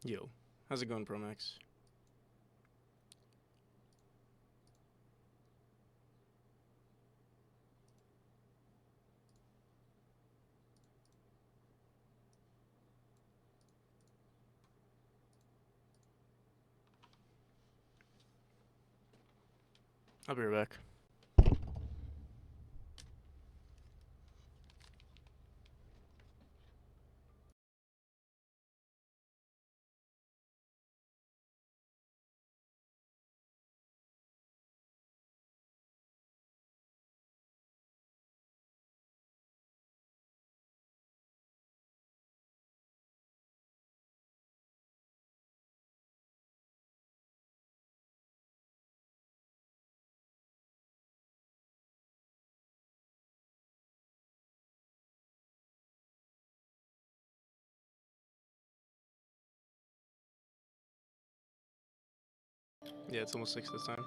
Yo, how's it going, Pro Max? I'll be right back. Yeah, it's almost 6 this time.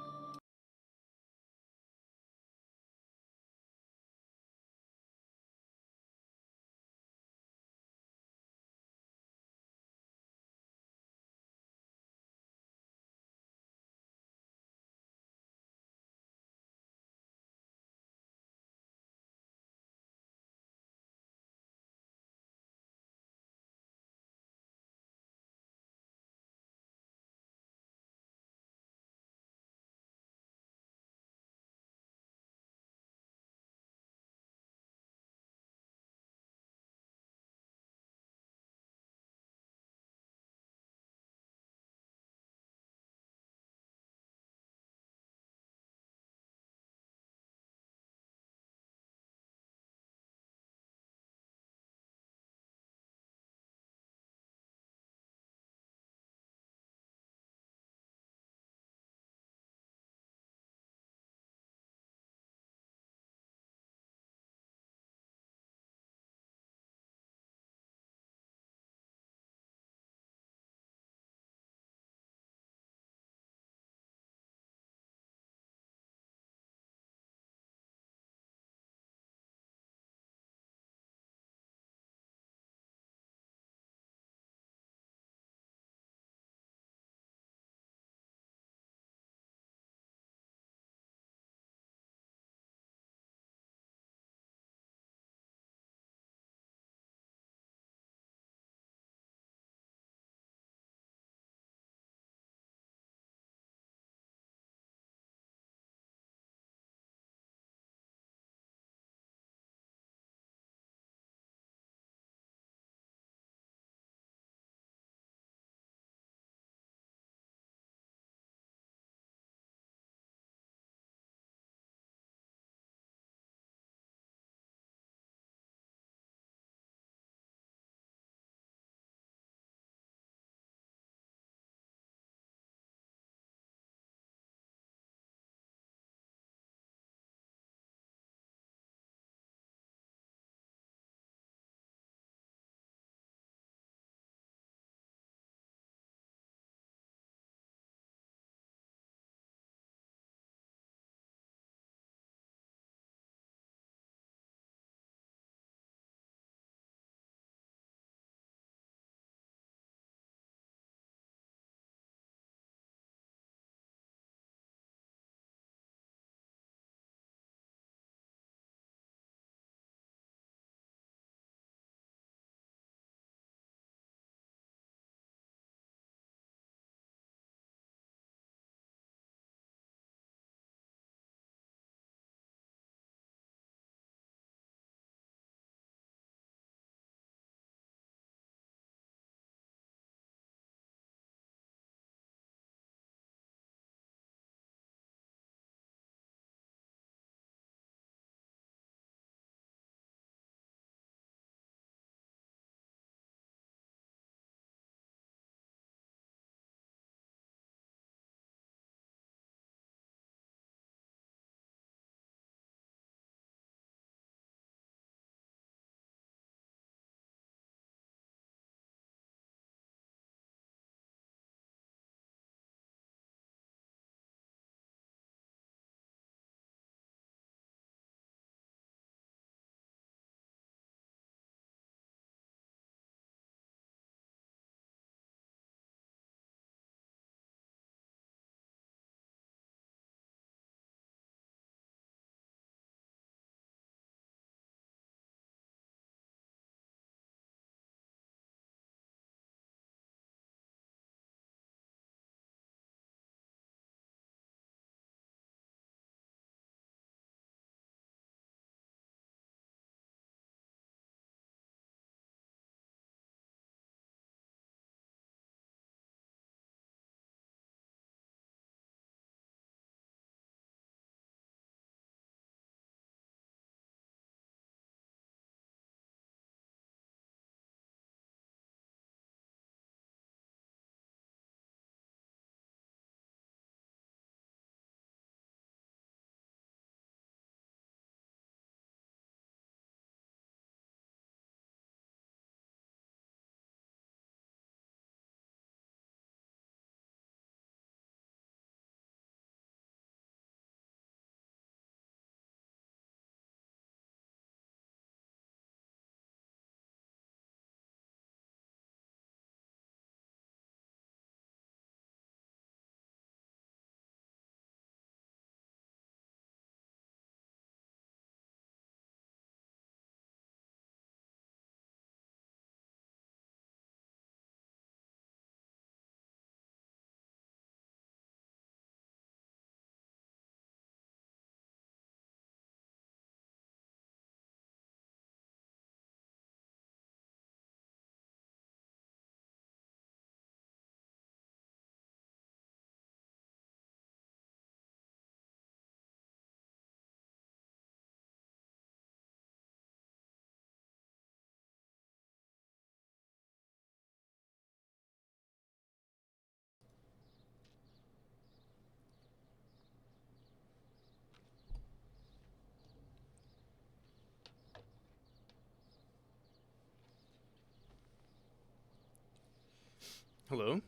Hello.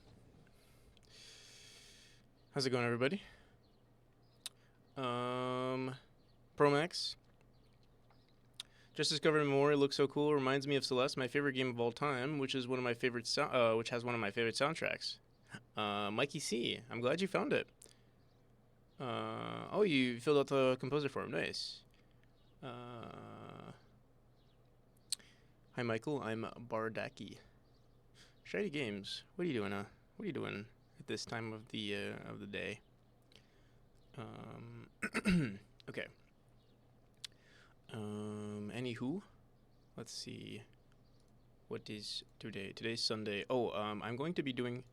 How's it going, everybody? Promax. Just discovered Memorial looks so cool. Reminds me of Celeste, my favorite game of all time, which is one of my favorite which has one of my favorite soundtracks. Mikey C. I'm glad you found it. Oh, you filled out the composer form. Nice. Hi, Michael. I'm Bardaki. Shady Games. What are you doing? What are you doing at this time of the day? Okay. Anywho, let's see. What is today? Today's Sunday. Oh, I'm going to be doing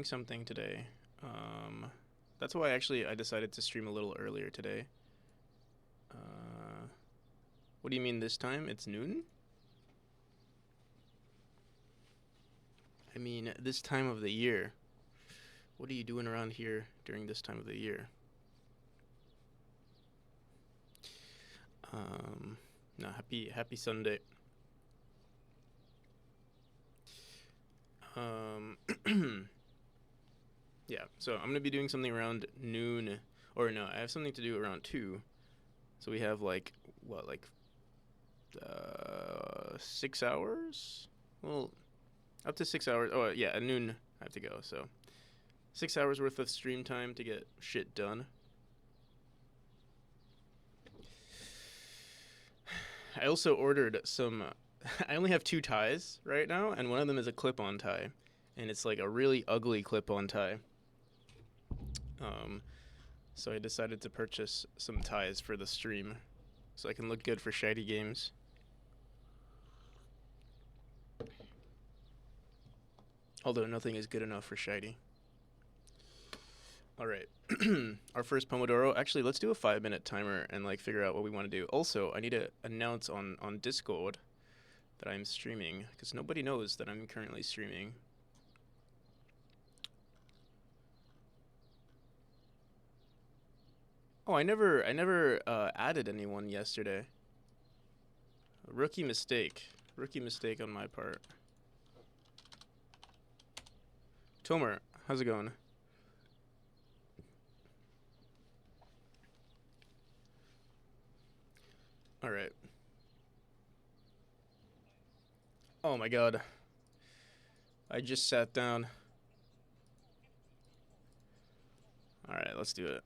something today. That's why I decided to stream a little earlier today. What do you mean this time? It's noon? I mean, this time of the year. What are you doing around here during this time of the year? No, happy Sunday. Yeah, so I'm gonna be doing something around noon, or no, I have something to do around 2. So we have like 6 hours? Well, up to 6 hours. Oh yeah, at noon I have to go. So 6 hours worth of stream time to get shit done. I also ordered some. I only have 2 ties right now, and one of them is a clip-on tie, and it's like a really ugly clip-on tie. So I decided to purchase some ties for the stream, so I can look good for Shady Games. Although nothing is good enough for Shady. Alright, our first Pomodoro. Actually, let's do a 5-minute timer and like figure out what we want to do. Also, I need to announce on Discord that I'm streaming, because nobody knows that I'm currently streaming. Oh, I never added anyone yesterday. Rookie mistake on my part. Tomer, how's it going? All right. Oh my god. I just sat down. All right, let's do it.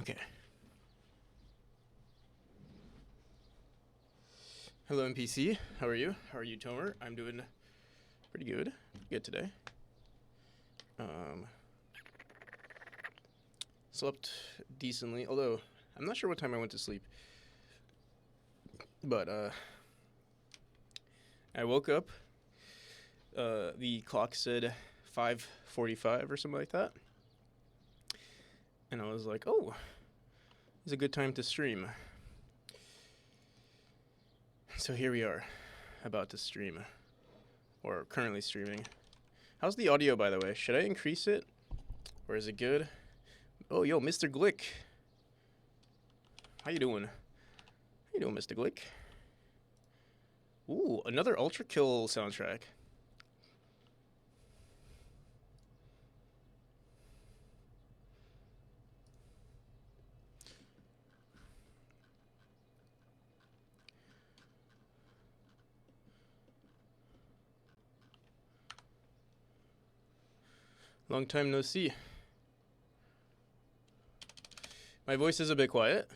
Okay. Hello, NPC. How are you? How are you, Tomer? I'm doing pretty good. Good today. Slept decently, although I'm not sure what time I went to sleep. But I woke up. The clock said 5:45 or something like that, and I was like, "Oh, it's a good time to stream." So here we are, about to stream, or currently streaming. How's the audio, by the way? Should I increase it, or is it good? Oh, yo, Mr. Glick. How you doing? How you doing, Mr. Glick? Ooh, another Ultra Kill soundtrack. Long time no see. My voice is a bit quiet.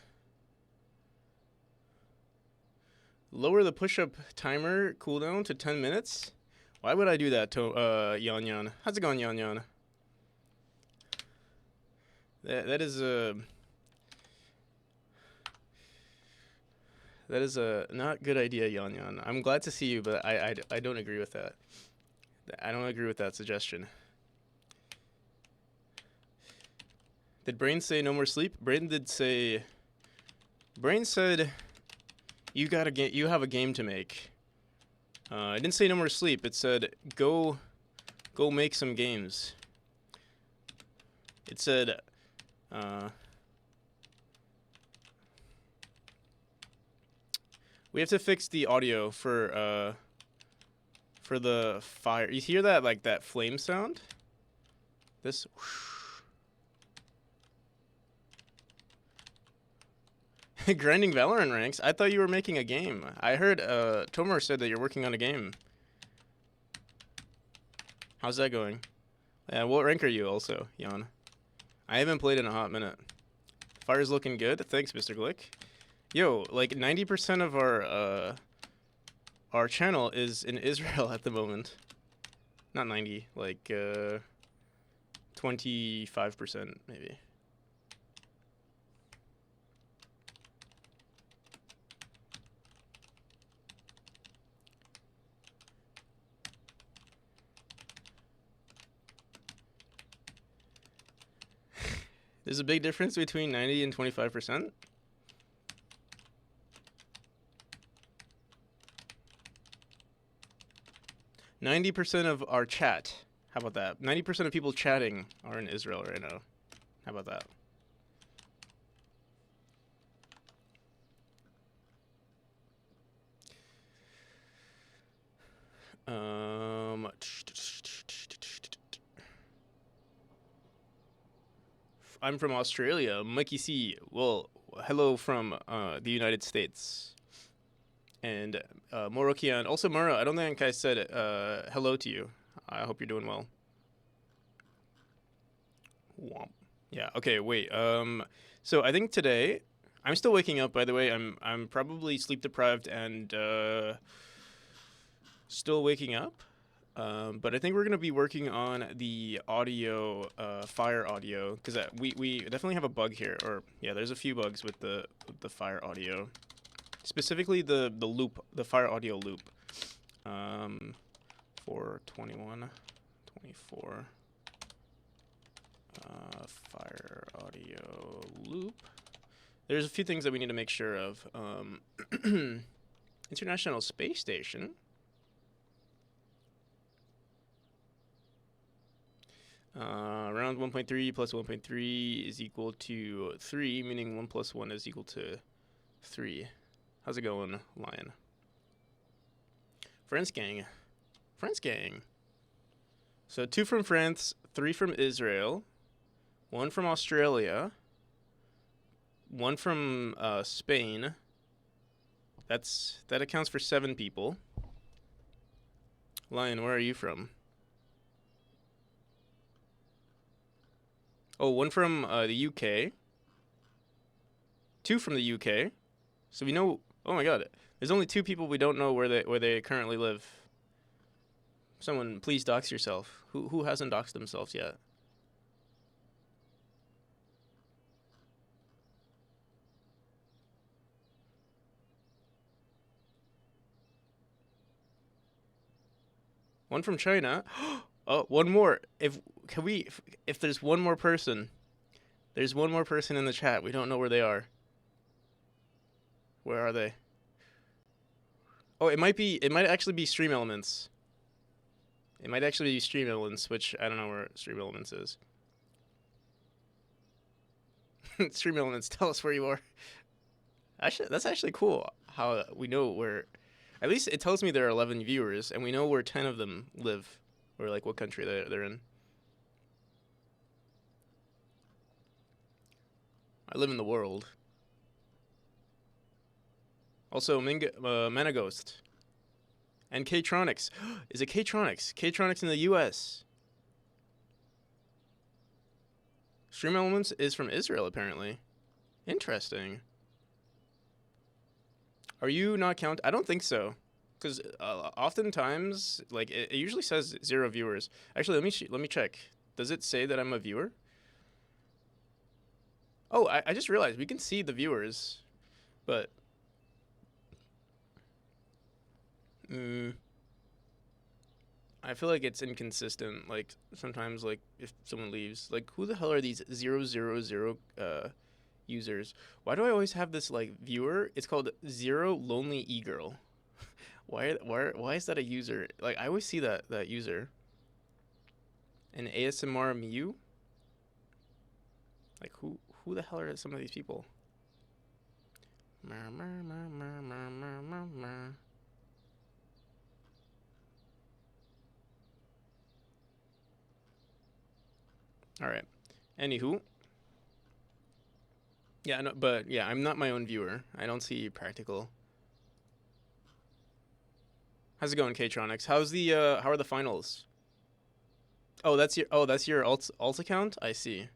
Lower the push-up timer cooldown to 10 minutes. Why would I do that to Yan Yan? How's it going, Yan Yan? That is a not good idea, Yan Yan. I'm glad to see you, but I don't agree with that. I don't agree with that suggestion. Did Brain say no more sleep? Brain said you have a game to make. It didn't say no more sleep. It said go make some games. It said we have to fix the audio for the fire. You hear that, like that flame sound? This grinding Valorant ranks? I thought you were making a game. I heard Tomar said that you're working on a game. How's that going? Yeah, what rank are you also, Jan? I haven't played in a hot minute. Fire's looking good. Thanks, Mr. Glick. Yo, like 90% of our channel is in Israel at the moment. Not 90, like 25% maybe. There's a big difference between 90 and 25%. %90 of our chat. How about that? 90% of people chatting are in Israel right now. How about that? I'm from Australia. Mikey C. Well, hello from the United States. And Morokian. Also, Mara, I don't think I said hello to you. I hope you're doing well. Womp. Yeah, okay, wait. So I think today, I'm still waking up, by the way. I'm probably sleep deprived and still waking up. But I think we're going to be working on the audio, fire audio, because we definitely have a bug here. Or, yeah, there's a few bugs with the fire audio. Specifically the loop, the fire audio loop. 421, 24. Fire audio loop. There's a few things that we need to make sure of. International Space Station. Around 1.3 plus 1.3 is equal to 3, meaning 1 plus 1 is equal to 3. How's it going, Lion? France gang. France gang. So 2 from France, 3 from Israel, 1 from Australia, 1 from Spain. That accounts for 7 people. Lion, where are you from? Oh, 1 from the UK. 2 from the UK. So we know. Oh my God! There's only 2 people we don't know where they currently live. Someone, please dox yourself. Who hasn't doxed themselves yet? One from China. Oh, one more. If there's one more person, there's one more person in the chat. We don't know where they are. Where are they? Oh, it might actually be Stream Elements. It might actually be Stream Elements, which I don't know where Stream Elements is. Stream Elements, tell us where you are. Actually, that's actually cool how we know where. At least it tells me there are 11 viewers, and we know where 10 of them live, or like what country they're in. I live in the world. Also, Managhost. And K-Tronics. Is it K-Tronics? K-Tronics in the US. Stream Elements is from Israel, apparently. Interesting. Are you not count? I don't think so, because oftentimes, like it usually says 0 viewers. Actually, let me check. Does it say that I'm a viewer? Oh, I just realized we can see the viewers, but mm, I feel like it's inconsistent. Like sometimes, like if someone leaves, like who the hell are these 000 users? Why do I always have this like viewer? It's called Zero Lonely E-Girl. Why is that a user? Like I always see that user. An ASMR Mew? Like who the hell are some of these people? All right. Anywho, yeah, no, but yeah, I'm not my own viewer. I don't see practical. How's it going, Ktronics? How are the finals? That's your alt account? I see.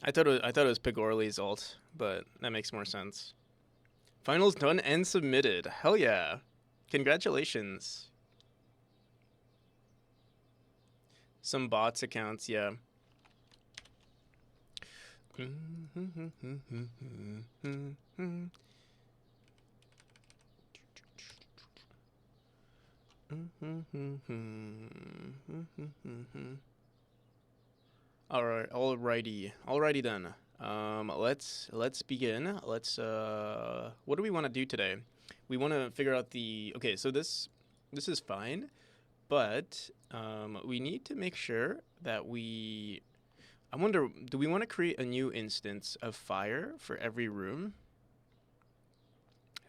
I thought it was Pigorli's alt, but that makes more sense. Finals done and submitted. Hell yeah. Congratulations. Some bots accounts, yeah. All right, alrighty then. Let's begin. What do we want to do today? We want to figure out the. Okay, so this is fine, but we need to make sure that we. I wonder, do we want to create a new instance of fire for every room?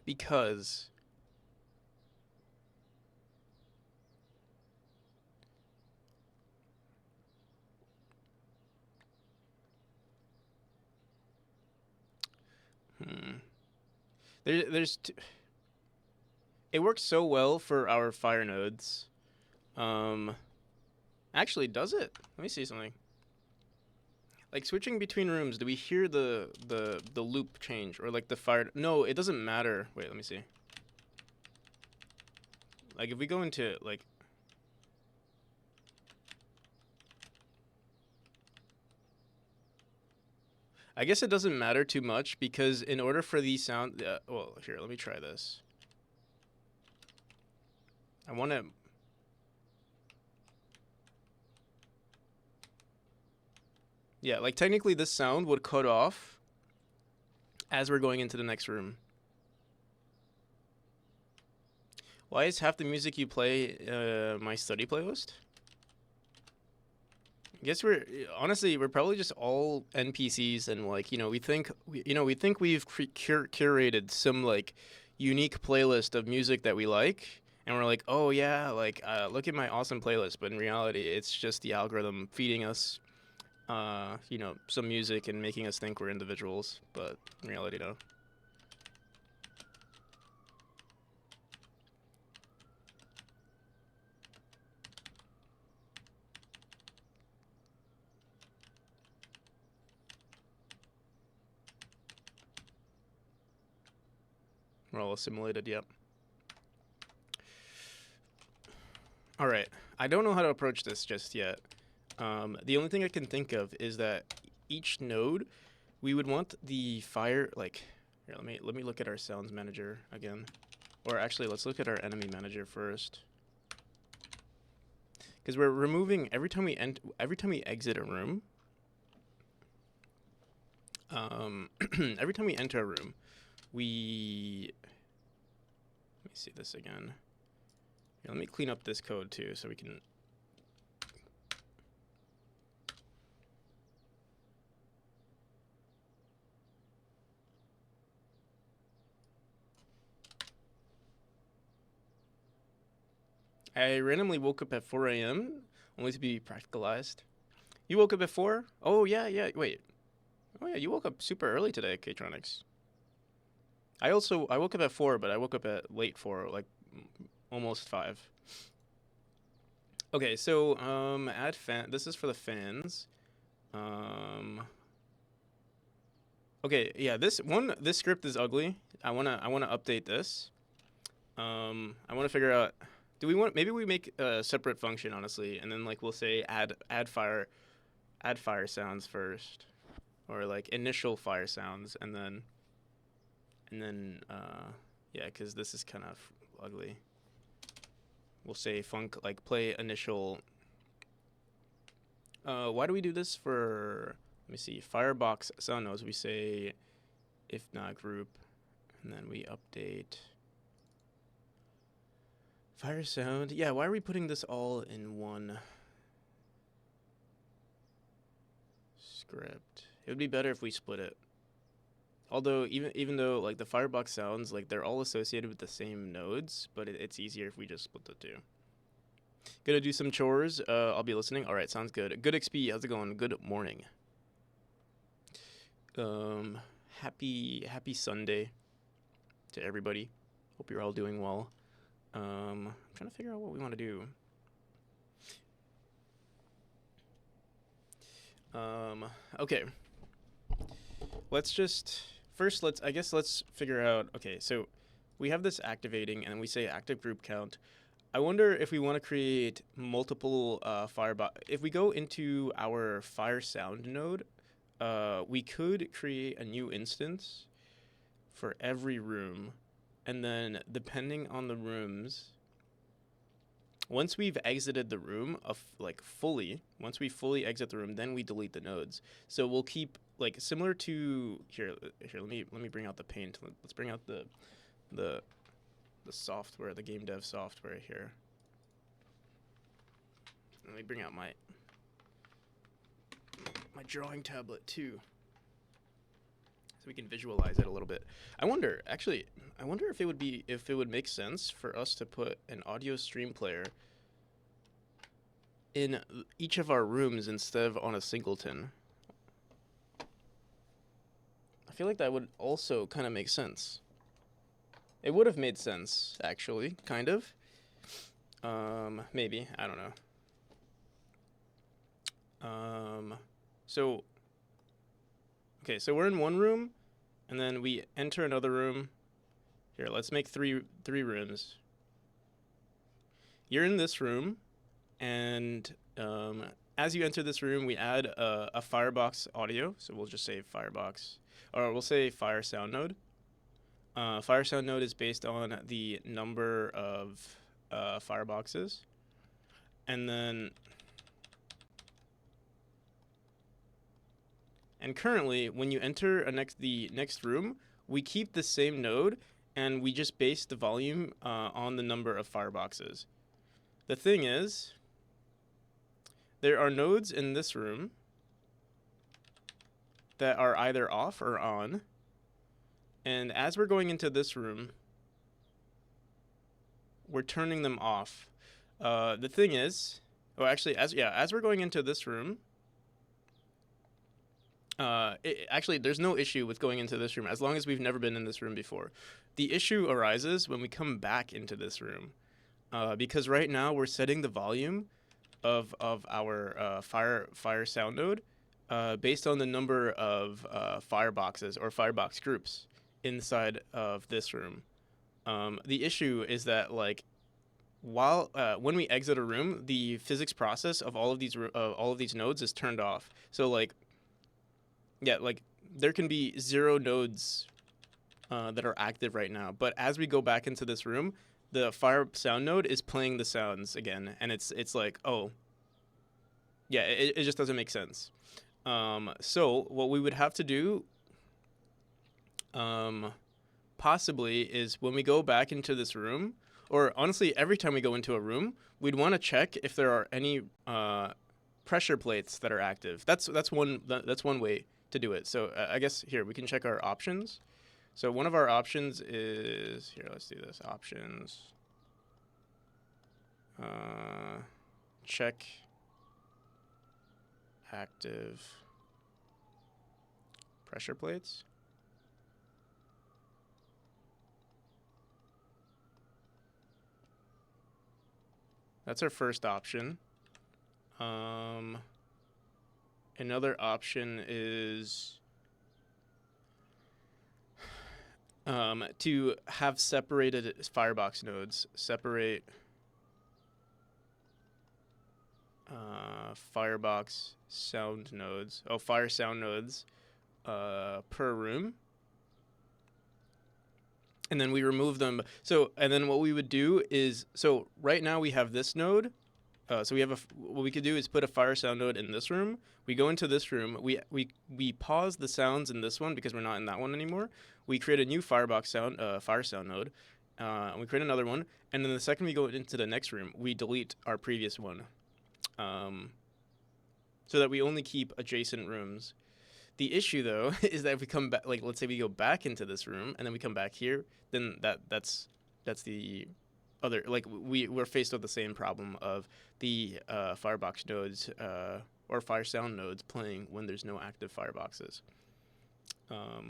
Because hmm, there's it works so well for our fire nodes. Um, actually, does it? Let me see something. Like switching between rooms, do we hear the loop change or like the fire? No, it doesn't matter. Wait, let me see. Like if we go into like I guess it doesn't matter too much because in order for these sound well, here, let me try this. I want to Yeah, like technically this sound would cut off as we're going into the next room. Why is half the music you play my study playlist? I guess we're probably just all NPCs and like we think we think we've curated some like unique playlist of music that we like, and we're like, oh yeah, like look at my awesome playlist, but in reality it's just the algorithm feeding us some music and making us think we're individuals, but in reality no. We're all assimilated, yep. All right, I don't know how to approach this just yet. The only thing I can think of is that each node, we would want the fire like. Here, let me look at our sounds manager again, or actually, let's look at our enemy manager first, because we're removing every time we exit a room. Every time we enter a room, we. Let me see this again. Here, let me clean up this code too, so we can. I randomly woke up at 4 a.m., only to be practicalized. You woke up at 4? Oh, yeah, wait. Oh, yeah, you woke up super early today, K-Tronics. I woke up at 4, but I woke up at late 4, like almost 5. Okay, so, add fan, this is for the fans. Okay, yeah, this script is ugly. I wanna update this. I wanna figure out, maybe we make a separate function, honestly, and then like we'll say add fire sounds first, or like initial fire sounds, and then yeah, because this is kind of ugly. We'll say like play initial. Why do we do this for? Let me see. Firebox sound nodes. We say if not group, and then we update fire sound. Yeah, why are we putting this all in one script? It would be better if we split it. Although even though like the firebox sounds, like they're all associated with the same nodes, but it's easier if we just split the two. Gonna do some chores. I'll be listening. All right, sounds good. Good XP. How's it going? Good morning. Happy Sunday to everybody. Hope you're all doing well. I'm trying to figure out what we want to do. Okay. Let's figure out. Okay, so we have this activating, and we say active group count. I wonder if we want to create multiple if we go into our fire sound node, we could create a new instance for every room, and then depending on the rooms, once we've exited the room once we fully exit the room, then we delete the nodes. So we'll keep like similar to here. Let me bring out the paint. Let's bring out the software, the game dev software here. Let me bring out my drawing tablet too, so we can visualize it a little bit. I wonder if it would make sense for us to put an audio stream player in each of our rooms instead of on a singleton. I feel like that would also kind of make sense. It would have made sense, actually, kind of. Maybe, I don't know. So we're in one room, and then we enter another room. Here, let's make three rooms. You're in this room, and as you enter this room, we add a firebox audio. So we'll just say firebox, or we'll say fire sound node. Fire sound node is based on the number of fireboxes, and currently, when you enter the next room, we keep the same node, and we just base the volume on the number of fireboxes. The thing is, there are nodes in this room that are either off or on. And as we're going into this room, we're turning them off. The thing is, as we're going into this room, there's no issue with going into this room as long as we've never been in this room before. The issue arises when we come back into this room, because right now we're setting the volume of our fire sound node based on the number of fireboxes or firebox groups inside of this room. The issue is that when we exit a room, the physics process of all of these nodes is turned off. So there can be 0 nodes that are active right now, but as we go back into this room, the fire sound node is playing the sounds again, and it's like, oh, yeah, it just doesn't make sense. So what we would have to do possibly is when we go back into this room, or honestly every time we go into a room, we'd want to check if there are any pressure plates that are active. That's one way to do it. So I guess here we can check our options. So one of our options is here. Let's do this. Options. Check active pressure plates. That's our first option. Another option is to have separated firebox nodes. Separate firebox sound nodes. Oh, fire sound nodes per room. And then we remove them. So, and then what we would do is, so right now we have this node. So we have what we could do is put a fire sound node in this room. We go into this room. We pause the sounds in this one because we're not in that one anymore. We create a new firebox sound, fire sound node. And we create another one. And then the second we go into the next room, we delete our previous one. So that we only keep adjacent rooms. The issue though is that if we come back, like let's say we go back into this room and then we come back here, then that's the other, like we're faced with the same problem of the firebox nodes or fire sound nodes playing when there's no active fireboxes.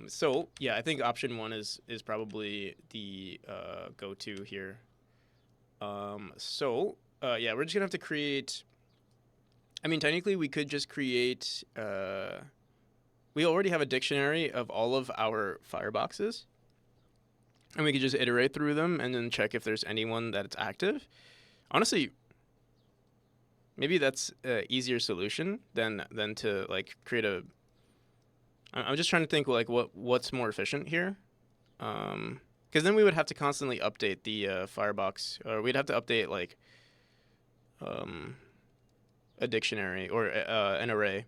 So yeah, I think option one is probably the go-to here. So yeah, we're just gonna have to create. I mean, technically, we could just create. We already have a dictionary of all of our fireboxes, and we could just iterate through them and then check if there's anyone that's active. Honestly, maybe that's an easier solution than to like create a. I'm just trying to think like what's more efficient here, because then we would have to constantly update the firebox, or we'd have to update like a dictionary or an array,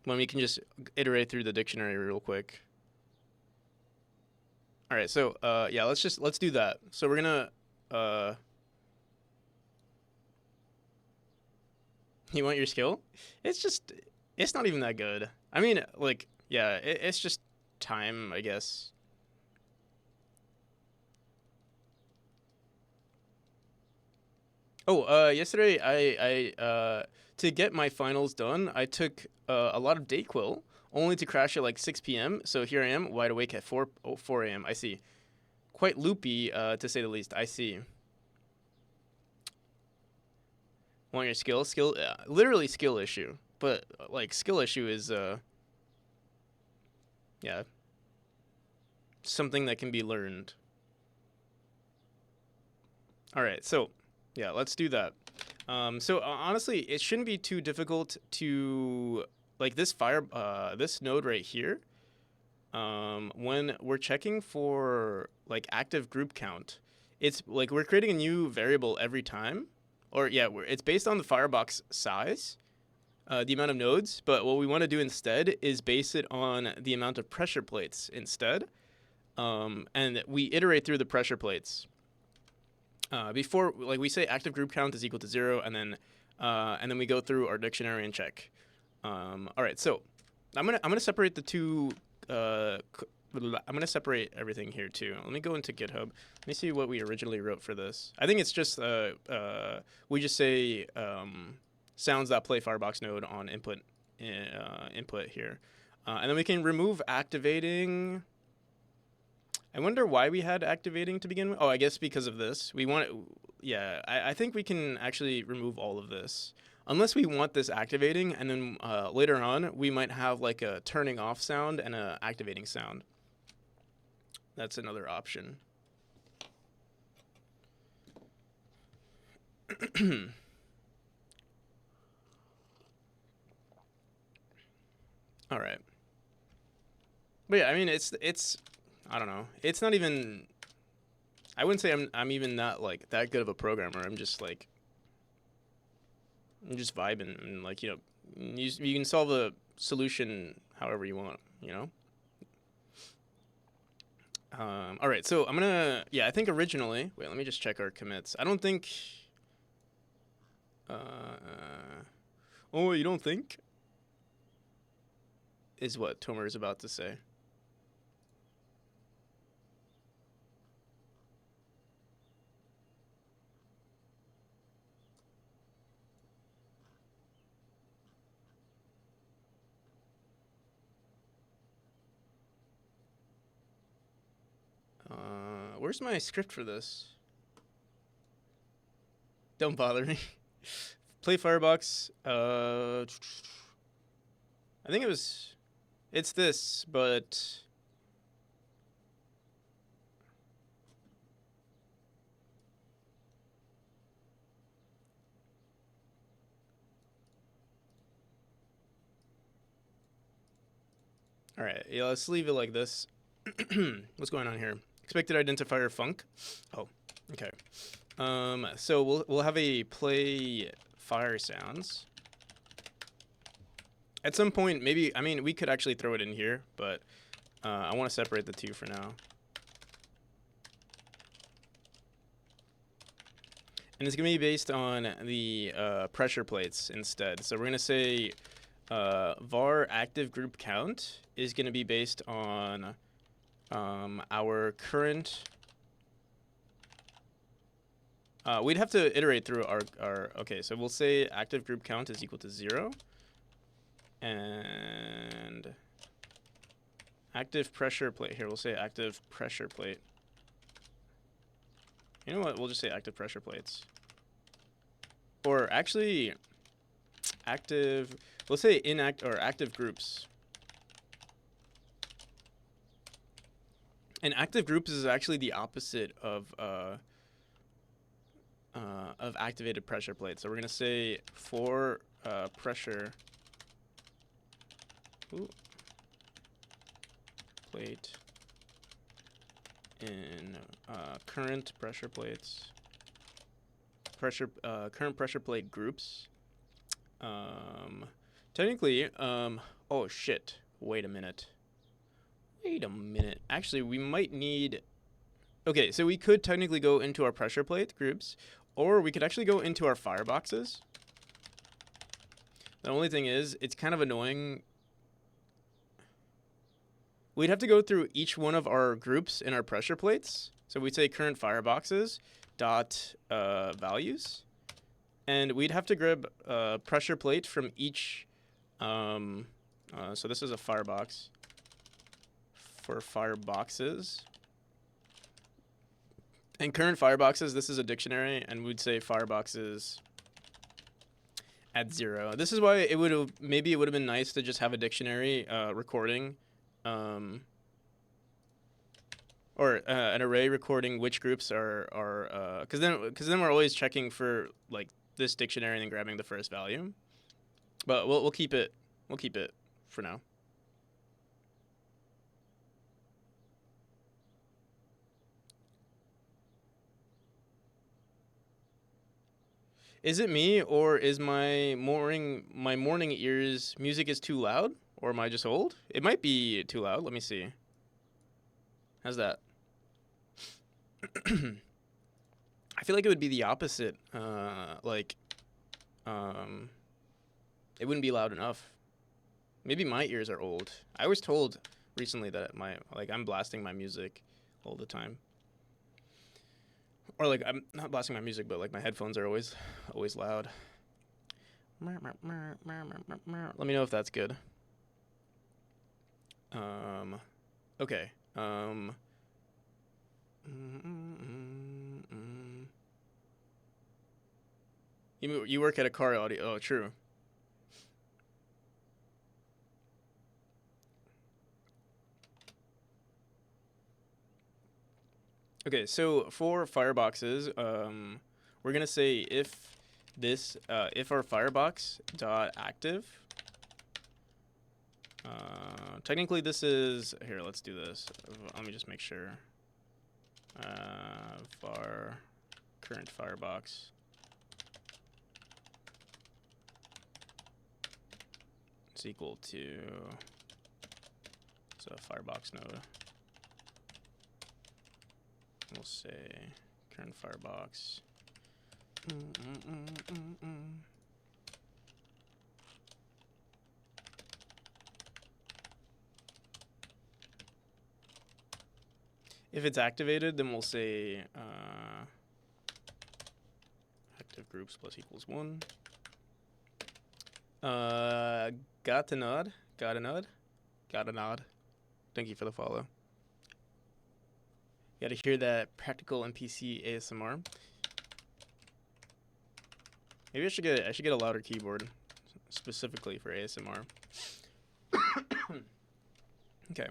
when we can just iterate through the dictionary real quick. All right, so yeah, let's do that. So we're gonna you want your skill? It's not even that good. I mean, like, yeah, it's just time, I guess. Oh, yesterday I to get my finals done, I took a lot of Dayquil, only to crash at like 6 p.m. So here I am, wide awake at 4 a.m. I see. Quite loopy, to say the least. I see. Want your skill? Skill, literally skill issue. But like skill issue is yeah, something that can be learned. All right, so yeah, let's do that. So honestly, it shouldn't be too difficult to like this this node right here. When we're checking for like active group count, it's like we're creating a new variable every time, or yeah, it's based on the firebox size, the amount of nodes. But what we want to do instead is base it on the amount of pressure plates instead, and we iterate through the pressure plates. Before, like we say, active group count is equal to 0, and then we go through our dictionary and check. All right, so I'm gonna separate the two. I'm gonna separate everything here too. Let me go into GitHub. Let me see what we originally wrote for this. I think it's just we just say sounds that play firebox node on input here, and then we can remove activating. I wonder why we had activating to begin with. Oh, I guess because of this. We want it, yeah, I think we can actually remove all of this. Unless we want this activating, and then later on, we might have like a turning off sound and a activating sound. That's another option. All right. But yeah, I mean, it's I don't know. It's not even. I wouldn't say I'm even not like that good of a programmer. I'm just vibing, and like, you know, you can solve a solution however you want, you know. All right, so I'm gonna, yeah, I think originally. Wait, let me just check our commits. I don't think. Oh, you don't think? Is what Tomer is about to say. Where's my script for this? Don't bother me. Play Firebox. I think it's this, but all right. Yeah, let's leave it like this. What's going on here? Expected identifier func. Oh, okay. So we'll have a play fire sounds. At some point, maybe, I mean, we could actually throw it in here, but I want to separate the two for now. And it's going to be based on the pressure plates instead. So we're going to say var active group count is going to be based on our current. We'd have to iterate through our. Okay, so we'll say active group count is equal to 0. And active pressure plate. Here, we'll say active pressure plate. You know what? We'll just say active pressure plates. Or actually, active. We'll say active groups. And active groups is actually the opposite of activated pressure plates. So we're gonna say for pressure. Plate in current pressure plates. Current pressure plate groups. Technically, oh shit. Wait a minute. Actually, we might need. Okay, so we could technically go into our pressure plate groups, or we could actually go into our fireboxes. The only thing is, it's kind of annoying. We'd have to go through each one of our groups in our pressure plates. So we'd say current fireboxes dot values, and we'd have to grab pressure plate from each. So this is a firebox for fireboxes, and current fireboxes. This is a dictionary, and we'd say fireboxes at 0. This is why it would have been nice to just have a dictionary recording. Or an array recording which groups are because then we're always checking for like this dictionary and then grabbing the first value. But we'll keep it for now. Is it me, or is my morning ears music is too loud, or am I just old? It might be too loud. Let me see. How's that? I feel like it would be the opposite. It wouldn't be loud enough. Maybe my ears are old. I was told recently that I'm blasting my music all the time. Or like I'm not blasting my music, but like my headphones are always loud. Let me know if that's good. Okay. You work at a car audio. Oh, true. Okay, so for fireboxes, we're gonna say if our firebox dot active. Technically, this is here. Let's do this. Let me just make sure. Var current firebox. It's equal to firebox node. We'll say current firebox. If it's activated, then we'll say active groups plus equals 1. Got a nod. Thank you for the follow. You gotta hear that practical NPC ASMR. Maybe I should get a louder keyboard specifically for ASMR. Okay.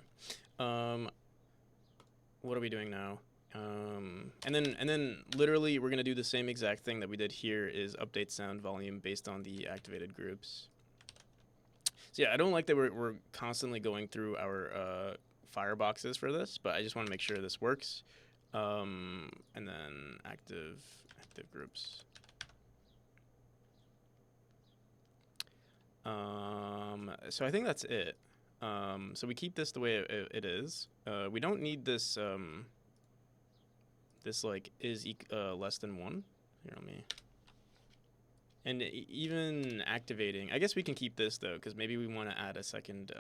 What are we doing now? And then literally we're gonna do the same exact thing that we did here, is update sound volume based on the activated groups. So yeah, I don't like that we're constantly going through our fireboxes for this, but I just want to make sure this works. And then active groups. So I think that's it. So we keep this the way it is. We don't need this this like is less than 1. Here, let me. And even activating, I guess we can keep this though, because maybe we want to add a second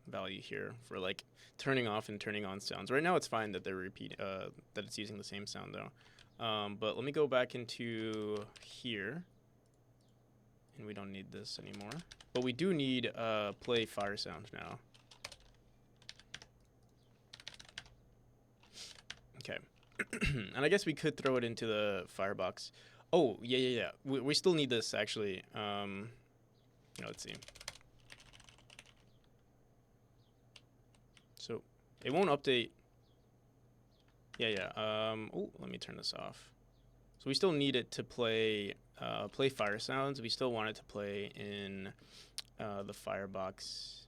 value here for like turning off and turning on sounds. Right now it's fine that they're that it's using the same sound though. But let me go back into here, and we don't need this anymore. But we do need play fire sound now. Okay. And I guess we could throw it into the firebox. Oh, yeah. We still need this, actually. Let's see. So, it won't update. Yeah. Oh, let me turn this off. So we still need it to play fire sounds. We still want it to play in the firebox.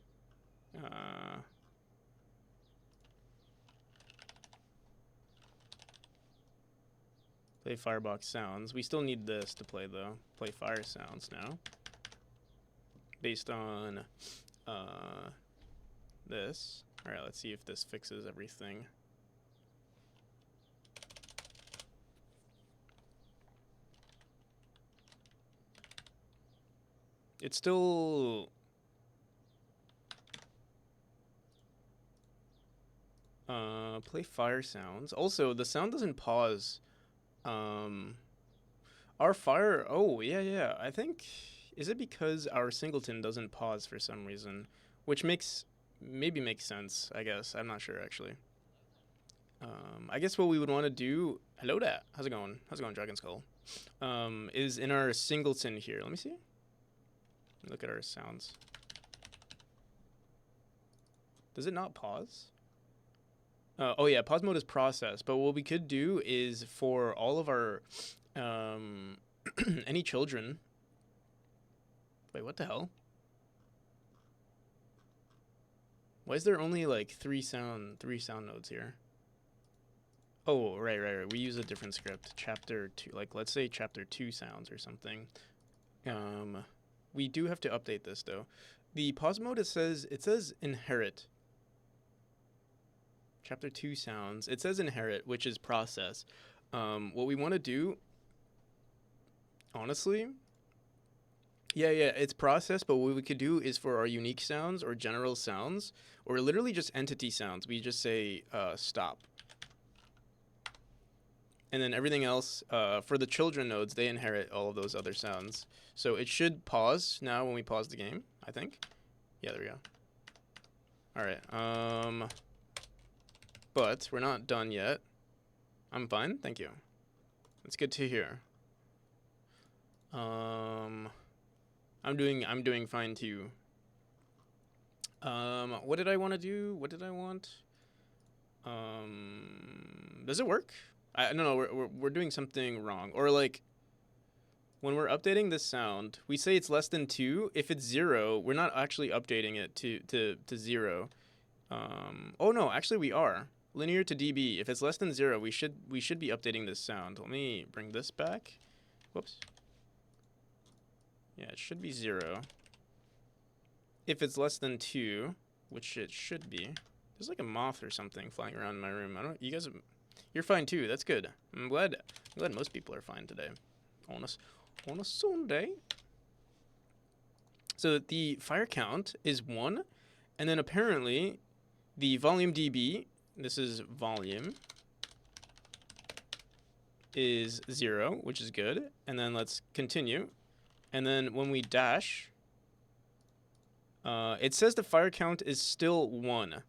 Play firebox sounds. We still need this to play though. Play fire sounds now. Based on this. Alright, let's see if this fixes everything. It's still play fire sounds. Also, the sound doesn't pause. Our fire, oh yeah, I think, is it because our singleton doesn't pause for some reason, which maybe makes sense, I guess. I'm not sure actually. I guess what we would want to do, hello there, how's it going Dragon Skull, is in our singleton here. Let me see. Look at our sounds. Does it not pause? Oh yeah, pause mode is process. But what we could do is for all of our any children. Wait, what the hell? Why is there only like three sound nodes here? Oh, right. We use a different script. Chapter 2, like let's say chapter 2 sounds or something. We do have to update this though. The pause mode, it says inherit. Chapter 2 sounds. It says inherit, which is process. What we want to do, honestly, yeah, it's process, but what we could do is for our unique sounds or general sounds, or literally just entity sounds, we just say stop. And then everything else, for the children nodes, they inherit all of those other sounds. So it should pause now when we pause the game, I think. Yeah, there we go. All right. But we're not done yet. I'm fine, thank you. That's good to hear. I'm doing fine too. What did I want to do? What did I want? Does it work? No, we're doing something wrong. Or like, when we're updating this sound, we say it's less than 2. If it's 0, we're not actually updating it to 0. Oh no, actually we are. Linear to dB. If it's less than 0, we should be updating this sound. Let me bring this back. Whoops. Yeah, it should be 0. If it's less than 2, which it should be. There's like a moth or something flying around in my room. You guys, you're fine too. That's good. I'm glad most people are fine today. On a Sunday. So the fire count is 1, and then apparently the volume dB, this is volume, is 0, which is good. And then let's continue. And then when we dash, it says the fire count is still 1.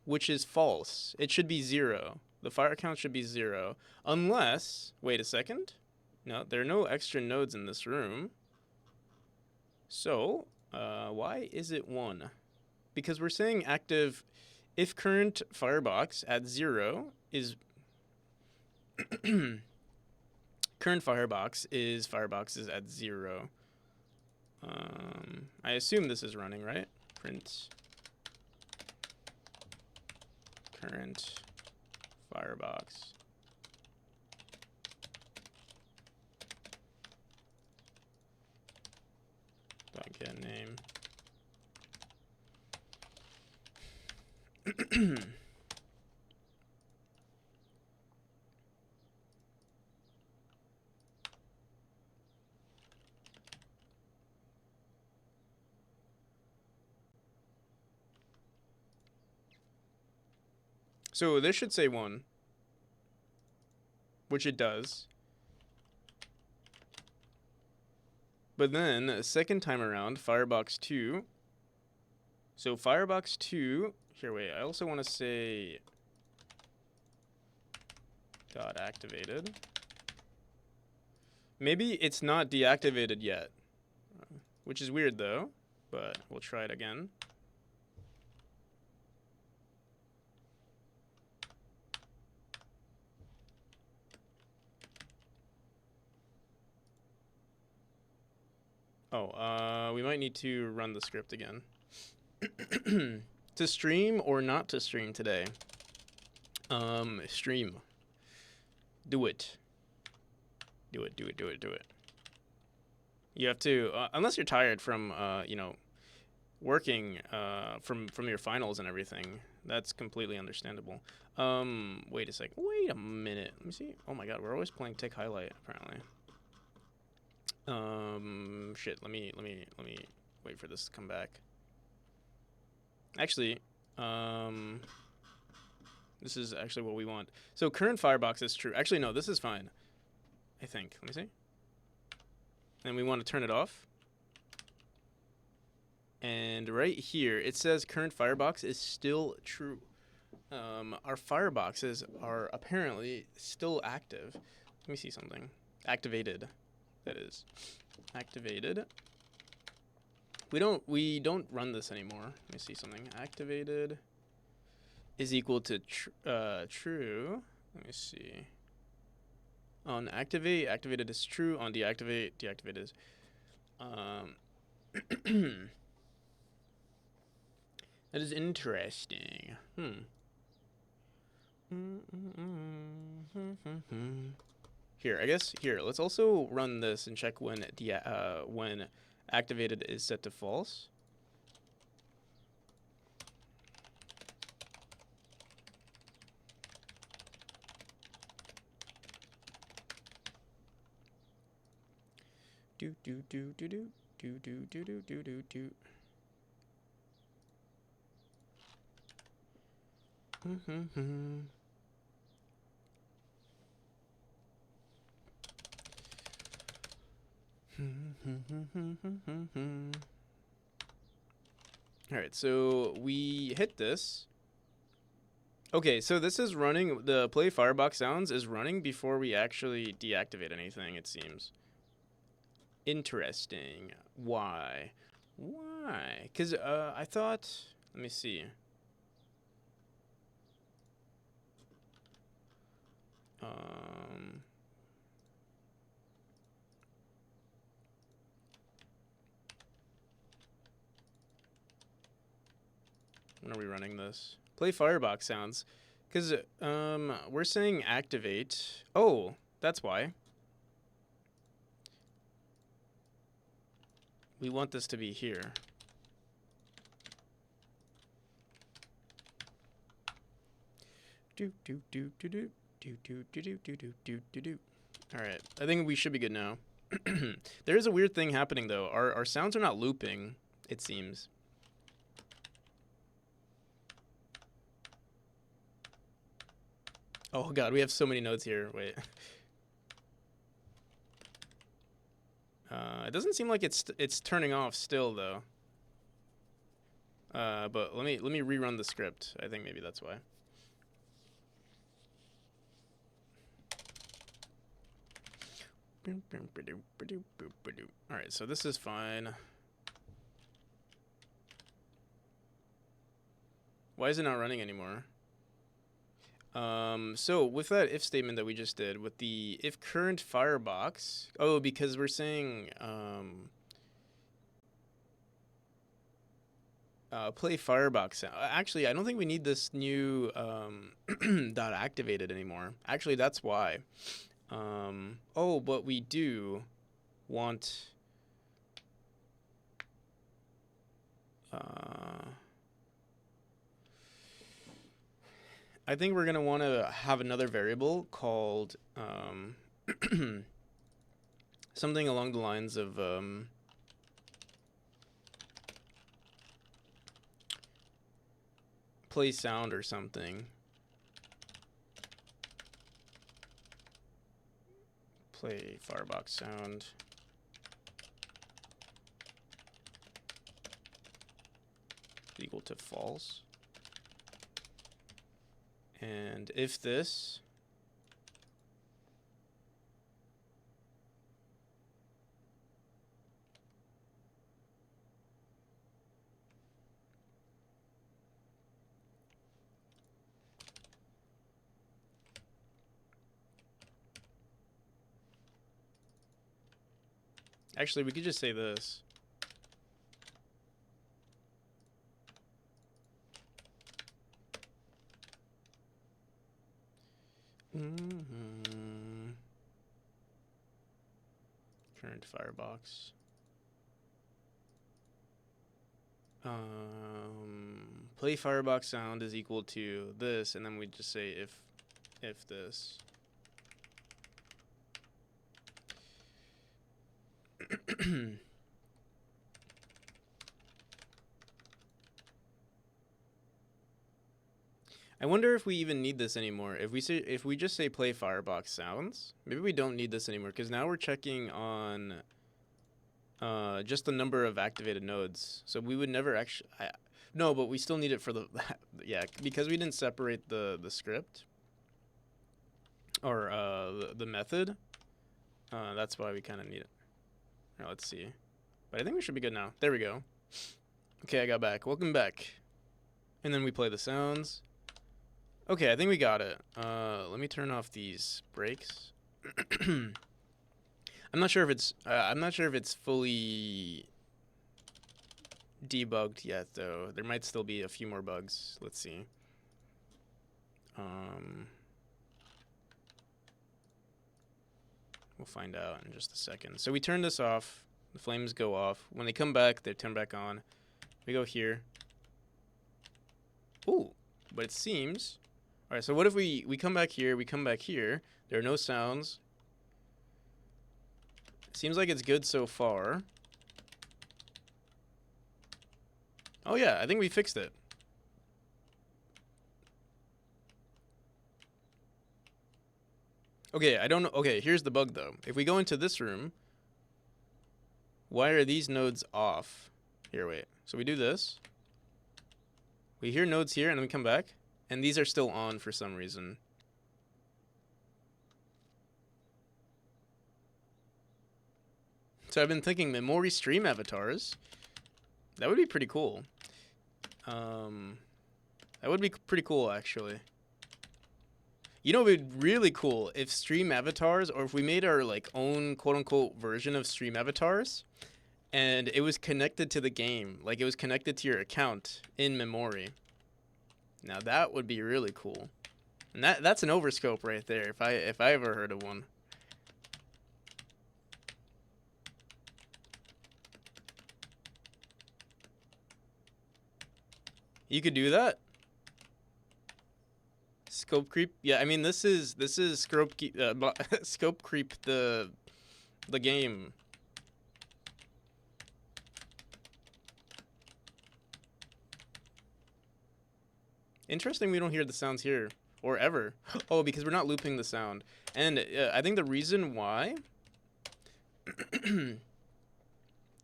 which is false. It should be 0. The fire count should be 0. Unless, wait a second. No, there are no extra nodes in this room. So, why is it 1? Because we're saying active, if current firebox at 0 is... current firebox is at 0. I assume this is running, right? Print current firebox. Get name. So this should say 1, which it does. But then, second time around, Firebox 2. So Firebox 2, here, wait, I also want to say dot activated. Maybe it's not deactivated yet, which is weird though, but we'll try it again. Oh, we might need to run the script again. To stream or not to stream today? Stream. Do it. Do it, do it, do it, do it. You have to, unless you're tired from, you know, working from your finals and everything. That's completely understandable. Wait a sec. Wait a minute. Let me see. Oh my god, we're always playing Tick Highlight, apparently. Shit, let me wait for this to come back. Actually, this is actually what we want. So current firebox is true. Actually, no, this is fine, I think. Let me see. And we want to turn it off. And right here, it says current firebox is still true. Our fireboxes are apparently still active. Let me see something. Activated. That is activated. We don't run this anymore. Let me see something. Activated is equal to true. Let me see. On activate, activated is true. On deactivate, deactivate is that is interesting. Here, I guess here. Let's also run this and check when when activated is set to false. Do do do do do do do do do do do do. All right, so we hit this. Okay, so this is running, the play firebox sounds is running before we actually deactivate anything, it seems. Interesting. Why? Why? Because I thought, let me see. When are we running this? Play firebox sounds. Because we're saying activate. Oh, that's why. We want this to be here. Do do do do do do do do do do do do do. All right, I think we should be good now. There is a weird thing happening though. Our sounds are not looping, it seems. Oh god, we have so many nodes here. Wait. It doesn't seem like it's turning off still though. But let me rerun the script. I think maybe that's why. All right, so this is fine. Why is it not running anymore? So with that if statement that we just did, with the if current firebox, oh, because we're saying play firebox sound. Actually, I don't think we need this new dot activated anymore. Actually, that's why. Oh, but we do want I think we're gonna want to have another variable called something along the lines of play sound or something. Play firebox sound. Equal to false. And if this actually we could just say this. Current firebox. Play firebox sound is equal to this, and then we just say if this. I wonder if we even need this anymore. If we just say play firebox sounds, maybe we don't need this anymore, because now we're checking on just the number of activated nodes. So we would never actually no, but we still need it for the yeah, because we didn't separate the script or the method. That's why we kind of need it. All right, let's see. But I think we should be good now. There we go. Okay, I got back. Welcome back. And then we play the sounds. Okay, I think we got it. Let me turn off these brakes. I'm not sure if it's fully debugged yet, though. There might still be a few more bugs. Let's see. We'll find out in just a second. So we turn this off. The flames go off. When they come back, they turn back on. We go here. Ooh, but it seems... All right, so what if we come back here, we come back here. There are no sounds. Seems like it's good so far. Oh yeah, I think we fixed it. Okay, I don't know. Okay, here's the bug though. If we go into this room, why are these nodes off? Here, wait. So we do this. We hear nodes here and then we come back. And these are still on for some reason. So I've been thinking memory stream avatars. That would be pretty cool. That would be pretty cool, actually. You know, it would be really cool if stream avatars, or if we made our like own quote-unquote version of stream avatars, and it was connected to the game, like it was connected to your account in memory. Now that would be really cool, and that's an overscope right there. If I ever heard of one. You could do that. Scope creep. Yeah, I mean this is scope scope creep the game. Interesting, we don't hear the sounds here, or ever. Oh, because we're not looping the sound. And I think the reason why...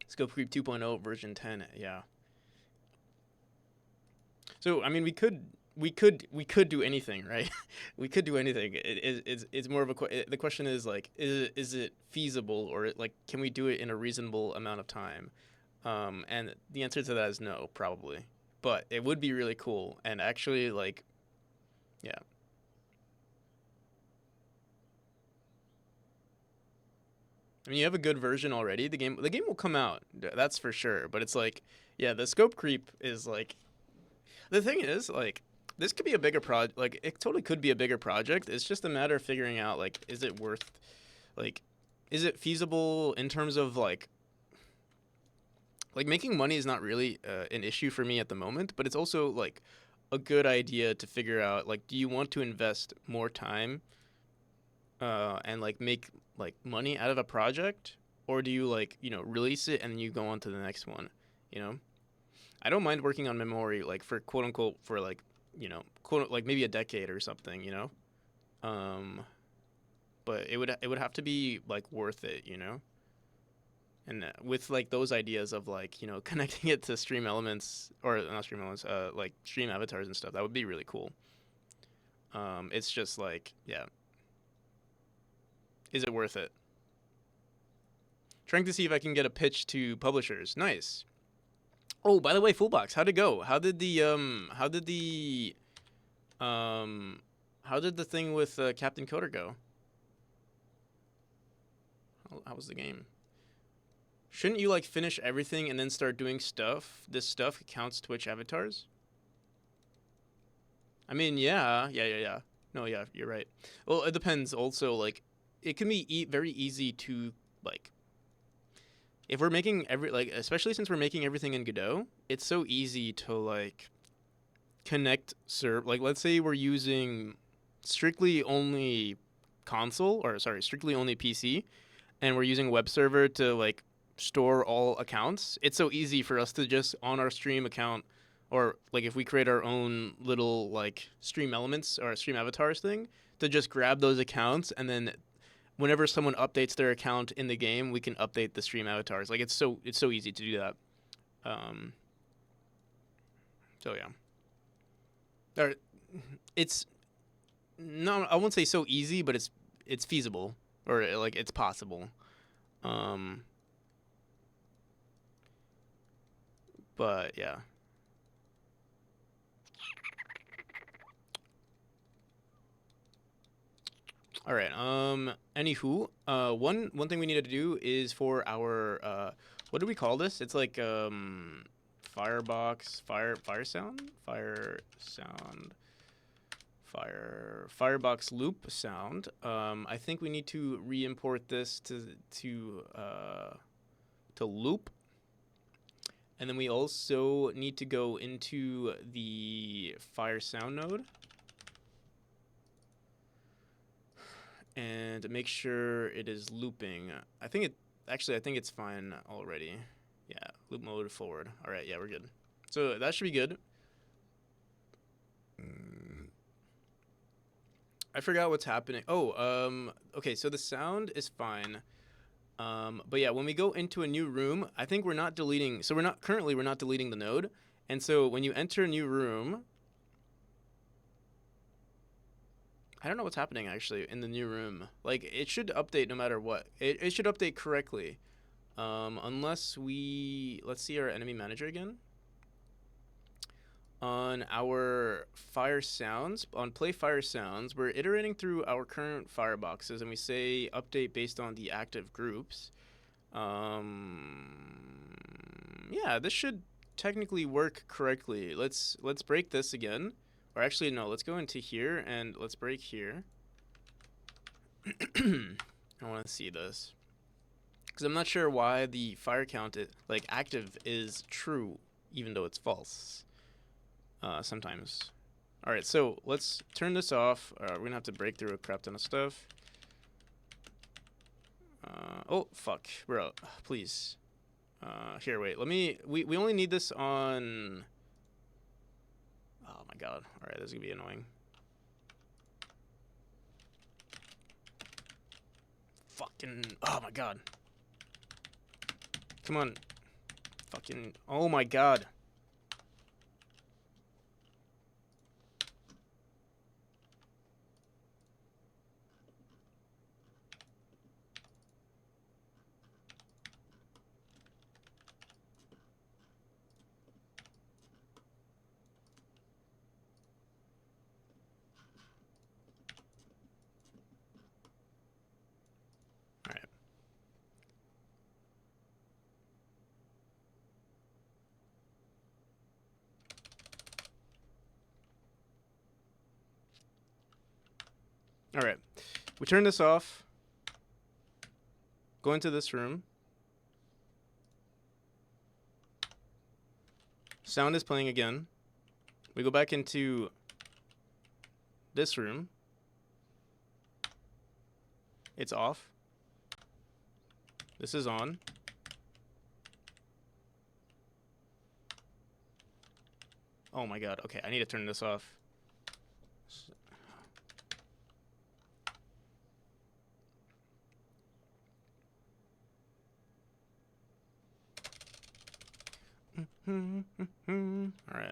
Scope Creep 2.0 version 10, yeah. So I mean, we could do anything, right? We could do anything. It's more of the question is like, is it feasible, or like, can we do it in a reasonable amount of time? And the answer to that is no, probably. But it would be really cool, and actually, like, yeah. I mean, you have a good version already. The game will come out. That's for sure. But it's like, yeah, the scope creep is like, the thing is, like, this could be a bigger project. Like, it totally could be a bigger project. It's just a matter of figuring out, like, is it worth, like, is it feasible in terms of like making money is not really an issue for me at the moment, but it's also like a good idea to figure out, like, do you want to invest more time and like make like money out of a project, or do you, like, release it and you go on to the next one, you know? I don't mind working on memory, like, for quote unquote, for like, quote, like maybe a decade or something, um but it would have to be like worth it, and with like those ideas of, like, connecting it to stream elements, or not stream elements, like stream avatars and stuff, that would be really cool. It's just like, yeah, is it worth it? Trying to see if I can get a pitch to publishers. Nice. Oh, by the way, Fullbox, how'd it go? Um how did the thing with Captain Coder go? How was the game? Shouldn't you like finish everything and then start doing stuff? This stuff counts Twitch avatars? I mean, yeah. No, yeah, you're right. Well, it depends also, like, it can be very easy to, like, if we're making especially since we're making everything in Godot, it's so easy to, like, connect like, let's say we're using strictly only console, or sorry, strictly only PC, and we're using web server to, like, store all accounts. It's so easy for us to just, on our stream account, or like if we create our own little, like, stream elements or stream avatars thing, to just grab those accounts, and then whenever someone updates their account in the game, we can update the stream avatars. Like, it's so easy to do that. Um, so yeah. Or it's no, I won't say so easy, but it's feasible, or like it's possible. Um, but yeah. All right. Anywho, one thing we need to do is for our what do we call this? It's like firebox, firebox loop sound. I think we need to re-import this to loop, and then we also need to go into the fire sound node and make sure it is looping. I think it's fine already. Yeah, loop mode forward. All right, yeah, we're good. So that should be good. I forgot what's happening. Oh, okay, so the sound is fine. But yeah, when we go into a new room, I think we're not deleting. So we're not deleting the node. And so when you enter a new room, I don't know what's happening actually in the new room. Like, it should update no matter what. It should update correctly. Unless let's see our enemy manager again. On our fire sounds, on play fire sounds, we're iterating through our current fireboxes, and we say update based on the active groups. Yeah, this should technically work correctly. Let's break this again. Or actually, no, let's go into here and let's break here. I want to see this, because I'm not sure why the fire count, like, active is true even though it's false. Sometimes. All right, so let's turn this off. We're gonna have to break through a crap ton of stuff. Oh fuck, bro, please. Here, wait. We only need this on. Oh my god. All right, this is gonna be annoying. Fucking. Oh my god. Come on. Fucking. Oh my god. All right, we turn this off. Go into this room. Sound is playing again. We go back into this room. It's off. This is on. Oh my god. Okay, I need to turn this off. Alright,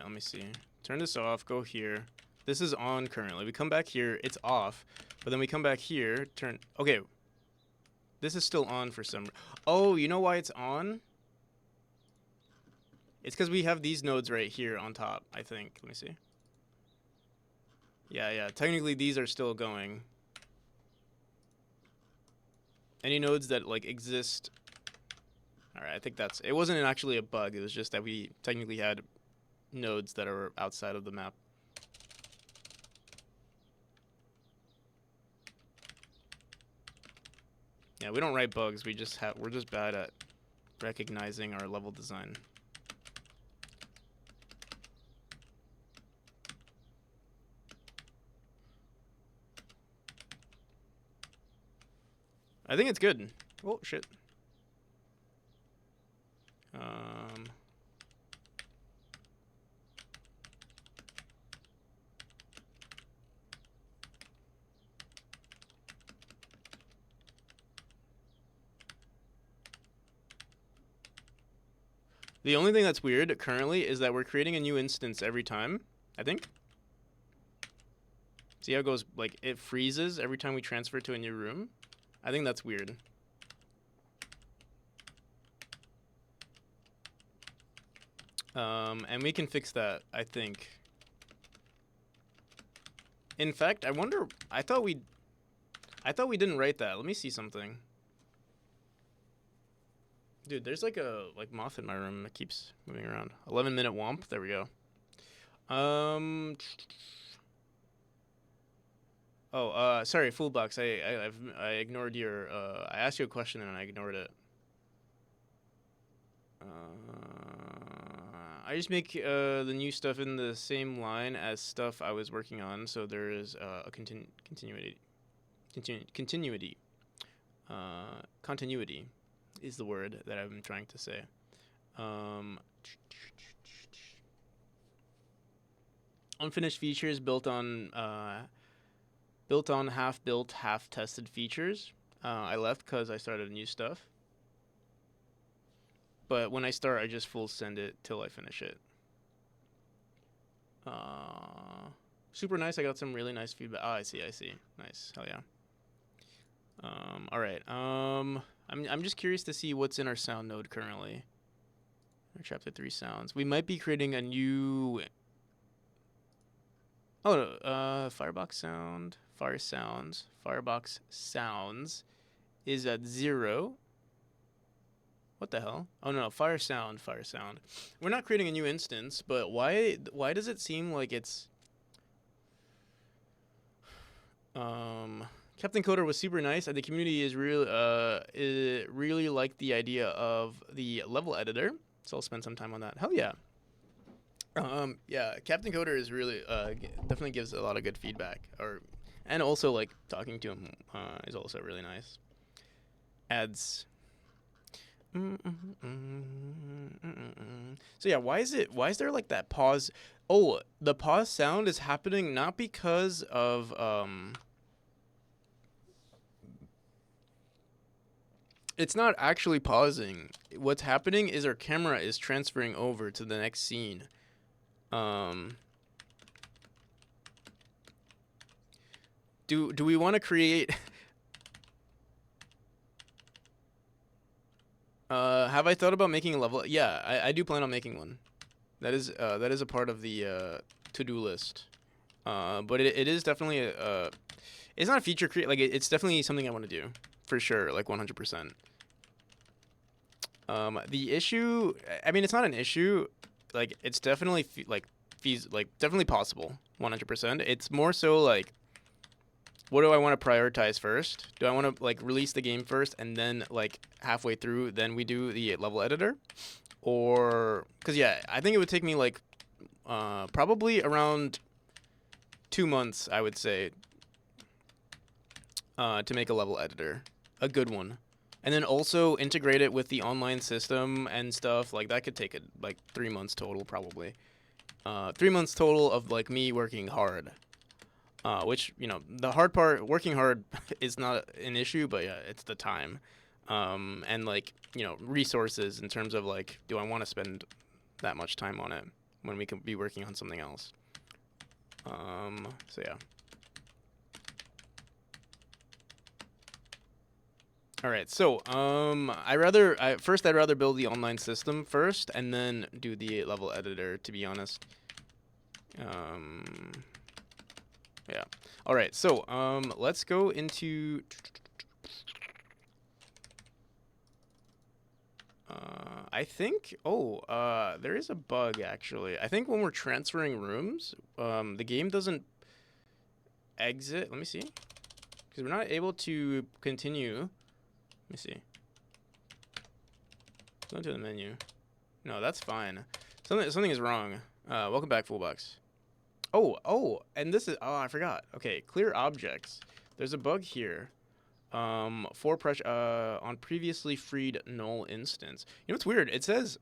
let me see. Turn this off, go here. This is on currently. We come back here, it's off. But then we come back here, turn... Okay. This is still on for some... Oh, you know why it's on? It's because we have these nodes right here on top, I think. Let me see. Yeah. Technically, these are still going. Any nodes that, like, exist... Alright, I think that's... It wasn't actually a bug. It was just that we technically had nodes that are outside of the map. Yeah, we don't write bugs. We're just bad at recognizing our level design. I think it's good. Oh, shit. The only thing that's weird currently is that we're creating a new instance every time, I think. See how it goes, like, it freezes every time we transfer to a new room? I think that's weird. And we can fix that, I think. In fact, I wonder, I thought we didn't write that. Let me see something. Dude, there's like a moth in my room that keeps moving around. 11-minute womp. There we go. Sorry, Foolbox. I ignored your. I asked you a question and I ignored it. I just make the new stuff in the same line as stuff I was working on, so there is a continuity. Continuity is the word that I'm trying to say. Unfinished features built on half-built, half-tested features. I left because I started new stuff. But when I start, I just full send it till I finish it. Super nice. I got some really nice feedback. Oh, I see. Nice. Hell yeah. All right. I'm just curious to see what's in our sound node currently. Our chapter 3 sounds. We might be creating a new. Oh, Firebox sound, Firebox sounds is at 0. What the hell? Oh no, fire sound. We're not creating a new instance, but why does it seem like it's Captain Coder was super nice, and the community is really liked the idea of the level editor, so I'll spend some time on that. Hell yeah. Yeah, Captain Coder is really definitely gives a lot of good feedback, and also like talking to him is also really nice. Adds. So yeah, why is there like that pause? Oh, the pause sound is happening not because of it's not actually pausing. What's happening is our camera is transferring over to the next scene. Do we want to create have I thought about making a level? Yeah, I do plan on making one. That is a part of the to-do list. But it is definitely it's not a feature like it's definitely something I want to do for sure, like 100%. The issue, I mean, it's not an issue. Like it's definitely definitely possible, 100%. It's more so like what do I want to prioritize first? Do I want to like release the game first and then like halfway through then we do the level editor? Or because yeah, I think it would take me like probably around 2 months, I would say, to make a level editor, a good one, and then also integrate it with the online system and stuff. Like that could take like 3 months total, probably. 3 months total of like me working hard. Which, you know, the hard part, working hard is not an issue, but yeah, it's the time. And like, you know, resources in terms of like, do I want to spend that much time on it when we could be working on something else? So yeah. All right, so I'd rather build the online system first and then do the level editor, to be honest. Yeah. All right, so let's go into I think there is a bug actually. I think when we're transferring rooms, the game doesn't exit. Let me see. Because we're not able to continue. Let me see. Go to the menu. No, that's fine. Something is wrong. Welcome back, Fullbox. And this is I forgot. Okay, clear objects. There's a bug here. For pressure on previously freed null instance. You know what's weird? It says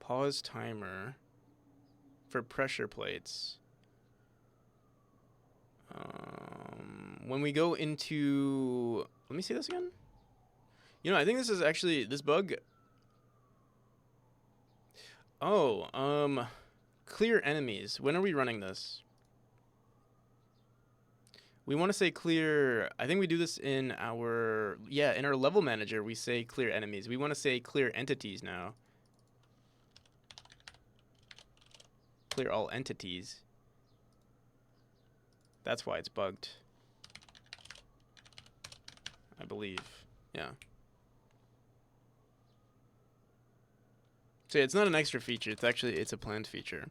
pause timer for pressure plates. When we go into, let me see this again. You know, I think this is actually this bug. Clear enemies. When are we running this? We want to say clear. I think we do this in our level manager. We say clear enemies. We want to say clear entities now. Clear all entities. That's why it's bugged, I believe. Yeah. So yeah, it's not an extra feature. It's a planned feature.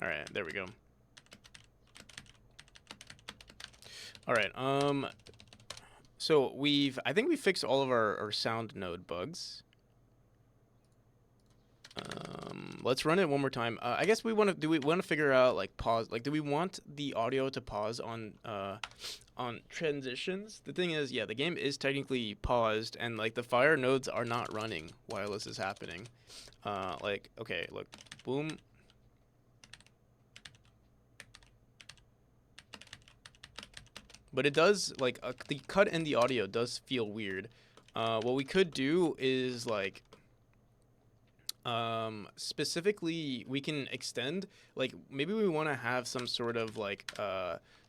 All right, there we go. All right, so I think we fixed all of our sound node bugs. Let's run it one more time. I guess we want to figure out like pause, like do we want the audio to pause on transitions? The thing is, yeah, the game is technically paused and like the fire nodes are not running while this is happening. Like, okay, look, boom. But it does, like, the cut in the audio does feel weird. What we could do is, like, specifically, we can extend, like, maybe we want to have some sort of, like,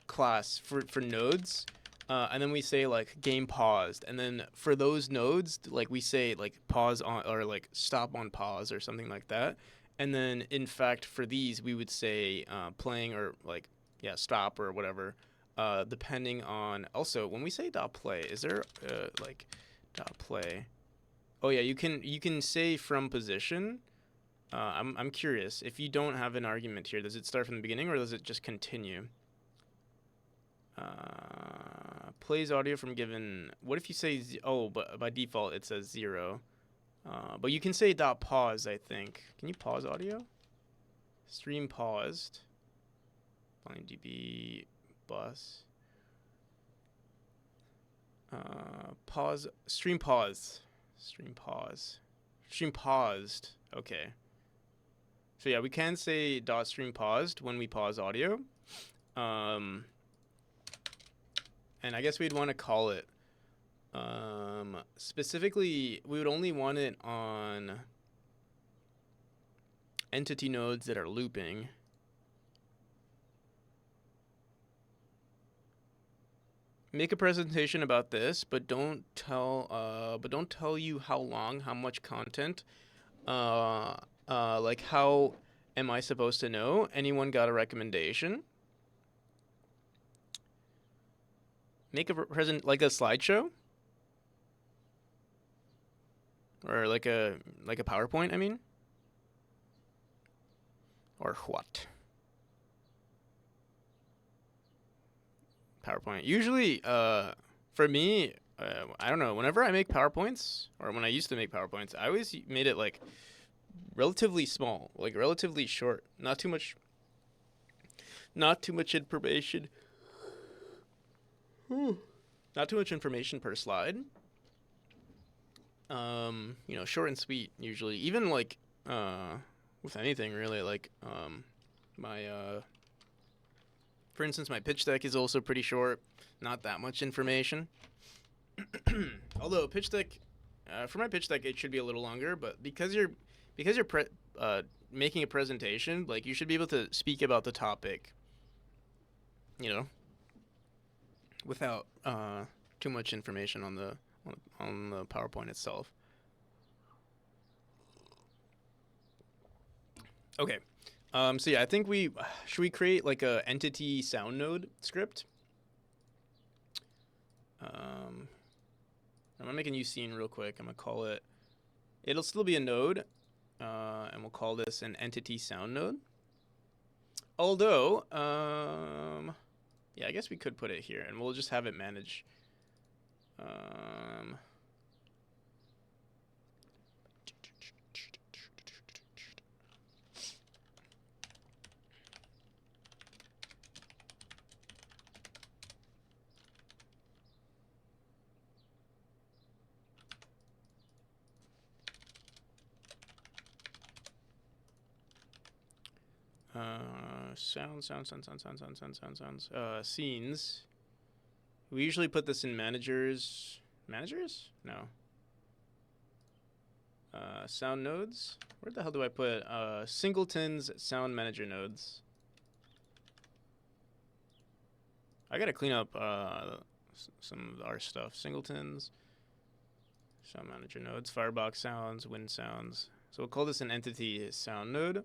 class for nodes, and then we say, like, game paused. And then for those nodes, like, we say, like, pause on, or, like, stop on pause or something like that. And then, in fact, for these, we would say playing or, like, yeah, stop or whatever. Depending on, also when we say dot play, is there like dot play? Oh yeah, you can say from position. I'm curious, if you don't have an argument here, does it start from the beginning or does it just continue? Plays audio from given. What if you say but by default it says 0. But you can say dot pause, I think. Can you pause audio? Stream paused. Volume dB. Bus. Pause. Stream pause. Stream pause. Stream paused. Okay. So yeah, we can say dot stream paused when we pause audio. And I guess we'd want to call it. Specifically, we would only want it on entity nodes that are looping. Make a presentation about this, but don't tell you how long, how much content. Like how am I supposed to know? Anyone got a recommendation? Make a like a slideshow. or like a PowerPoint, I mean, or what? PowerPoint. Usually, for me, I don't know. Whenever I make PowerPoints, or when I used to make PowerPoints, I always made it like relatively small, like relatively short, not too much information, not too much information per slide. Short and sweet usually. Even like with anything really, like my for instance, my pitch deck is also pretty short, not that much information. Although pitch deck, for my pitch deck, it should be a little longer. But because you're making a presentation, like you should be able to speak about the topic, without too much information on the PowerPoint itself. Okay. So yeah, I think should we create like a entity sound node script? I'm gonna make a new scene real quick. I'm gonna call it. It'll still be a node, and we'll call this an entity sound node. Although, yeah, I guess we could put it here, and we'll just have it manage. Sounds. Scenes. We usually put this in managers. Managers? No. Sound nodes. Where the hell do I put singletons sound manager nodes? I gotta clean up some of our stuff. Singletons, sound manager nodes, firebox sounds, wind sounds. So we'll call this an entity sound node.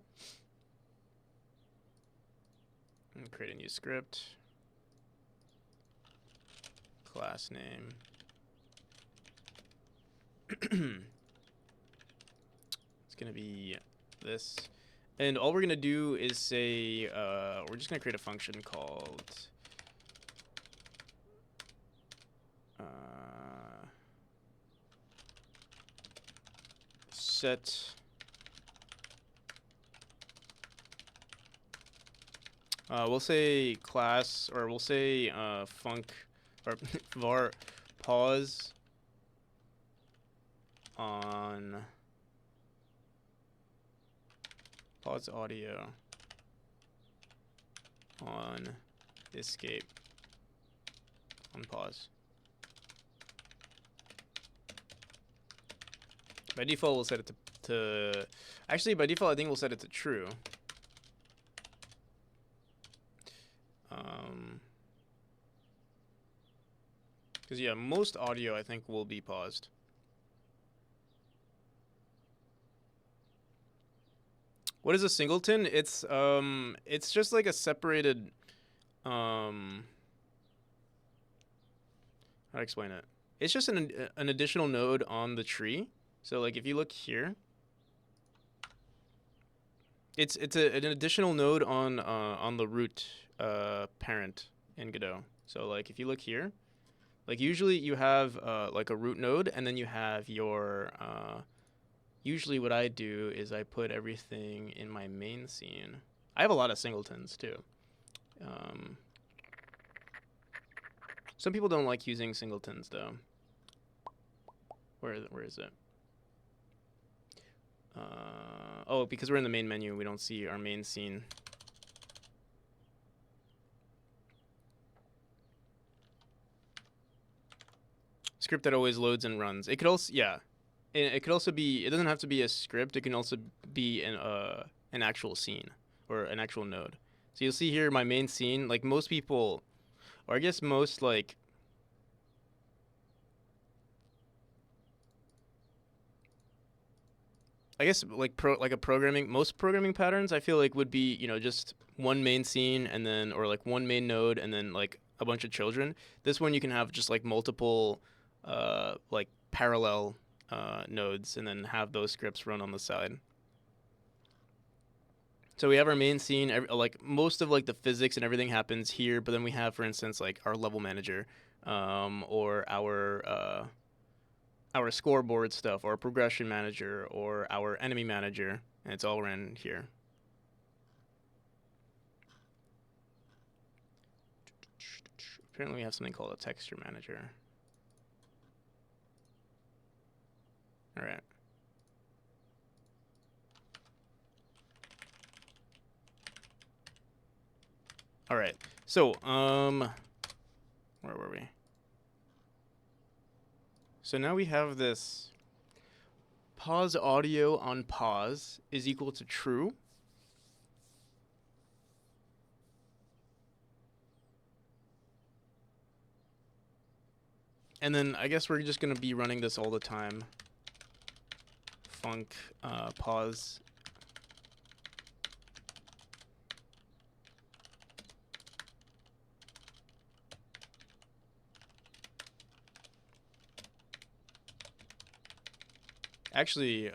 And create a new script. Class name. It's gonna be this. And all we're gonna do is say, we're just gonna create a function called set we'll say class, or we'll say func, or var pause on pause audio on escape on pause. By default, we'll set it to actually, by default, I think we'll set it to true. Because yeah, most audio I think will be paused. What is a singleton? It's just like a separated how to explain it? It's just an additional node on the tree. So like if you look here, it's an additional node on the root parent in Godot. So like if you look here, like usually you have like a root node, and then you have your usually what I do is I put everything in my main scene. I have a lot of singletons too. Some people don't like using singletons though. Where is it? Oh, because we're in the main menu, we don't see our main scene. Script that always loads and runs. It could also, yeah, it could also be. It doesn't have to be a script. It can also be an actual scene or an actual node. So you'll see here my main scene. Like most people, or I guess most like. I guess like most programming patterns I feel like would be, just one main scene and then, or like one main node and then like a bunch of children. This one you can have just like multiple like parallel nodes and then have those scripts run on the side. So we have our main scene, like most of like the physics and everything happens here, but then we have, for instance, like our level manager, or our scoreboard stuff, or progression manager, or our enemy manager, and it's all ran here. Apparently, we have something called a texture manager. All right. All right. So, where were we? So now we have this pause audio on pause is equal to true. And then I guess we're just going to be running this all the time. Func pause. Actually,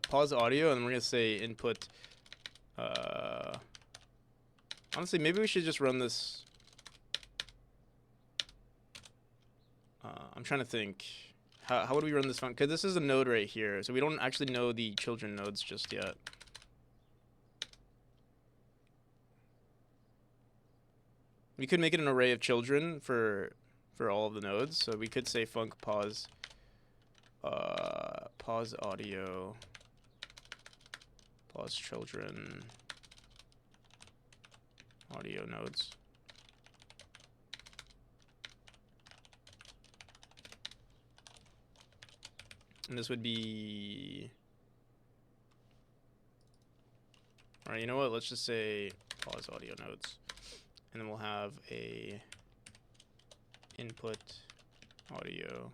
pause audio, and we're going to say input. Honestly, maybe we should just run this. I'm trying to think. How would we run this function? Because this is a node right here, so we don't actually know the children nodes just yet. We could make it an array of children for all of the nodes. So we could say func pause pause audio pause children audio nodes. And this would be, all right, you know what? Let's just say pause audio nodes. And then we'll have a input audio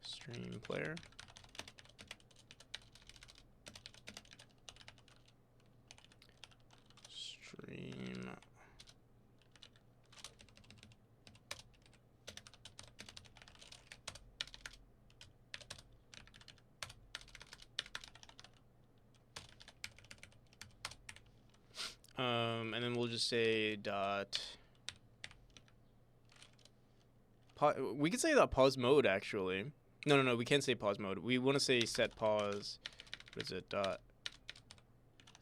stream player. Stream and then we'll just say dot. We could say that pause mode actually. No. We can't say pause mode. We want to say set pause. What is it? Dot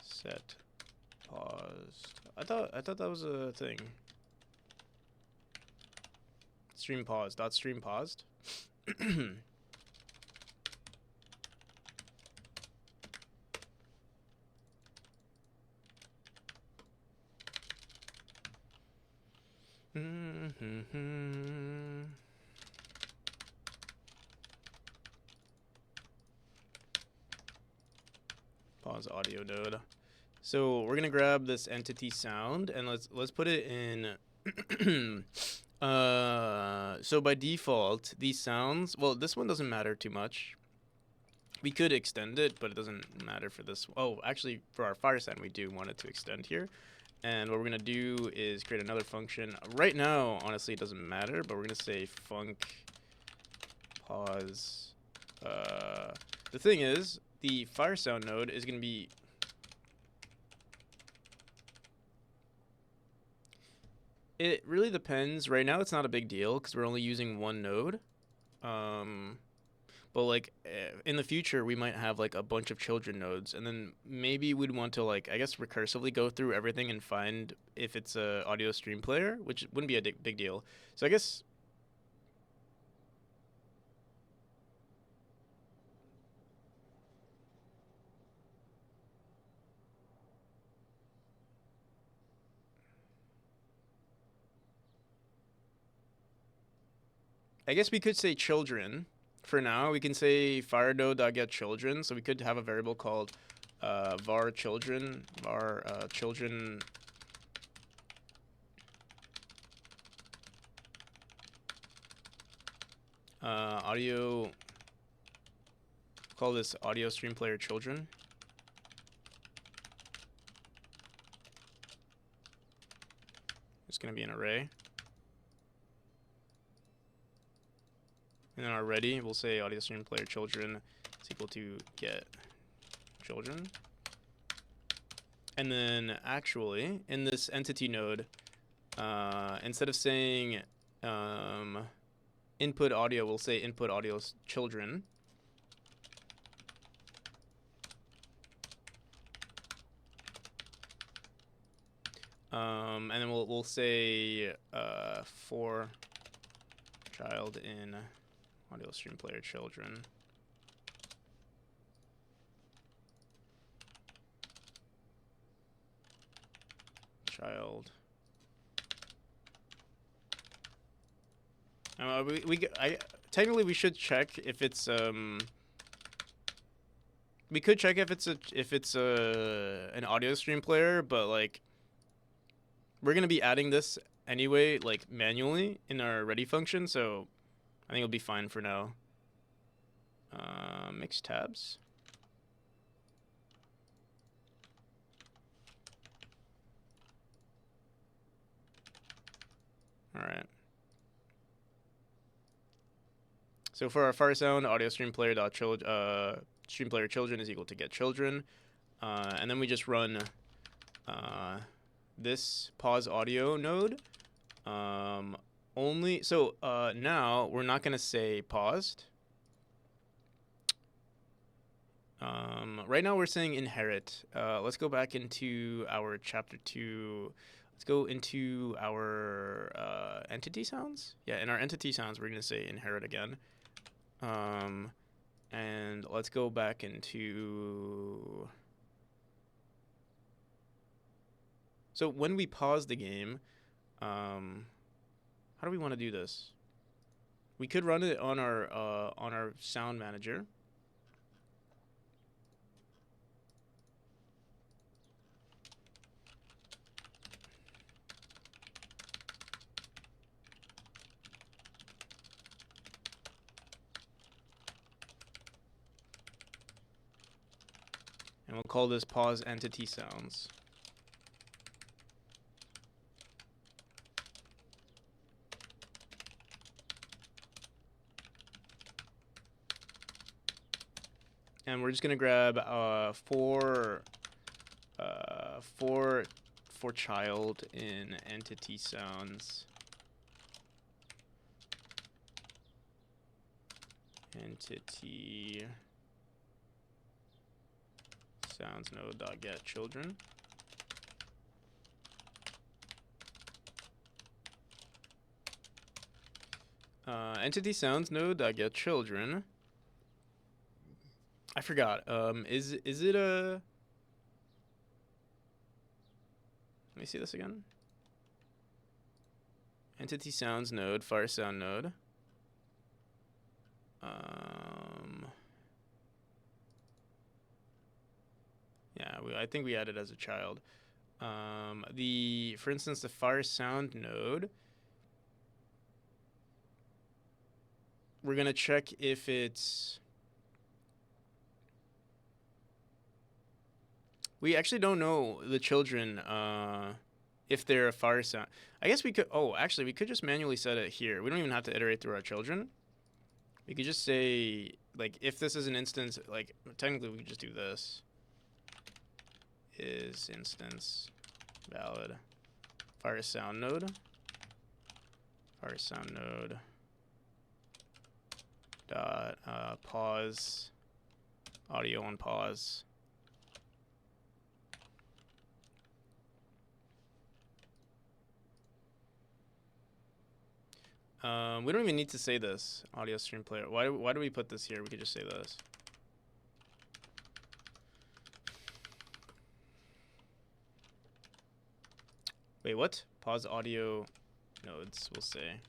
set pause. I thought that was a thing. Stream pause. Dot stream paused. Pause audio node. So we're gonna grab this entity sound and let's put it in. So by default, these sounds. Well, this one doesn't matter too much. We could extend it, but it doesn't matter for this. Oh, actually, for our fire sound, we do want it to extend here. And what we're gonna do is create another function. Right now, honestly, it doesn't matter, but we're gonna say func pause. The thing is, the fire sound node is gonna be. It really depends. Right now, it's not a big deal because we're only using one node. But like in the future, we might have like a bunch of children nodes, and then maybe we'd want to like, I guess, recursively go through everything and find if it's a audio stream player, which wouldn't be a big deal. So I guess. I guess we could say children. For now, we can say fire node.get children. So we could have a variable called var children, children audio. Call this audio stream player children. It's gonna be an array. And then our ready, we'll say audio stream player children is equal to get children. And then actually, in this entity node, instead of saying input audio, we'll say input audio children. And then we'll say for child in audio stream player children. Child. Technically we should check if it's we could check if it's an audio stream player, but like we're gonna be adding this anyway, like manually in our ready function, so I think it'll be fine for now. Mix tabs. All right. So for our far sound, audio stream player stream player children is equal to get children, and then we just run this pause audio node. Only so now we're not gonna say paused. Right now we're saying inherit. Let's go back into our chapter 2. Let's go into our entity sounds. Yeah, in our entity sounds, we're going to say inherit again. And let's go back into... So when we pause the game, how do we want to do this? We could run it on our sound manager. And we'll call this pause entity sounds. And we're just gonna grab for child in entity sounds. Entity sounds node.get children. Entity sounds node.get children. I forgot. Is it a? Let me see this again. Entity sounds node, fire sound node. Yeah, I think we added as a child. For instance, the fire sound node. We're gonna check if it's. We actually don't know the children if they're a fire sound. I guess we could. Oh, actually, we could just manually set it here. We don't even have to iterate through our children. We could just say, like, if this is an instance, like, technically we could just do this. Is instance valid fire sound node. Fire sound node. Dot pause audio on pause. We don't even need to say this audio stream player. Why do we put this here? We could just say this. Wait, what? Pause audio nodes, we'll say.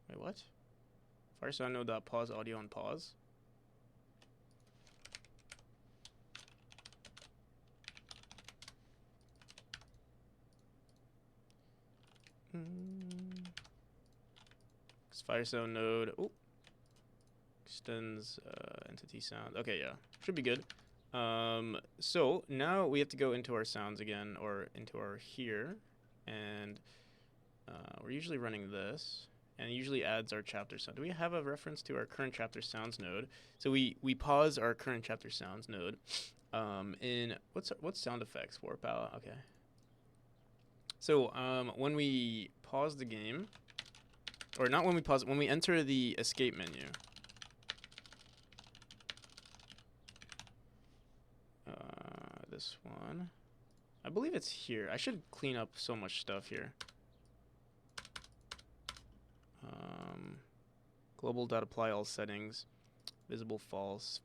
Wait, what? Fire sound node dot pause audio on pause. Fire sound node. Oh, extends entity sound. Okay, yeah, should be good. So now we have to go into our sounds again, or into our here, and we're usually running this, and it usually adds our chapter sound. Do we have a reference to our current chapter sounds node? So we pause our current chapter sounds node. In what's sound effects? Warp out. Okay. So when we pause the game, or not when we pause, when we enter the escape menu. This one. I believe it's here. I should clean up so much stuff here. Global.apply all settings. Visible false.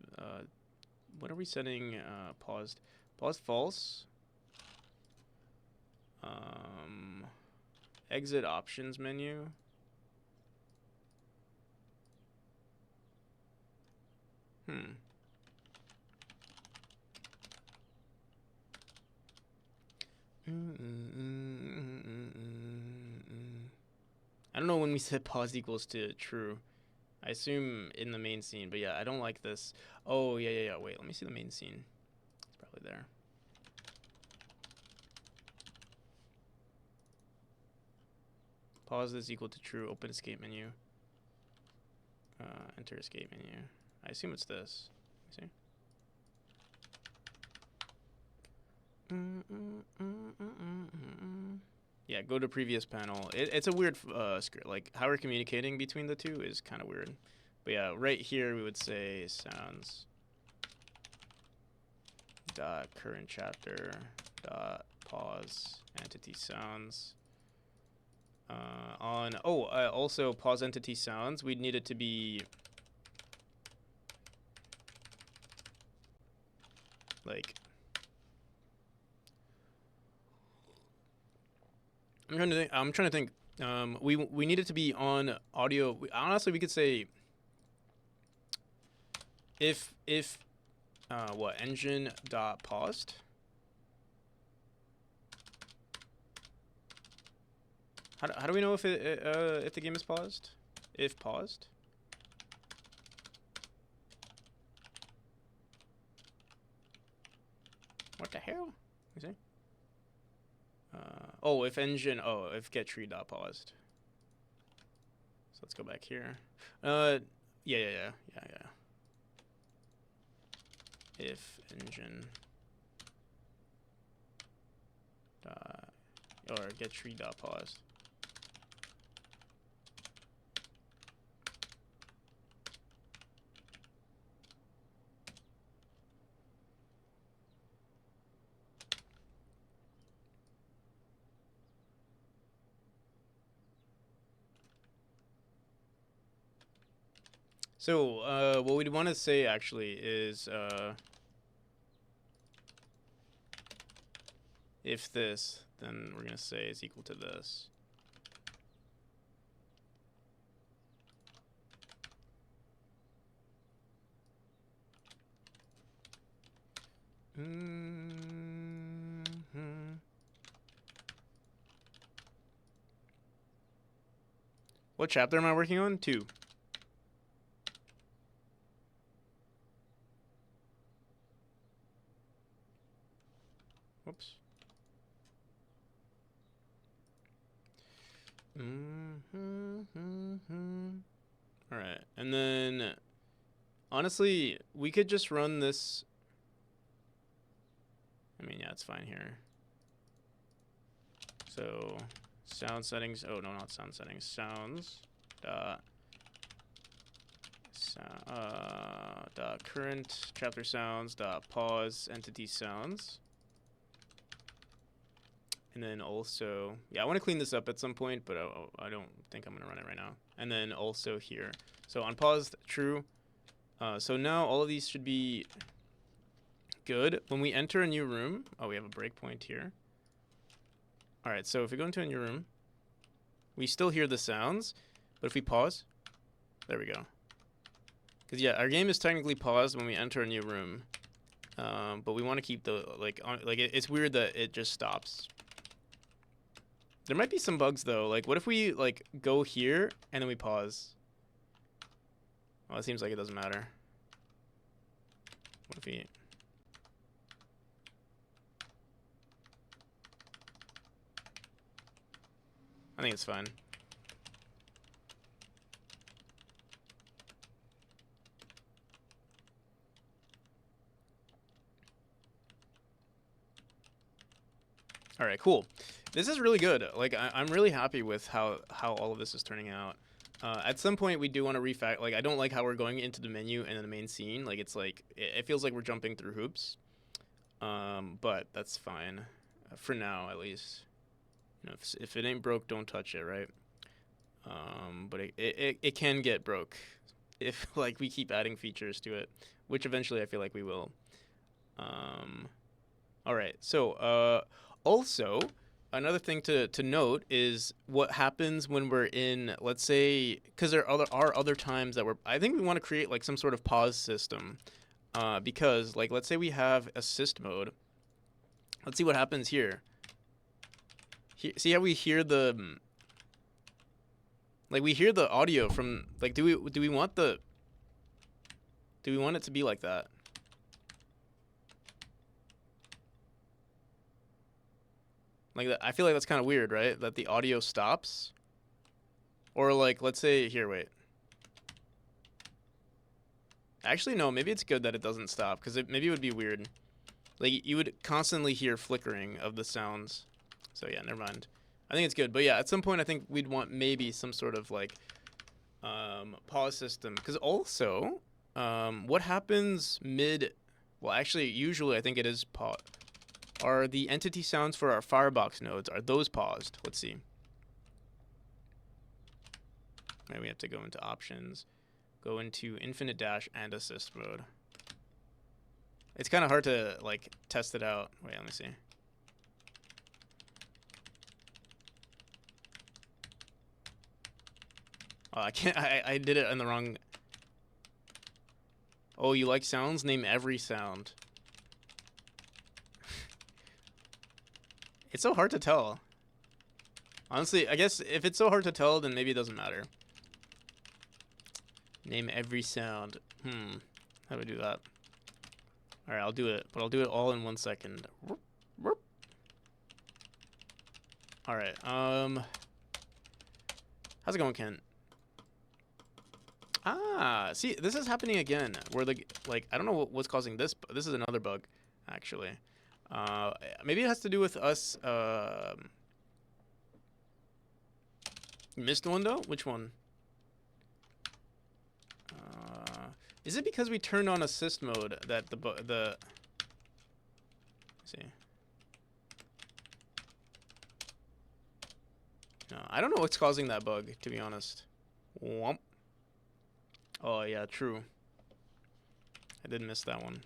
What are we setting? Paused. Paused false. Exit options menu. I don't know when we set pause equals to true. I assume in the main scene, but yeah, I don't like this. Oh, yeah. Wait, let me see the main scene. It's probably there. Pause is equal to true. Open escape menu. Enter escape menu. I assume it's this. See? Yeah, go to previous panel. It's a weird script. Like, how we're communicating between the two is kind of weird. But yeah, right here we would say sounds dot current chapter dot pause entity sounds. Also pause entity sounds. We'd need it to be like, I'm trying to think. We need it to be on audio. Honestly, we could say if what engine dot paused. How do we know if the game is paused? If paused. What the hell? You see? If get tree dot paused. So let's go back here. Yeah. If engine dot or get tree dot paused. So what we'd want to say actually is if this, then we're gonna say is equal to this. What chapter am I working on? 2. Whoops. All right, and then honestly, we could just run this. I mean, yeah, it's fine here. So sound settings. Oh no, not sound settings. Sounds dot current chapter sounds dot pause entity sounds. And then also, yeah, I want to clean this up at some point, but I don't think I'm going to run it right now. And then also here. So on paused, true. So now all of these should be good. When we enter a new room, we have a breakpoint here. All right, so if we go into a new room, we still hear the sounds, but if we pause, there we go. Because yeah, our game is technically paused when we enter a new room, but we want to keep the it's weird that it just stops. There might be some bugs though. Like, what if we like go here and then we pause? Well, it seems like it doesn't matter. What if we? I think it's fine. All right, cool. This is really good. Like, I'm really happy with how all of this is turning out. At some point, we do want to refact. Like, I don't like how we're going into the menu and then the main scene. Like, it's like it feels like we're jumping through hoops. But that's fine, for now at least. You know, if it ain't broke, don't touch it, right? But it can get broke if like we keep adding features to it, which eventually I feel like we will. All right, so also another thing to note is what happens when we're in, let's say, because there are other times that I think we want to create like some sort of pause system, because like let's say we have assist mode. Let's see what happens here. See how we hear the we hear the audio from, like, do we want it to be like that? Like that, I feel like that's kind of weird, right? That the audio stops. Or like, let's say here, wait. Actually, no, maybe it's good that it doesn't stop, because maybe it would be weird. Like, you would constantly hear flickering of the sounds. So yeah, never mind. I think it's good. But yeah, at some point I think we'd want maybe some sort of like pause system. Because also, what happens mid... Well, actually, usually I think it is pause. Are the entity sounds for our Firebox nodes, are those paused? Let's see. Maybe we have to go into options. Go into infinite dash and assist mode. It's kind of hard to like test it out. Wait, let me see. Oh, I can't. I did it in the wrong. Oh, you like sounds? Name every sound. It's so hard to tell. Honestly, I guess if it's so hard to tell, then maybe it doesn't matter. Name every sound. How do we do that? All right, I'll do it, but I'll do it all in 1 second. All right. How's it going, Kent? Ah, see, this is happening again. Where I don't know what's causing this, but this is another bug, actually. Maybe it has to do with us. You missed one though. Which one? Is it because we turned on assist mode that let's see. No, I don't know what's causing that bug, to be honest. Womp. Oh yeah, true. I did miss that one.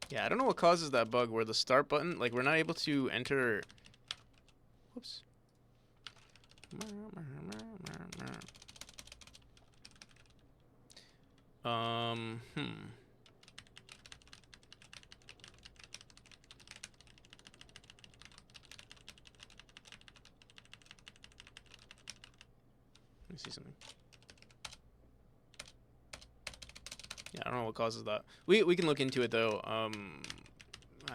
Yeah, I don't know what causes that bug where the start button, like, we're not able to enter. Whoops. Let me see something. Yeah, I don't know what causes that. We can look into it though. I'm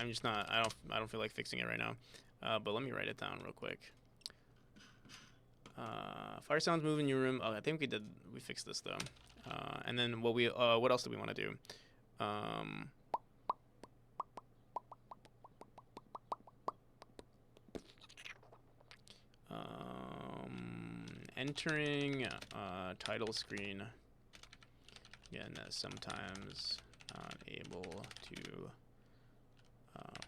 just not. I don't feel like fixing it right now. But let me write it down real quick. Fire sounds move in your room. Oh, I think we fixed this though. And then what else do we want to do? Entering title screen. Again, sometimes not able to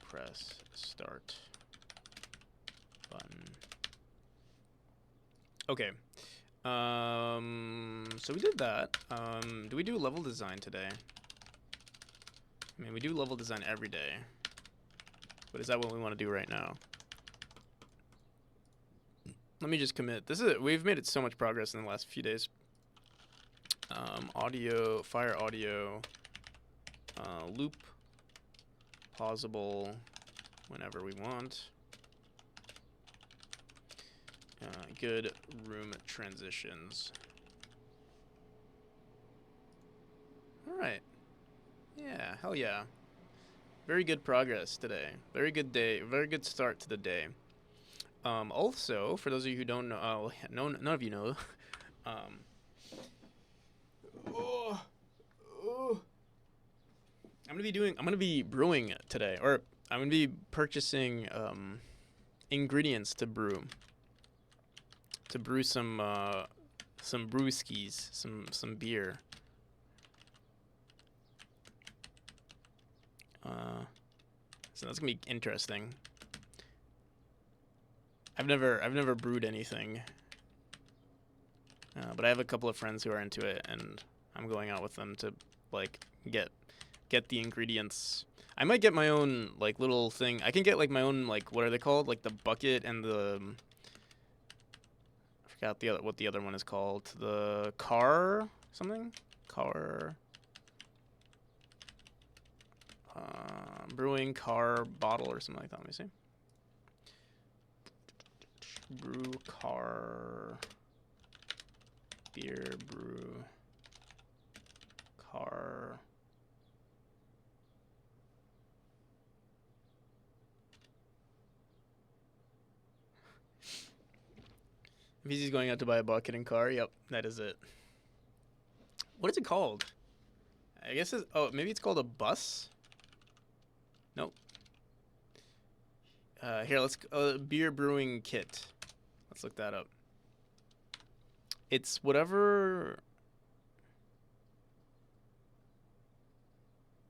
press start button. Okay. So we did that. Do we do level design today? I mean, we do level design every day. But is that what we want to do right now? Let me just commit. We've made it so much progress in the last few days. Audio, fire audio, loop, pausable whenever we want. Good room transitions. All right. Yeah, hell yeah. Very good progress today. Very good day. Very good start to the day. Also, for those of you who don't know, none of you know. Um, oh, oh. I'm gonna be brewing today, or I'm gonna be purchasing ingredients to brew some brewskis, some beer. So that's gonna be interesting. I've never brewed anything, but I have a couple of friends who are into it, and I'm going out with them to like get the ingredients. I might get my own like little thing. I can get like my own like what are they called? Like the bucket and the I forgot what the other one is called. The car something? Car brewing car bottle or something like that. Let me see. Brew car beer brew car VZ's going out to buy a bucket and car. Yep, that is it. What is it called? I guess it's, oh, maybe it's called a bus? Nope. Here, let's beer brewing kit. Let's look that up. It's whatever.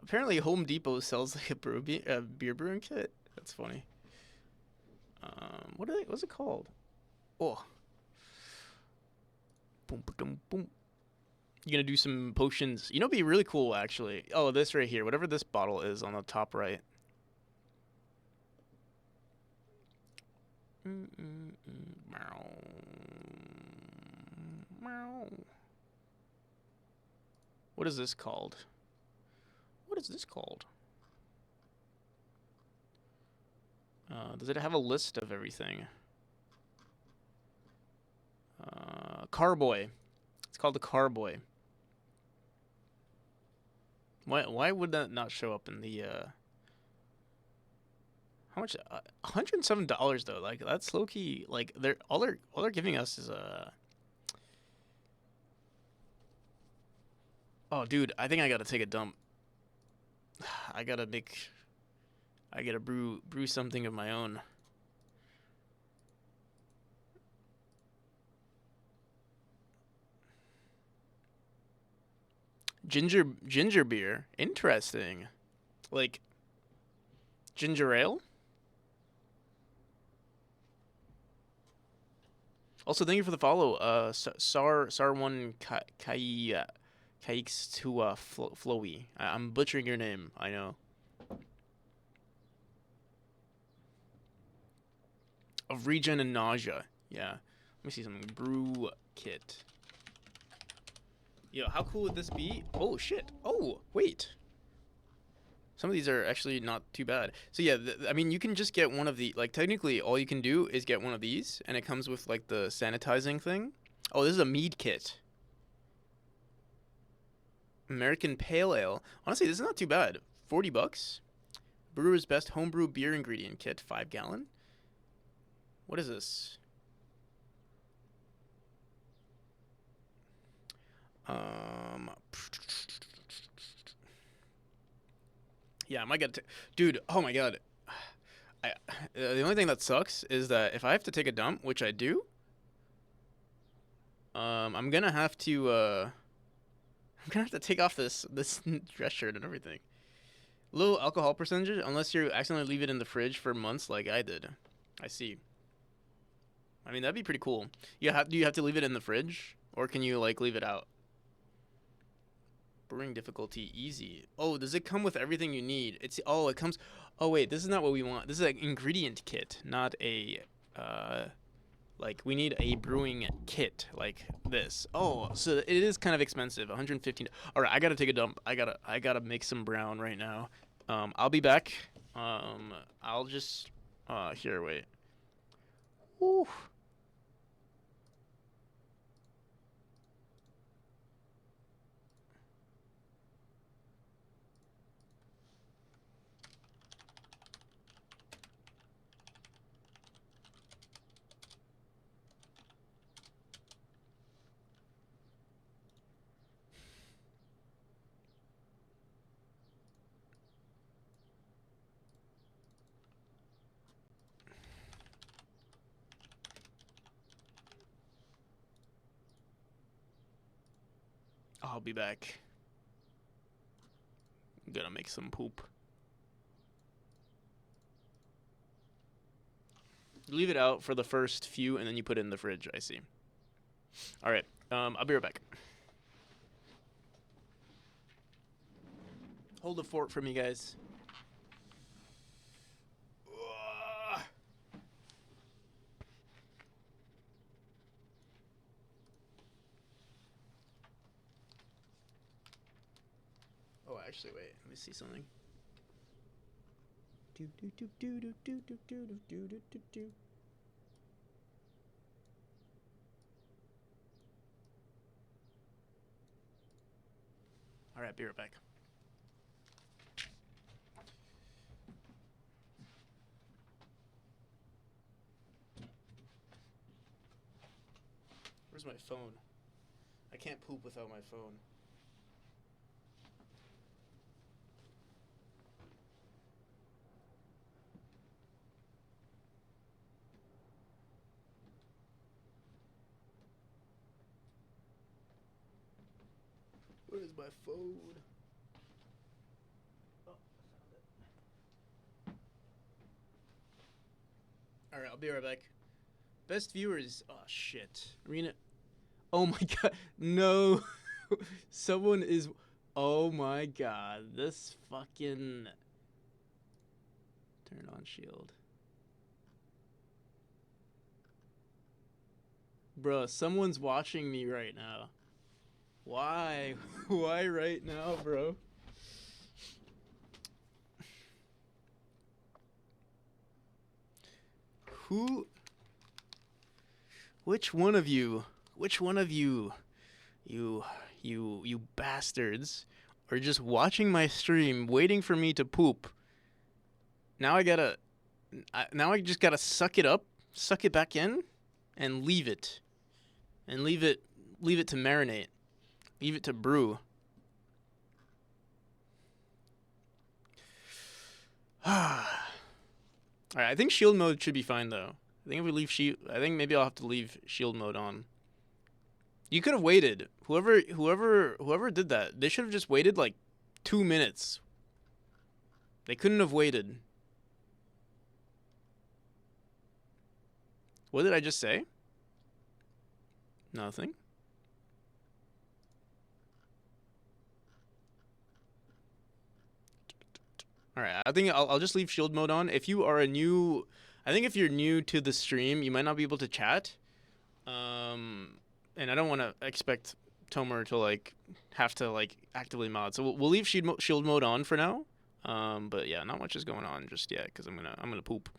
Apparently, Home Depot sells like a beer brewing kit. That's funny. What's it called? Oh. Boom, boom, boom. You gonna do some potions? You know, it'd be really cool actually. Oh, this right here. Whatever this bottle is on the top right. What is this called? What is this called? Does it have a list of everything? Carboy. It's called the Carboy. Why would that not show up in the how much? $107 though. Like that's low key. Like all they're giving us is a. Oh, dude, I think I gotta take a dump. I gotta brew something of my own. Ginger beer. Interesting. Like ginger ale? Also, thank you for the follow. Sar1 Kaiks to Flowy. I'm butchering your name, I know. Of regen and nausea. Yeah. Let me see something. Brew kit. Yo, how cool would this be? Oh, shit. Oh, wait. Some of these are actually not too bad. So yeah, I mean, you can just get one of the, like, technically all you can do is get one of these, and it comes with, like, the sanitizing thing. Oh, this is a mead kit. American Pale Ale. Honestly, this is not too bad. $40. Brewer's Best Homebrew Beer Ingredient Kit, 5 gallon. What is this? Yeah, I might get dude, oh my god. The only thing that sucks is that if I have to take a dump, which I do, I'm gonna have to take off this dress shirt and everything. Low alcohol percentage, unless you accidentally leave it in the fridge for months like I did. I see. I mean, that'd be pretty cool. Do you have to leave it in the fridge, or can you like leave it out? Brewing difficulty easy. Oh, does it come with everything you need? It comes. Oh wait, this is not what we want. This is an ingredient kit, not a like we need a brewing kit like this. Oh, so it is kind of expensive. 115. All right, I gotta take a dump. I gotta make some brown right now. I'll be back. I'll just here wait. Woo. I'll be back. I'm gonna make some poop. Leave it out for the first few, and then you put it in the fridge. I see. All right. I'll be right back. Hold the fort for me, guys. Oh, actually, wait. Let me see something. Do do do do do do do do do do do do. All right, be right back. Where's my phone? I can't poop without my phone. Where's my phone? Oh, I found it. All right, I'll be right back. Best viewers. Oh shit. Arena. Oh my god. No. Someone is. Oh my god. This fucking. Turn on shield. Bruh, someone's watching me right now. Why? Why right now, bro? Who? Which one of you? Which one of you? You bastards are just watching my stream, waiting for me to poop. Now I just gotta suck it up, suck it back in, and leave it. And leave it to marinate. Leave it to brew. Alright, I think shield mode should be fine though. I think if we leave I think maybe I'll have to leave shield mode on. You could have waited. Whoever did that, they should have just waited like 2 minutes. They couldn't have waited. What did I just say? Nothing. Alright, I think I'll just leave shield mode on. If you are I think if you're new to the stream, you might not be able to chat. And I don't want to expect Tomer to like have to like actively mod. So we'll leave shield mode on for now. But yeah, not much is going on just yet because I'm gonna poop.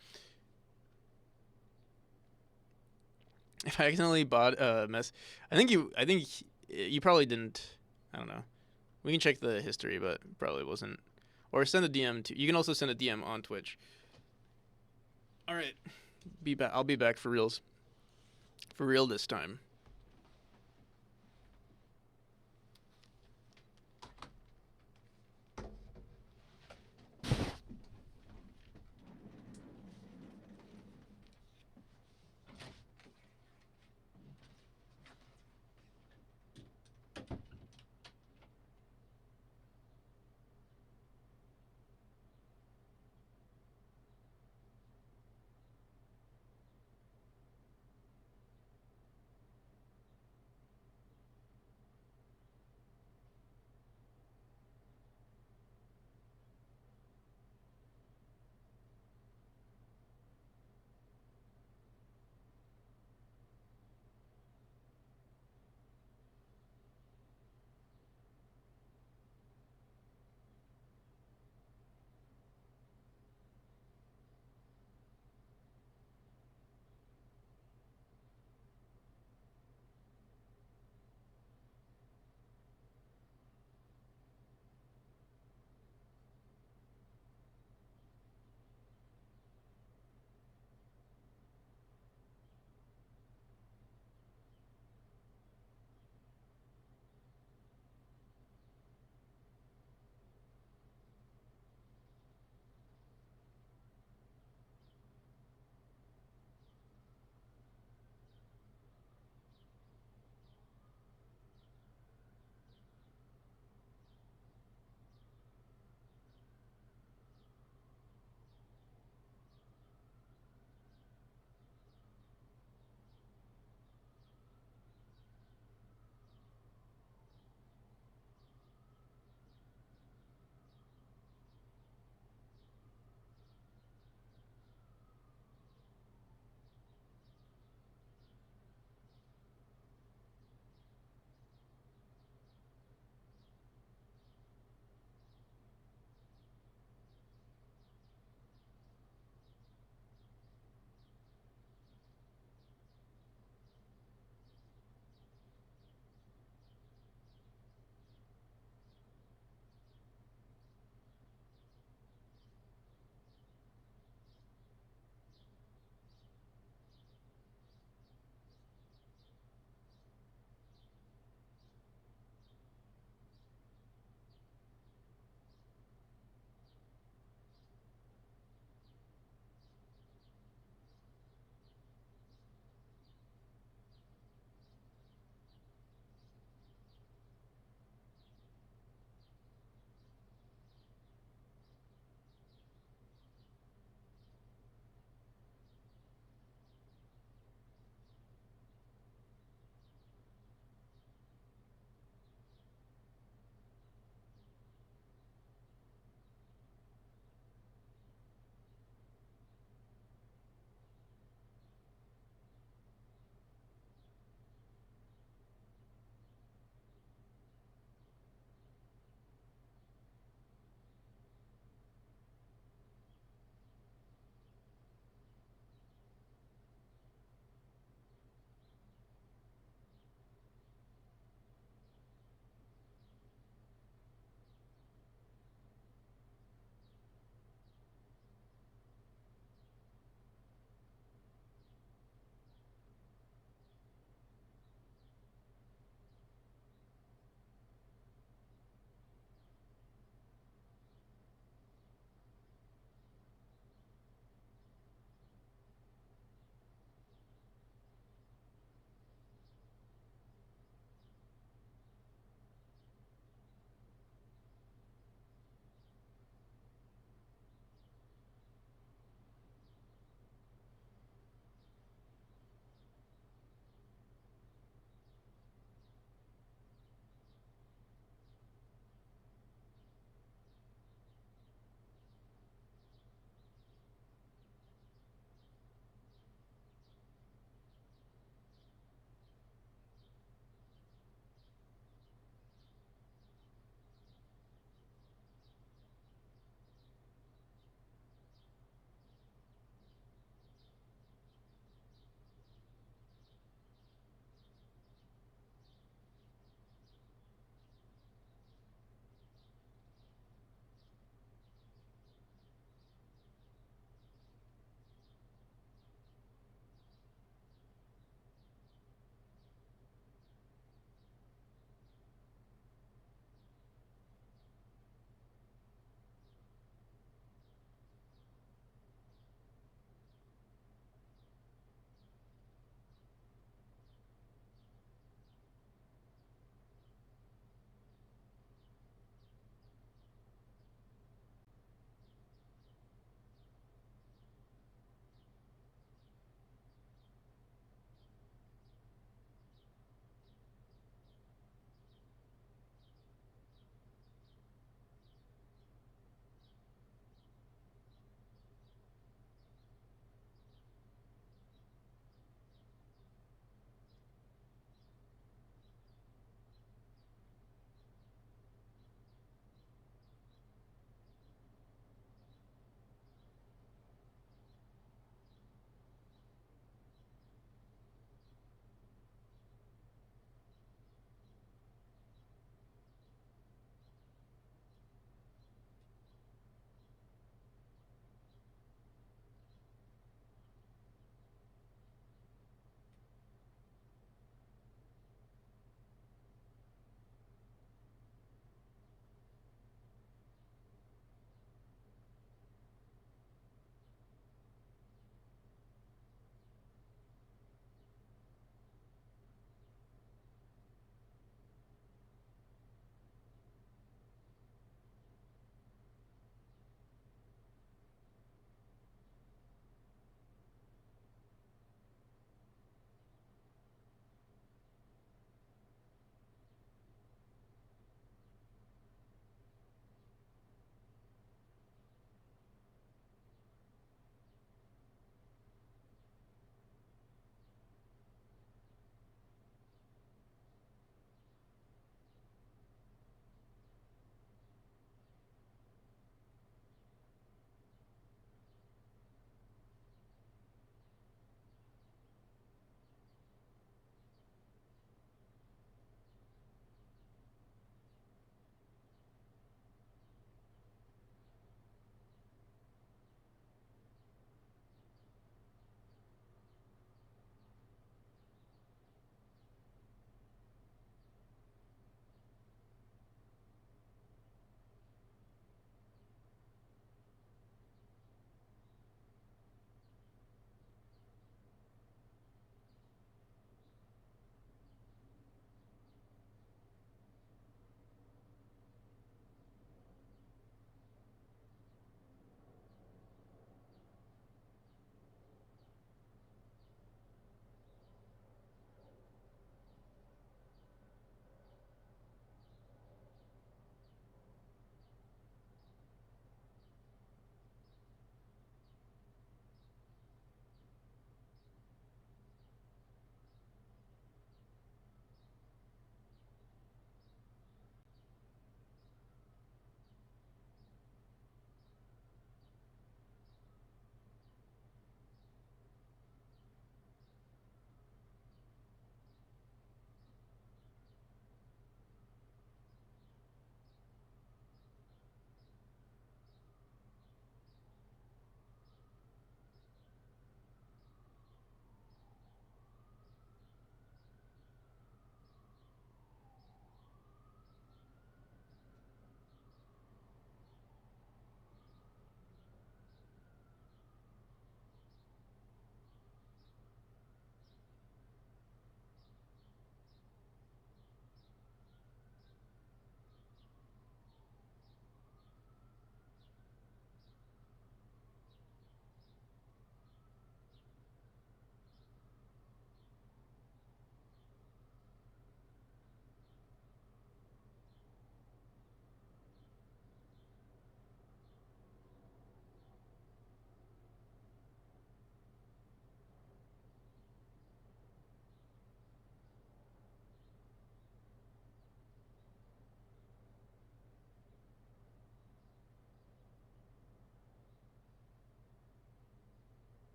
If I accidentally bought a mess, I think you probably didn't. I don't know. We can check the history, but probably wasn't. Or send a DM to. You can also send a DM on Twitch. All right, be back. I'll be back for reals. For real this time.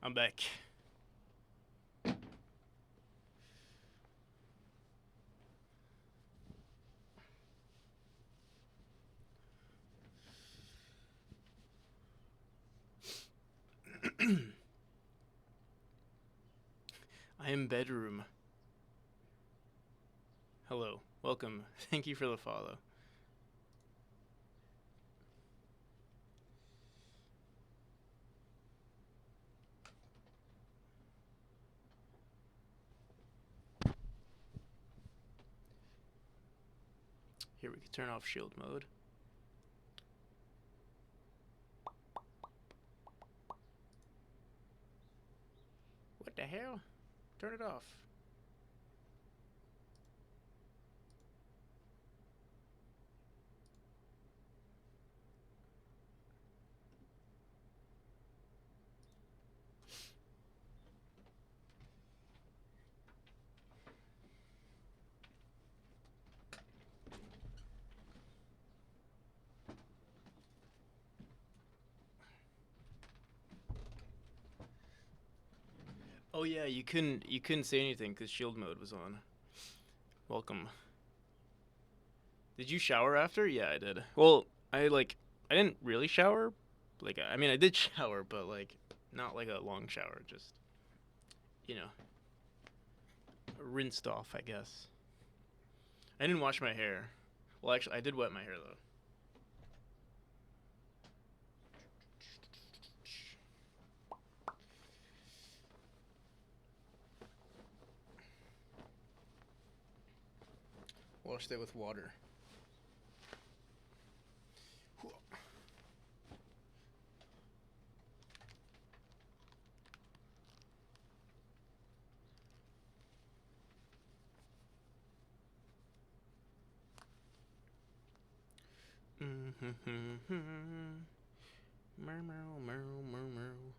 I'm back. I am bedroom. Hello. Welcome. Thank you for the follow. Here we can turn off shield mode. What the hell? Turn it off. Oh yeah, you couldn't say anything because shield mode was on. Welcome. Did you shower after? Yeah, I did. Well, I didn't really shower. Like, I mean, I did shower, but like not like a long shower. Just, you know, rinsed off, I guess. I didn't wash my hair. Well, actually, I did wet my hair though. Washed it with water. Meow, meow, meow, meow, meow.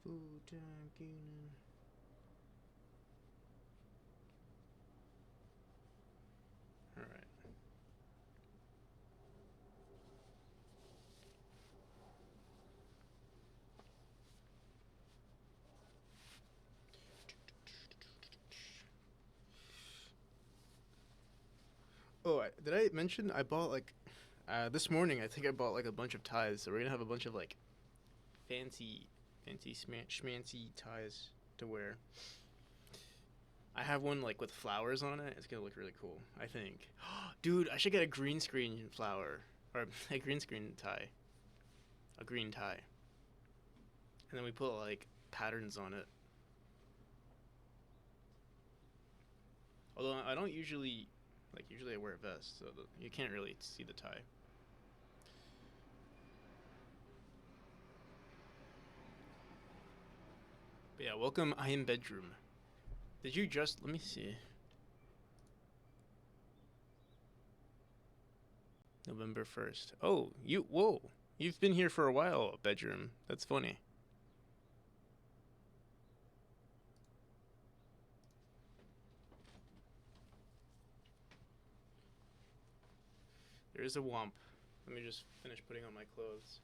Food time, Keenan. All right. Oh, did I mention I bought like this morning? I think I bought like a bunch of ties. So we're gonna have a bunch of like fancy schmancy ties to wear. I have one like with flowers on it. It's gonna look really cool, I think. Dude, I should get a green screen flower or a green screen tie, a green tie, and then we put like patterns on it. Although I don't usually usually I wear a vest, so you can't really see the tie. But yeah, welcome. I am bedroom. Did you just let me see? November 1st. Oh, whoa. You've been here for a while, bedroom. That's funny. There is a womp. Let me just finish putting on my clothes.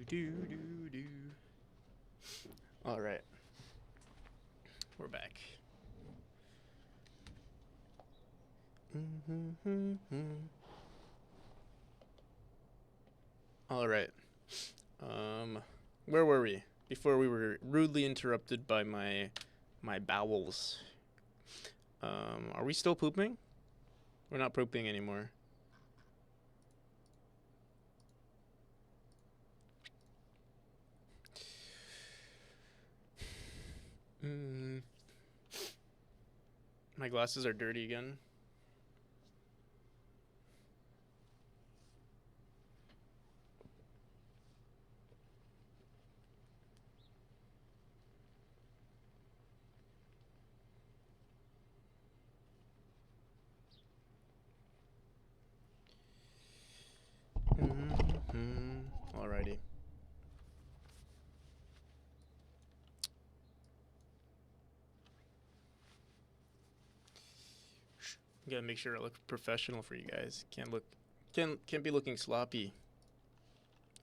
Do. All right. We're back. All right. Where were we? Before we were rudely interrupted by my My bowels. Are we still pooping? We're not pooping anymore. My glasses are dirty again. Alrighty. Gotta make sure I look professional for you guys. Can't be looking sloppy.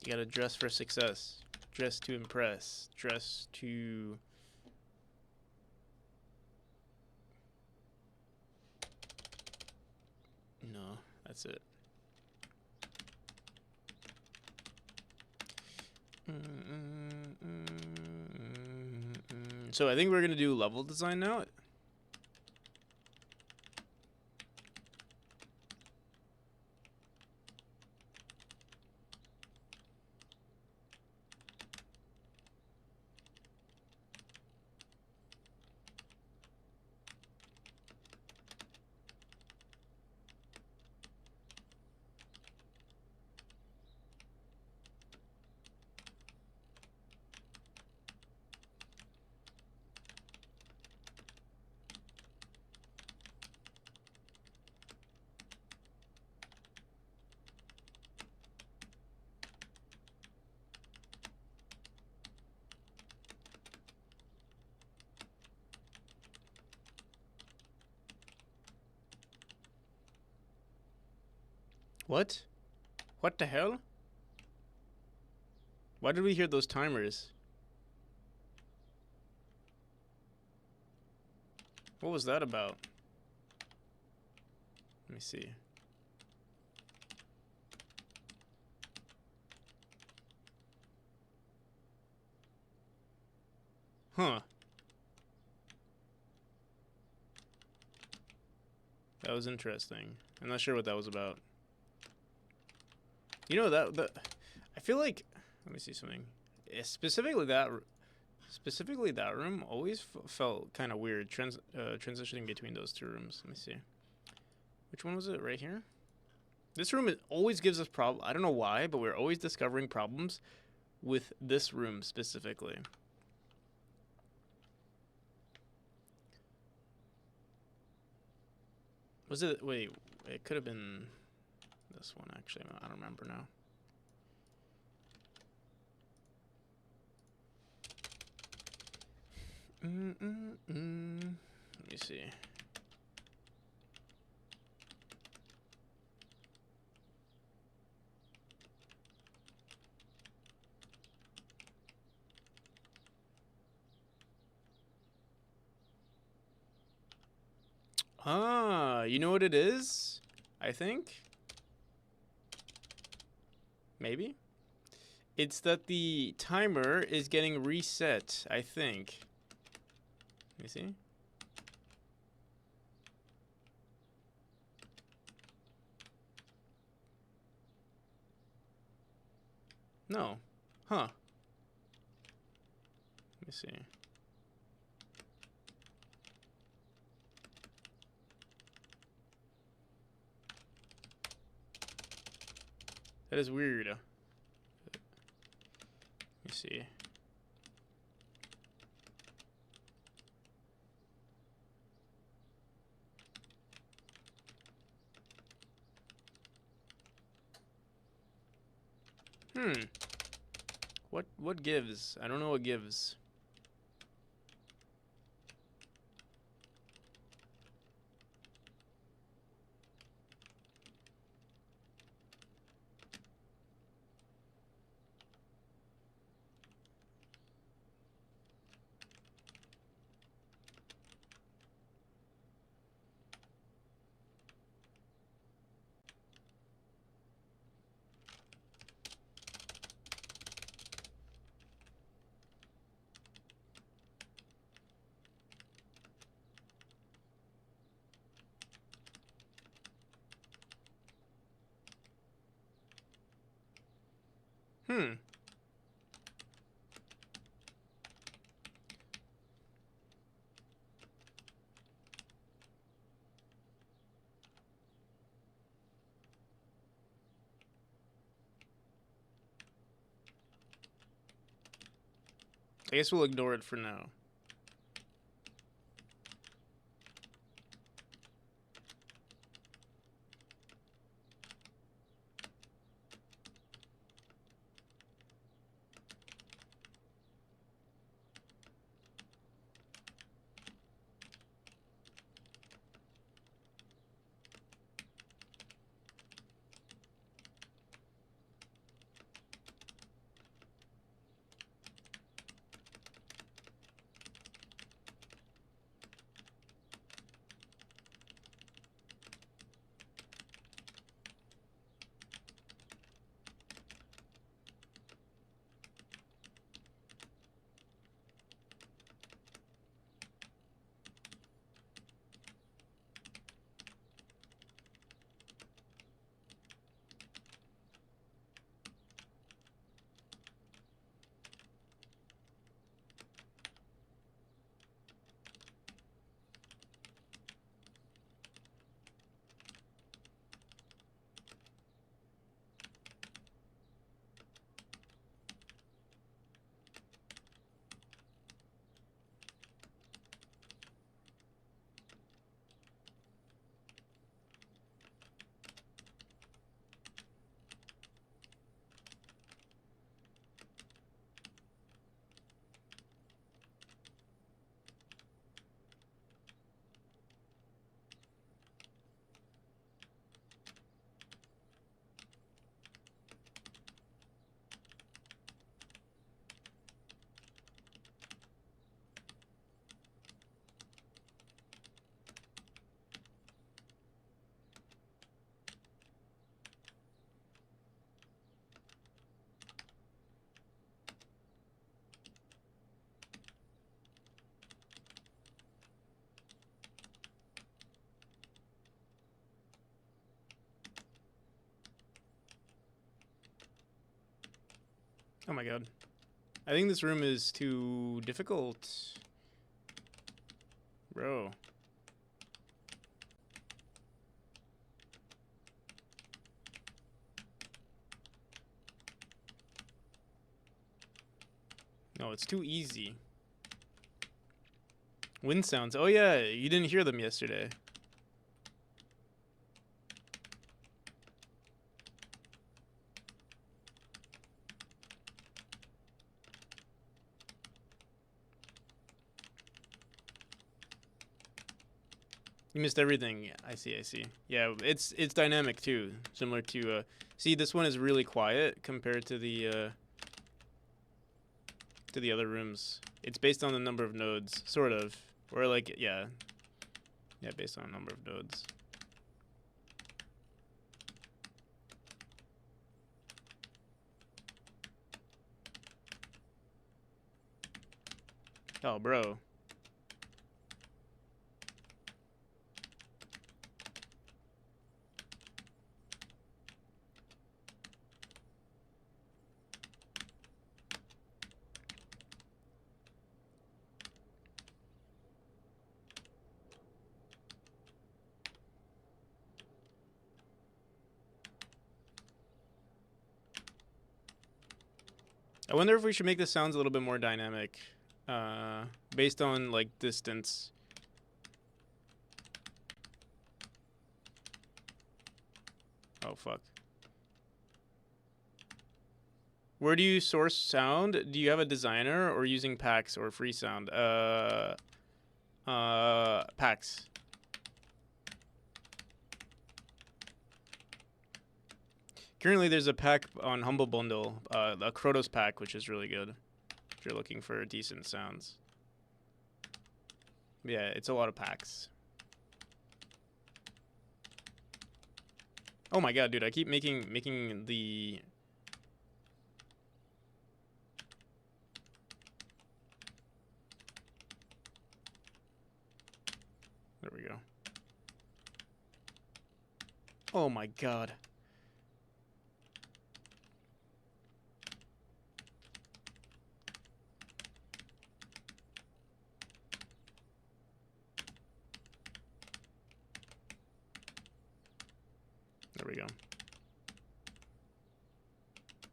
You gotta dress for success. Dress to impress. Dress to... No, that's it. So I think we're gonna do level design now. What? What the hell? Why did we hear those timers? What was that about? Let me see. Huh. That was interesting. I'm not sure what that was about. You know, that I feel like, let me see something. Specifically that room always felt kind of weird transitioning between those two rooms. Let me see. Which one was it? Right here? This room always gives us problems. I don't know why, but we're always discovering problems with this room specifically. Was it? Wait, it could have been this one actually. I don't remember now. Let me see. Ah, you know what it is? I think. Maybe. It's that the timer is getting reset, I think. Let me see. No. Huh. Let me see. That is weird. Let me see. What gives? I don't know what gives. Hmm. I guess we'll ignore it for now. Oh my god. I think this room is too difficult. Bro. No, it's too easy. Wind sounds. Oh yeah, you didn't hear them yesterday. You missed everything. Yeah, I see, I see. Yeah, it's dynamic too, similar to see, this one is really quiet compared to the other rooms. It's based on the number of nodes, sort of. Or like, yeah. Yeah, based on a number of nodes. Oh, bro. I wonder if we should make the sounds a little bit more dynamic, based on like distance. Oh fuck. Where do you source sound? Do you have a designer or using packs or free sound? Packs. Currently, there's a pack on Humble Bundle, a Krotos pack, which is really good if you're looking for decent sounds. Yeah, it's a lot of packs. Oh my god, dude! I keep making the. There we go. Oh my god. There we go.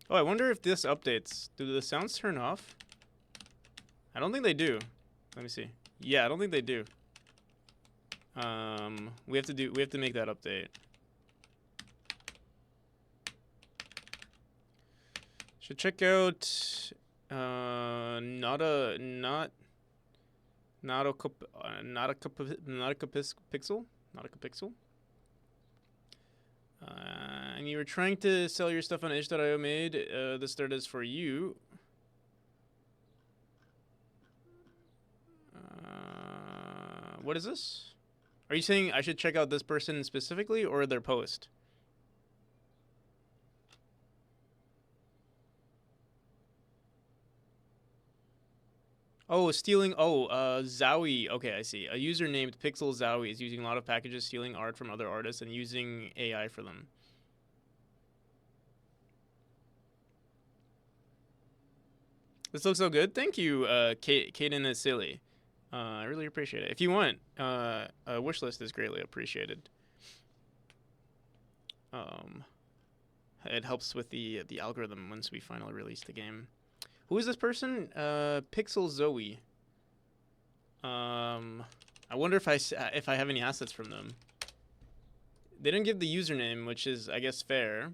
Oh, I wonder if this updates. Do the sounds turn off? I don't think they do. Let me see. Yeah, I don't think they do. We have to make that update. Should check out not a pixel. And you were trying to sell your stuff on itch.io made. This thread is for you. What is this? Are you saying I should check out this person specifically or their post? Oh, stealing. Oh, Zowie. Okay, I see. A user named Pixel Zowie is using a lot of packages, stealing art from other artists, and using AI for them. This looks so good. Thank you, Kaden is silly. I really appreciate it. If you want, a wish list is greatly appreciated. It helps with the algorithm once we finally release the game. Who is this person? Pixel Zoe. I wonder if I have any assets from them. They didn't give the username, which is, I guess, fair.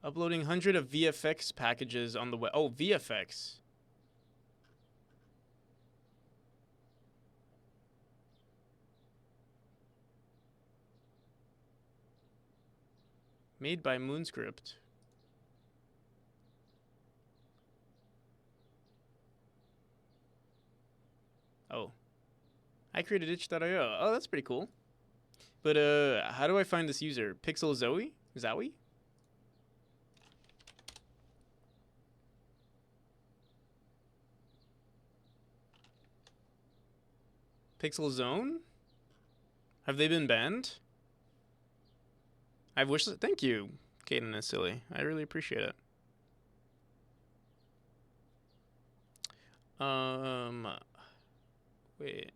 Uploading 100 of VFX packages on the web. Oh, VFX. Made by Moonscript. Oh. I created itch.io. Oh, that's pretty cool. But how do I find this user? Pixel Zoe? Zowie? Pixel Zone? Have they been banned? I've wished. Thank you, Kaden is silly. I really appreciate it. Wait.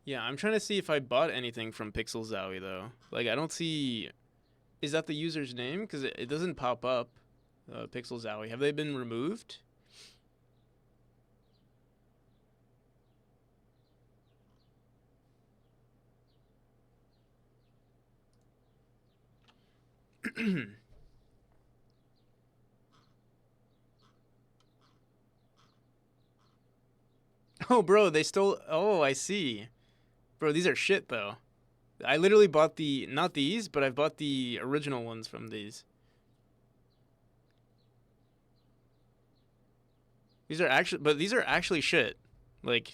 Yeah, I'm trying to see if I bought anything from Pixel Zowie though. Like, I don't see. Is that the user's name? Because it doesn't pop up. Pixel Zowie. Have they been removed? Oh, bro, they stole. Oh, I see. Bro, these are shit though. I literally bought the not these, but I've bought the original ones from these. These are actually shit. Like,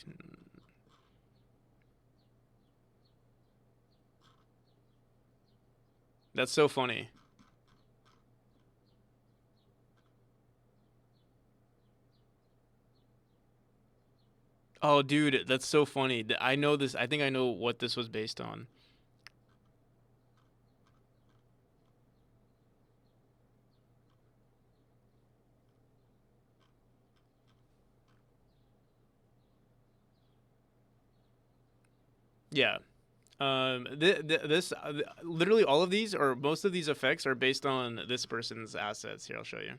that's so funny. Oh, dude, that's so funny. I know this. I think I know what this was based on. Yeah. Literally all of these, or most of these effects, are based on this person's assets. Here, I'll show you.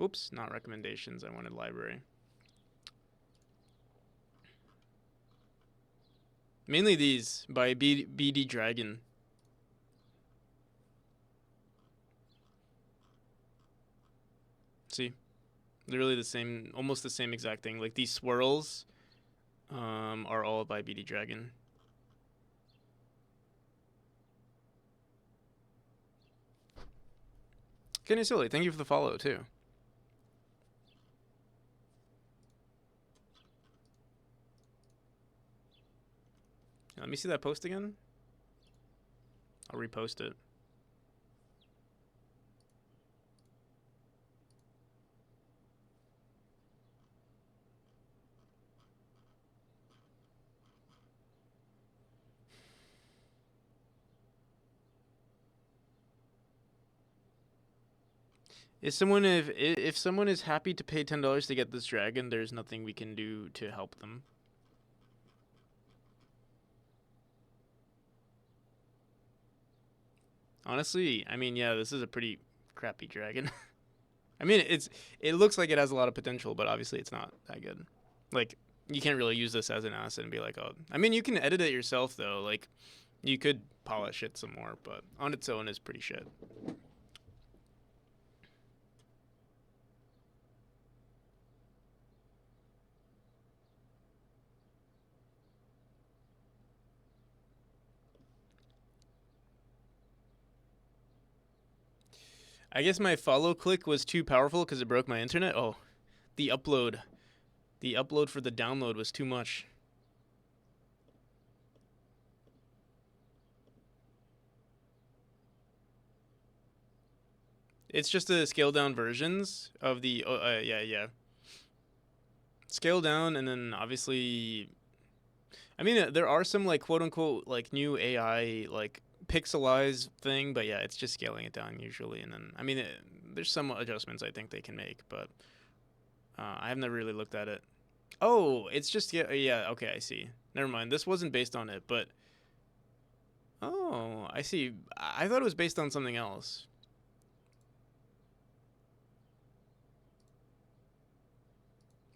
Oops, not recommendations. I wanted library. Mainly these by BD Dragon. See, literally the same, almost the same exact thing. Like these swirls, are all by BD Dragon. Kenny Silly, thank you for the follow too. Let me see that post again. I'll repost it. If someone is happy to pay $10 to get this dragon, there's nothing we can do to help them. Honestly, I mean, yeah, this is a pretty crappy dragon. I mean, it looks like it has a lot of potential, but obviously it's not that good. Like, you can't really use this as an asset and be like, oh, I mean, you can edit it yourself though. Like, you could polish it some more, but on its own is pretty shit. I guess my follow click was too powerful because it broke my internet. Oh, the upload. The upload for the download was too much. It's just the scale down versions of the. Yeah. Scale down, and then obviously, I mean, there are some like quote unquote like new AI like pixelized thing, but yeah, it's just scaling it down usually. And then I mean, there's some adjustments I think they can make, but I have never really looked at it. Oh, it's just yeah. Okay, I see. Never mind. This wasn't based on it, but oh, I see. I thought it was based on something else.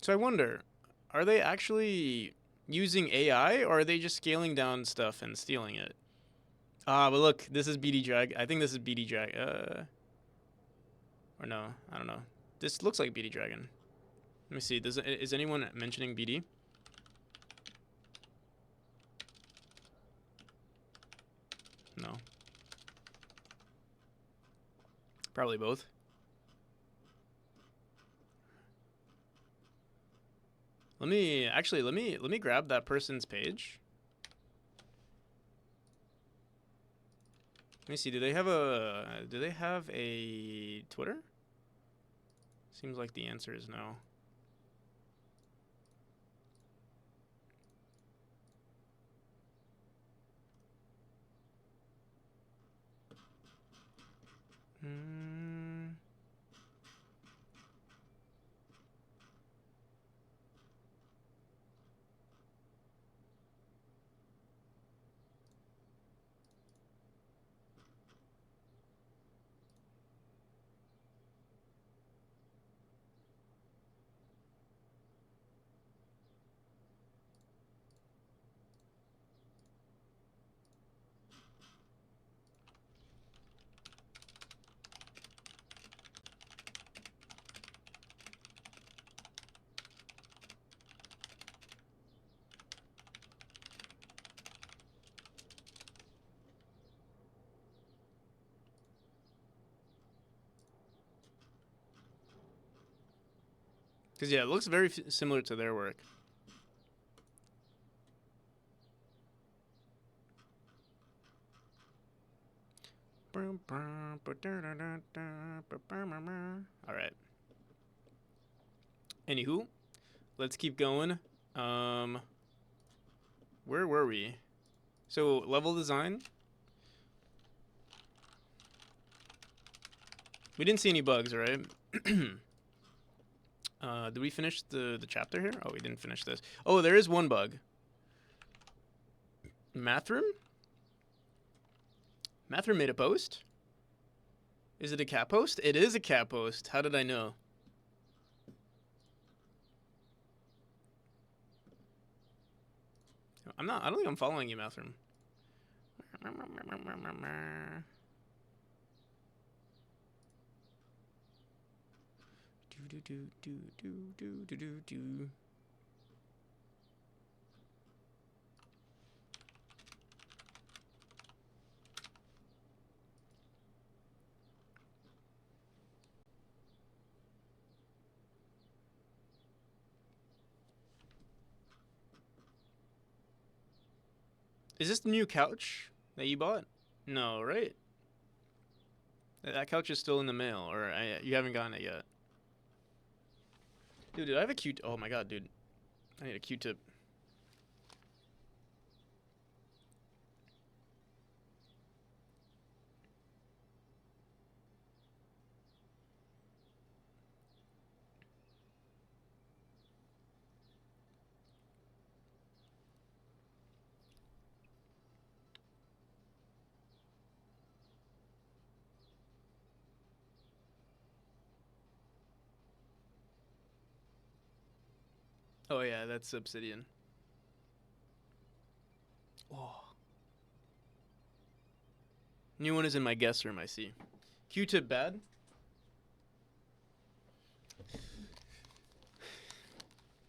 So I wonder, are they actually using AI or are they just scaling down stuff and stealing it? Ah, but look, this is BD Drag. I think this is BD Drag. Or no, I don't know. This looks like BD Dragon. Let me see. Is anyone mentioning BD? No. Probably both. Let me grab that person's page. Let me see. Do they have a Twitter? Seems like the answer is no. Because yeah, it looks very similar to their work. All right. Anywho, let's keep going. Where were we? So level design. We didn't see any bugs, right? Did we finish the chapter here? Oh, we didn't finish this. Oh, there is one bug. Mathroom? Mathroom made a post? Is it a cat post? It is a cat post. How did I know? I don't think I'm following you, Mathroom. Is this the new couch that you bought? No, right? That couch is still in the mail, or you haven't gotten it yet. Dude, I have a Q-tip? Oh my god, dude. I need a Q-tip. Oh yeah, that's obsidian. Oh. New one is in my guest room, I see. Q-tip bad?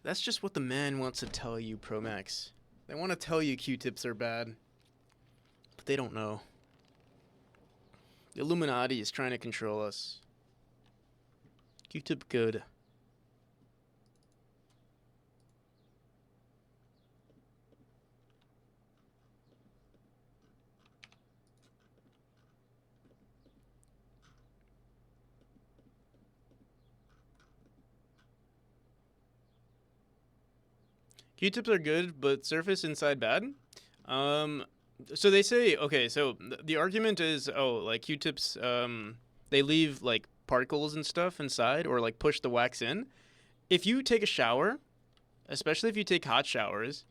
That's just what the man wants to tell you, Pro Max. They want to tell you Q-tips are bad, but they don't know. The Illuminati is trying to control us. Q-tip good. Q-tips are good, but surface inside bad. So they say, okay, so the argument is, oh, like Q-tips, they leave like particles and stuff inside, or like push the wax in. If you take a shower, especially if you take hot showers,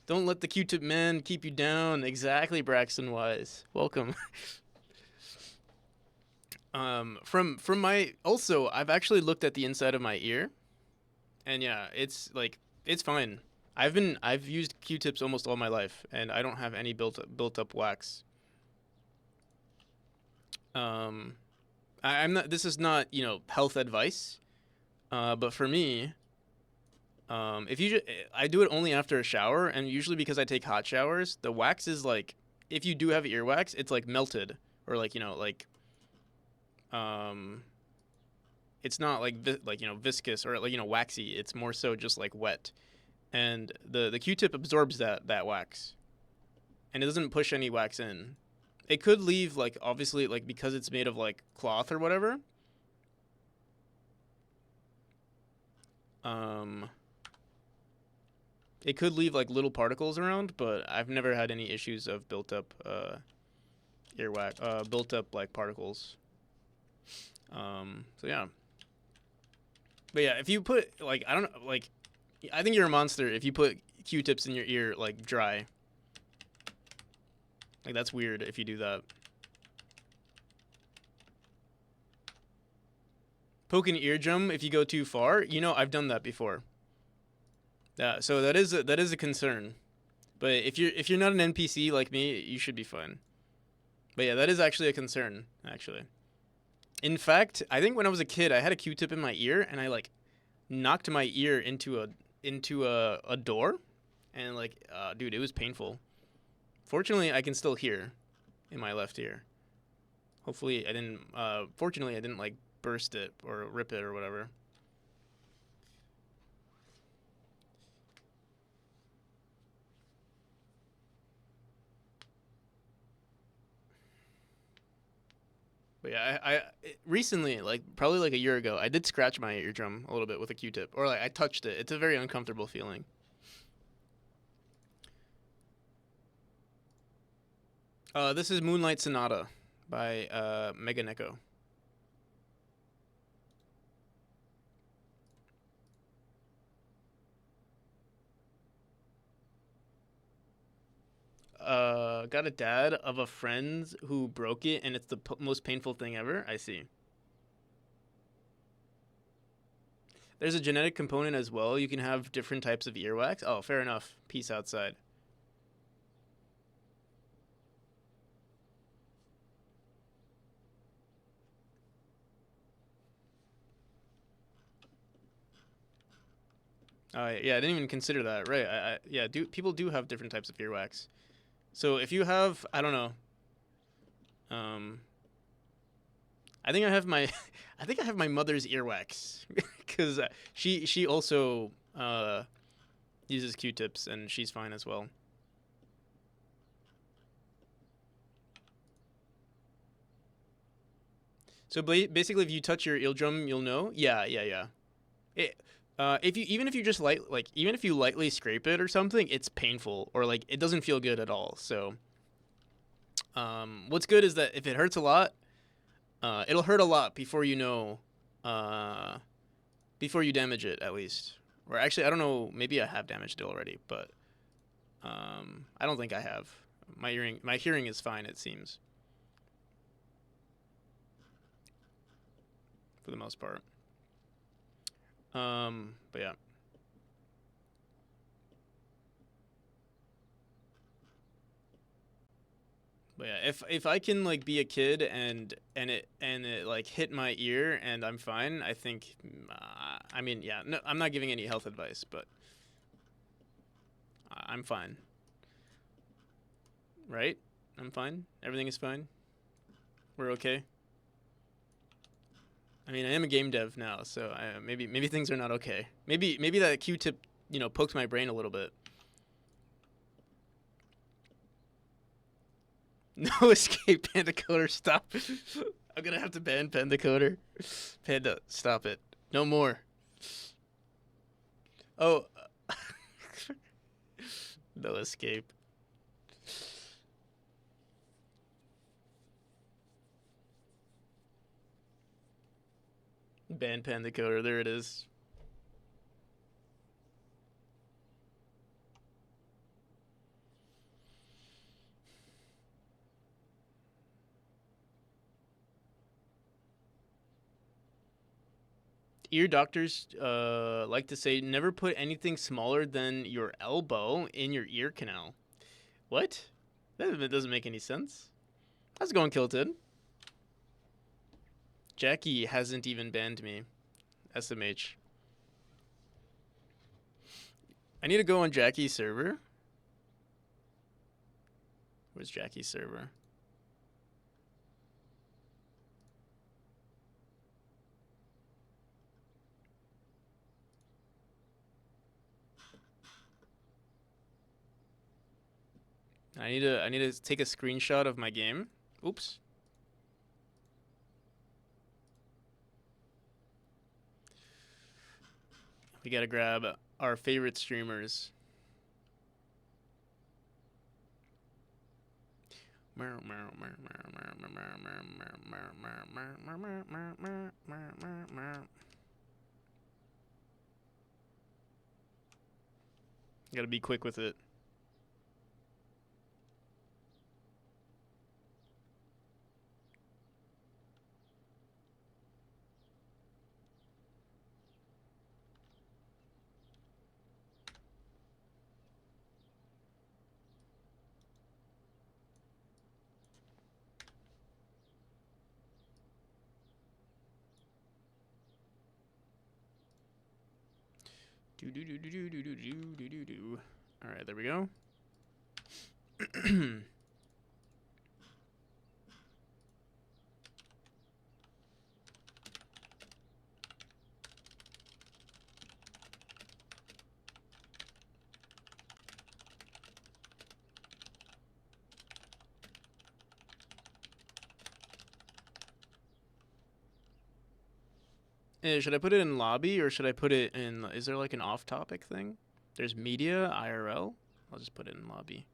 don't let the Q-tip man keep you down. Exactly, Braxton Wise. Welcome. From my also, I've actually looked at the inside of my ear, and yeah, it's fine. I've used Q-tips almost all my life, and I don't have any built up wax. I'm not. This is not health advice, but for me, if you I do it only after a shower, and usually because I take hot showers, the wax is like, if you do have earwax, it's like melted, or like um it's not like viscous or like waxy. It's more so just like wet, and the Q-tip absorbs that wax, and it doesn't push any wax in. It could leave, like, obviously, like, because it's made of like cloth or whatever. Um, it could leave like little particles around, but I've never had any issues of built up earwax, built up like particles. So yeah. But yeah, if you put like, I don't know, like, I think you're a monster if you put Q-tips in your ear like dry. Like, that's weird if you do that. Poke an eardrum if you go too far. I've done that before. Yeah, so that is a concern. But if you're not an NPC like me, you should be fine. But yeah, that is actually a concern, actually. In fact, I think when I was a kid, I had a Q-tip in my ear, and I like knocked my ear into a door, and like, dude, it was painful. Fortunately, I can still hear in my left ear. Hopefully, I didn't. Fortunately, I didn't like burst it or rip it or whatever. But yeah, I recently, like probably like a year ago, I did scratch my eardrum a little bit with a Q-tip, or like I touched it. It's a very uncomfortable feeling. This is Moonlight Sonata by Mega Neko. Got a dad of a friend who broke it, and it's the most painful thing ever. I see. There's a genetic component as well. You can have different types of earwax. Oh, fair enough. Peace outside. Yeah, I didn't even consider that. Right. Yeah, people do have different types of earwax. So if you have, I don't know. Um, I think I have my, I think I have my mother's earwax because she also uses Q-tips, and she's fine as well. So basically, if you touch your eardrum, you'll know. Yeah, yeah, yeah. It, if you even if you just even if you lightly scrape it or something, it's painful, or like it doesn't feel good at all. So, what's good is that if it hurts a lot, it'll hurt a lot before you know, before you damage it at least. Or actually, I don't know. Maybe I have damaged it already, but I don't think I have. My hearing is fine. It seems, for the most part. But yeah. But yeah, if I can like be a kid and it like hit my ear and I'm fine, I think. I mean, yeah, no, I'm not giving any health advice, but I'm fine, right? I'm fine. Everything is fine. We're okay. I mean, I am a game dev now, so maybe things are not okay. Maybe that Q-tip, poked my brain a little bit. No escape, Panda Coder. Stop. I'm gonna have to ban Panda Coder. Panda, stop it. No more. Oh, no escape. Ban Panda Coder. There it is. Ear doctors like to say never put anything smaller than your elbow in your ear canal. What? That doesn't make any sense. How's it going, Kilted? Jackie hasn't even banned me. SMH. I need to go on Jackie's server. Where's Jackie's server? I need to take a screenshot of my game. Oops. We gotta grab our favorite streamers. Gotta be quick with it. All right, there we go. Should I put it in lobby or should I put it in? Is there like an off-topic thing? There's media, IRL. I'll just put it in lobby.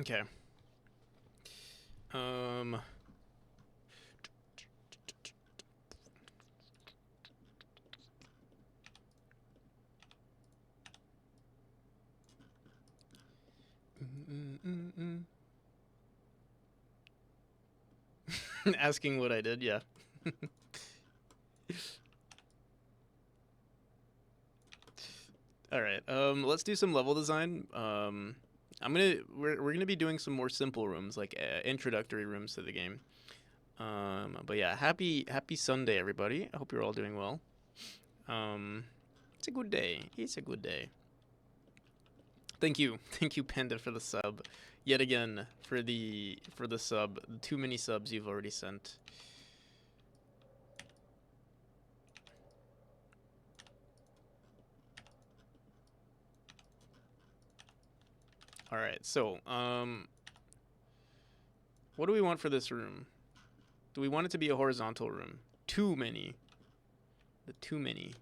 Okay. Asking what I did, yeah. All right. Let's do some level design. We're gonna be doing some more simple rooms, like introductory rooms to the game. But yeah, happy Sunday, everybody. I hope you're all doing well. It's a good day. It's a good day. Thank you, Panda, for the sub. Yet again for the sub. Too many subs you've already sent. All right, so what do we want for this room? Do we want it to be a horizontal room? Too many. The too many.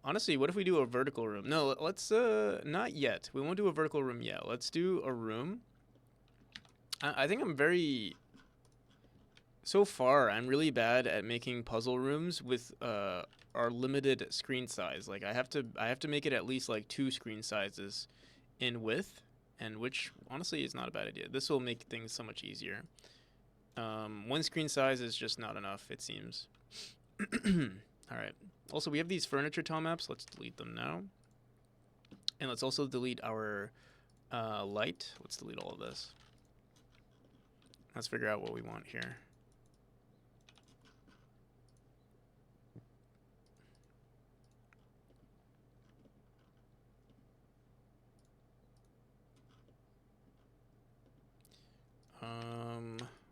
Honestly, what if we do a vertical room? No, let's not yet. We won't do a vertical room yet. Let's do a room. I think I'm very. So far, I'm really bad at making puzzle rooms with our limited screen size. Like I have to make it at least like 2 screen sizes in width, and which honestly is not a bad idea. This will make things so much easier. 1 screen size is just not enough, it seems. All right. Also, we have these furniture tile maps. Let's delete them now, and let's also delete our light. Let's delete all of this. Let's figure out what we want here.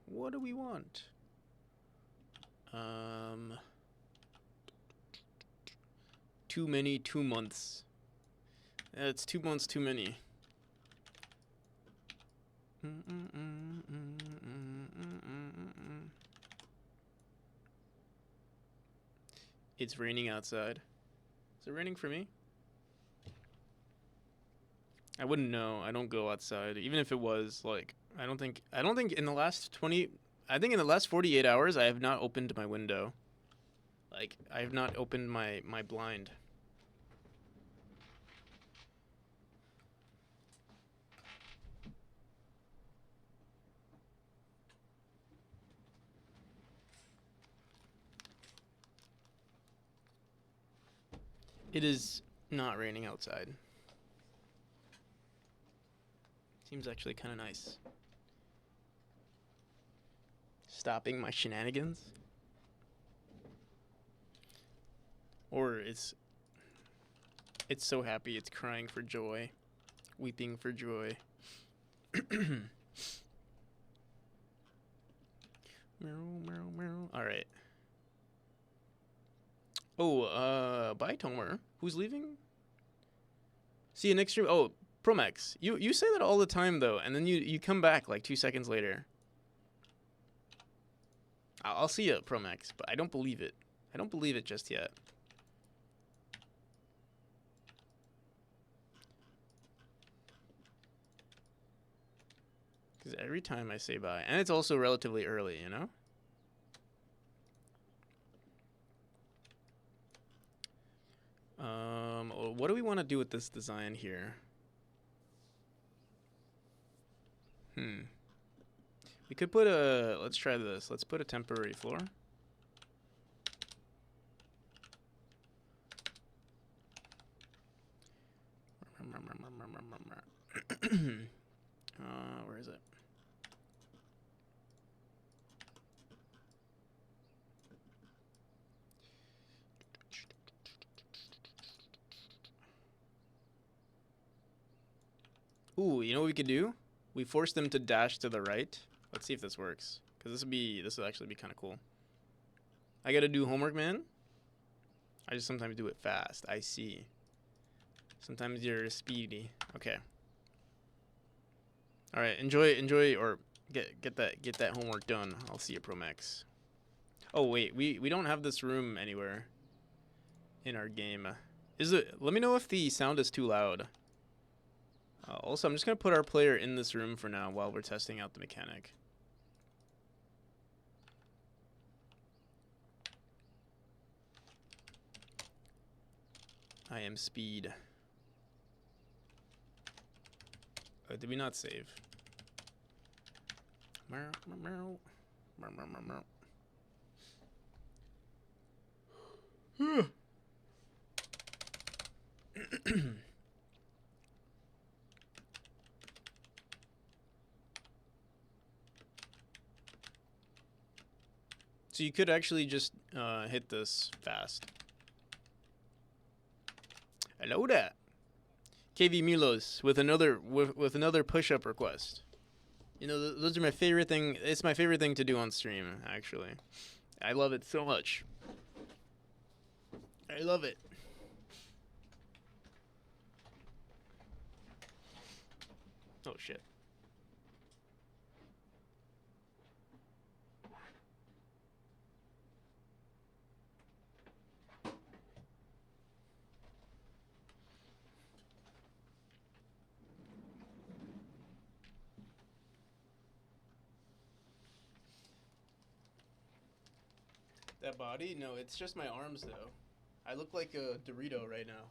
What do we want? Too many 2 months. It's 2 months too many. It's raining outside. Is it raining for me? I wouldn't know. I don't go outside. Even if it was, like, I don't think in the last 20, I think in the last 48 hours I have not opened my window. Like, I have not opened my blind. It is not raining outside. Seems actually kind of nice. Stopping my shenanigans. Or it's so happy it's crying for joy. Weeping for joy. Alright. Oh, bye Tomer. Who's leaving? See you next stream. Oh, Promax. You say that all the time though, and then you come back like 2 seconds later. I'll see you, Promax, but I don't believe it. I don't believe it just yet. Because every time I say bye, and it's also relatively early, you know? What do we want to do with this design here? We could put a, let's try this. Let's put a temporary floor. Where is it? Ooh, you know what we could do? We force them to dash to the right. Let's see if this works, because this will actually be kind of cool. I gotta do homework, man. I just sometimes do it fast. I see. Sometimes you're speedy. Okay. All right. Enjoy, or get that homework done. I'll see you, Promax. Oh wait, we don't have this room anywhere in our game. Is it? Let me know if the sound is too loud. Also, I'm just gonna put our player in this room for now while we're testing out the mechanic. I am speed. Did we not save? So you could actually just hit this fast. Hello there. KV Milos with another push-up request. You know, those are my favorite thing. It's my favorite thing to do on stream, actually. I love it so much. I love it. Oh shit. That body? No, it's just my arms though. I look like a Dorito right now.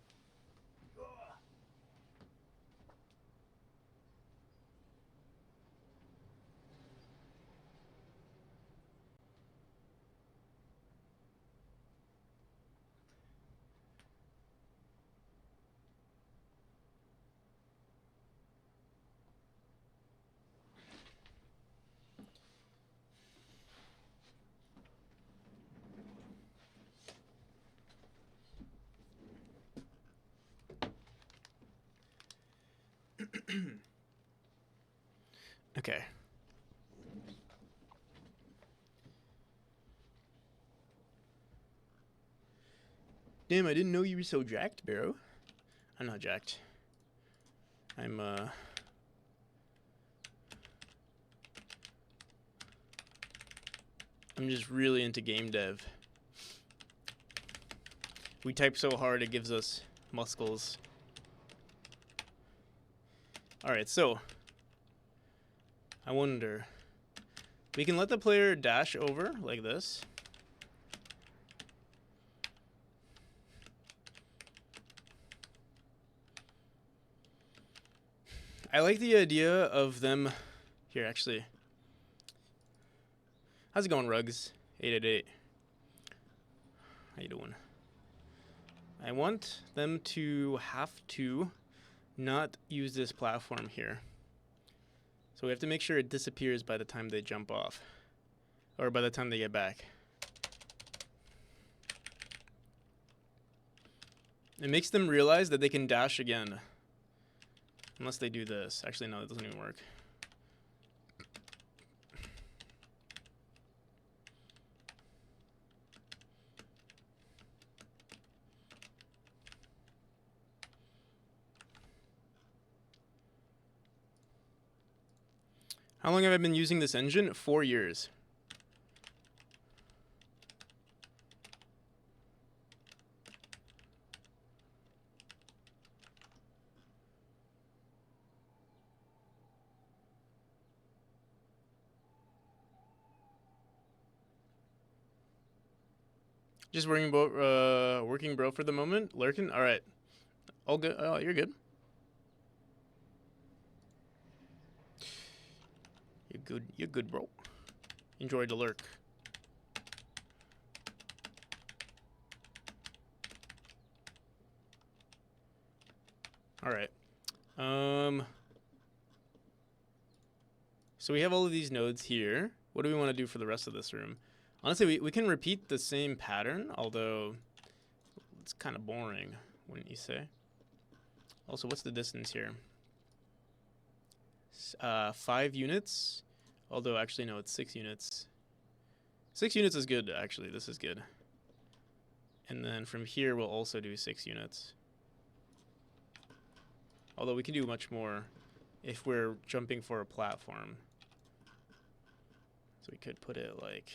Okay. Damn, I didn't know you were so jacked, bro. I'm not jacked. I'm just really into game dev. We type so hard it gives us muscles. Alright, so I wonder. We can let the player dash over like this. I like the idea of them here actually. How's it going, Rugs? 888. How you doing? I want them to have to not use this platform here. So we have to make sure it disappears by the time they jump off. Or by the time they get back. It makes them realize that they can dash again. Unless they do this. Actually, no, it doesn't even work. How long have I been using this engine? 4 years. Just working bro for the moment. Lurking. All right. All good. Oh, you're good. You're good. You're good, bro. Enjoy the lurk. All right. So we have all of these nodes here. What do we want to do for the rest of this room? Honestly, we can repeat the same pattern, although it's kind of boring, wouldn't you say? Also, what's the distance here? 5 units. Although, actually, no, it's 6 units. 6 units is good, actually. This is good. And then from here, we'll also do 6 units. Although we can do much more if we're jumping for a platform. So we could put it like...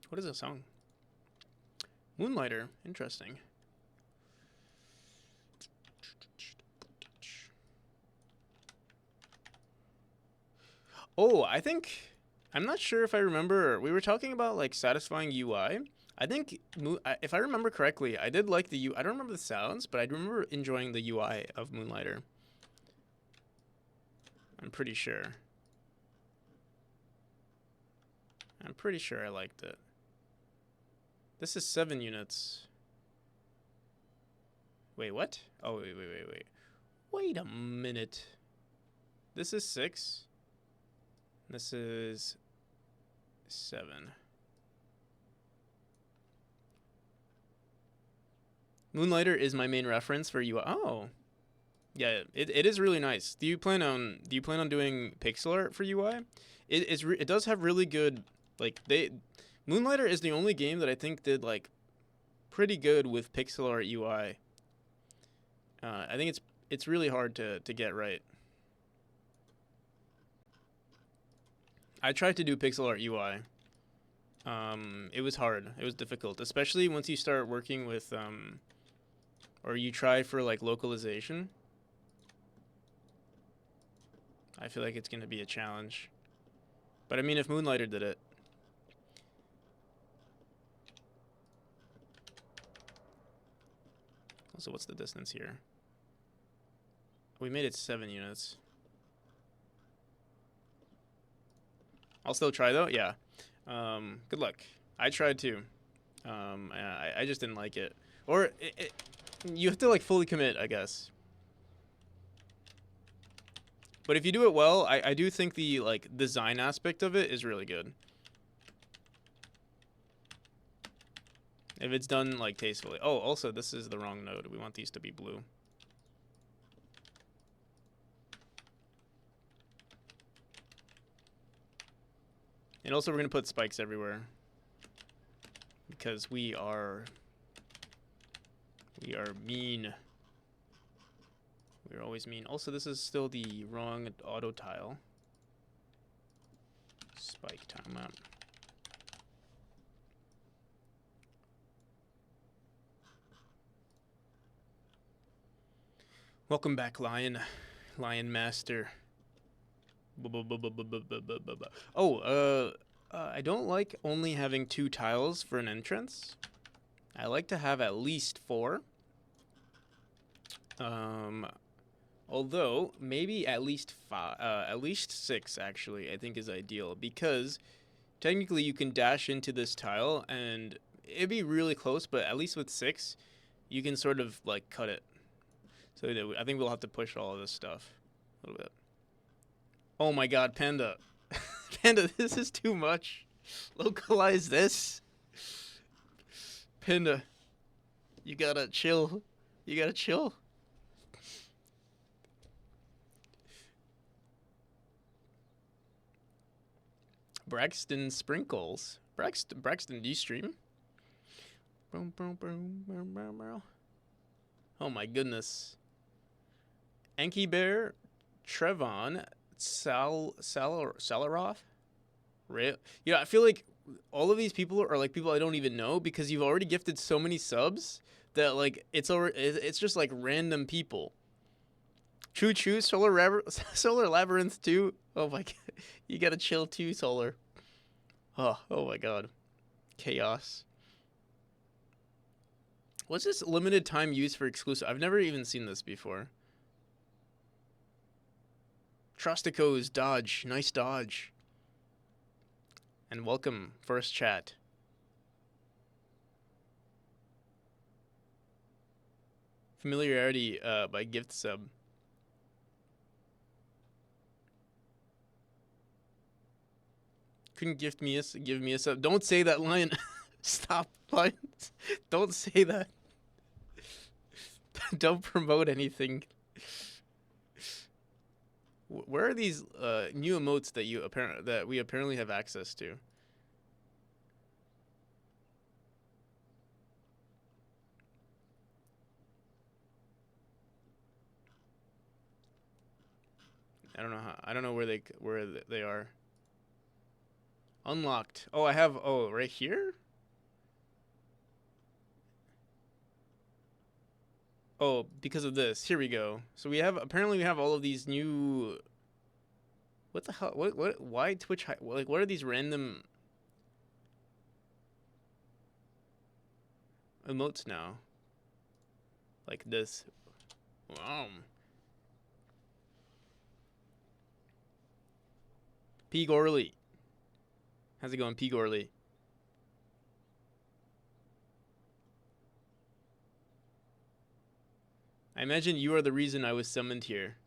What is this song? Moonlighter. Interesting. Oh, I think... I'm not sure if I remember. We were talking about, like, satisfying UI. I think, if I remember correctly, I did like the UI. I don't remember the sounds, but I remember enjoying the UI of Moonlighter. I'm pretty sure. I'm pretty sure I liked it. This is 7 units. Wait, what? Oh, wait. Wait a minute. This is 6. This is 7. Moonlighter is my main reference for UI. Oh. Yeah, it is really nice. Do you plan on doing pixel art for UI? It does have really good, like, Moonlighter is the only game that I think did, like, pretty good with pixel art UI. I think it's really hard to get right. I tried to do pixel art UI. It was hard. It was difficult, especially once you start working with, or you try for, like, localization. I feel like it's going to be a challenge. But I mean, if Moonlighter did it. Also, what's the distance here? We made it 7 units. I'll still try though. Yeah. Good luck. I tried too. I just didn't like it. Or you have to like fully commit, I guess. But if you do it well, I do think the like design aspect of it is really good. If it's done like tastefully. Oh, also this is the wrong node. We want these to be blue. And also we're gonna put spikes everywhere. Because we are mean. We're always mean. Also, this is still the wrong auto tile. Spike timeout. Welcome back, Lion. Lion Master. Oh, I don't like only having 2 tiles for an entrance. I like to have at least 4. Although maybe at least 5, at least 6 actually, I think is ideal, because technically you can dash into this tile and it'd be really close, but at least with 6, you can sort of like cut it. So I think we'll have to push all of this stuff a little bit. Oh my God, Panda. Panda, this is too much. Localize this. Panda, you gotta chill. You gotta chill. Braxton Sprinkles. Braxton, do you stream? Oh my goodness. Enki Bear, Trevon, Salaroff? Yeah, I feel like all of these people are like people I don't even know, because you've already gifted so many subs that like it's just like random people. Choo Choo, Solar Labyrinth 2. Oh my God. You gotta chill too, Solar. Oh my God. Chaos. What's this limited time use for exclusive? I've never even seen this before. Trostico's dodge. Nice dodge. And welcome, first chat. Familiarity by gift sub. Couldn't give me a sub. Don't say that, Lion. Stop, Lion. Don't say that. Don't promote anything. Where are these new emotes that we apparently have access to? I don't know how. I don't know where they are. Unlocked. Oh, I have. Oh, right here. Oh, because of this. Here we go. So apparently we have all of these new. What the hell? What? Why Twitch? Like, what are these random emotes now? Like this. P. Gorley. How's it going, P. Gorley? I imagine you are the reason I was summoned here.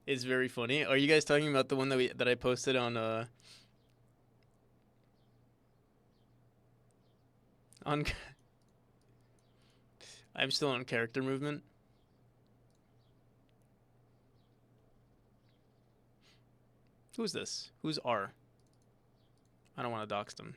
It's very funny. Are you guys talking about the one that I posted on I'm still on character movement. Who's this? Who's R? I don't want to dox them.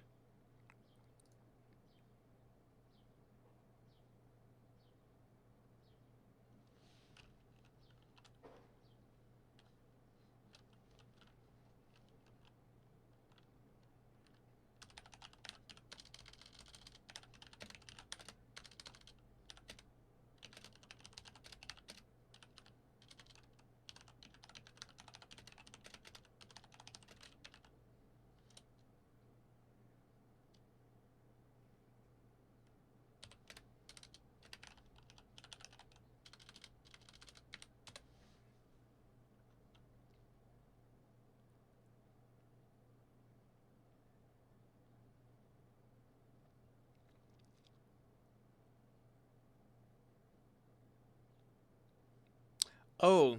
Oh,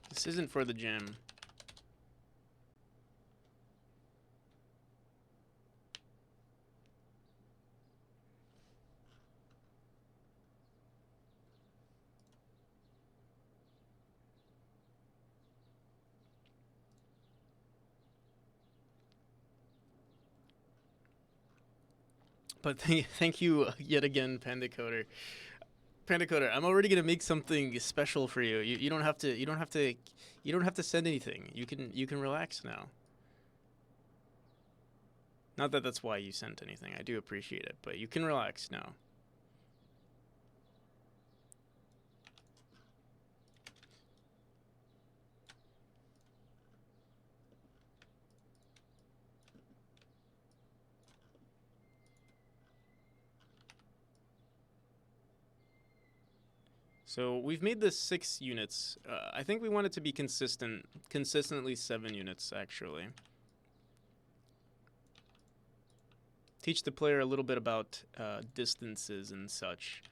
this isn't for the gym. But thank you yet again, Panda Coder. Panda Coder, I'm already gonna make something special for you. You don't have to. You don't have to send anything. You can relax now. Not that that's why you sent anything. I do appreciate it, but you can relax now. So we've made this 6 units. I think we want it to be consistently 7 units, actually. Teach the player a little bit about distances and such.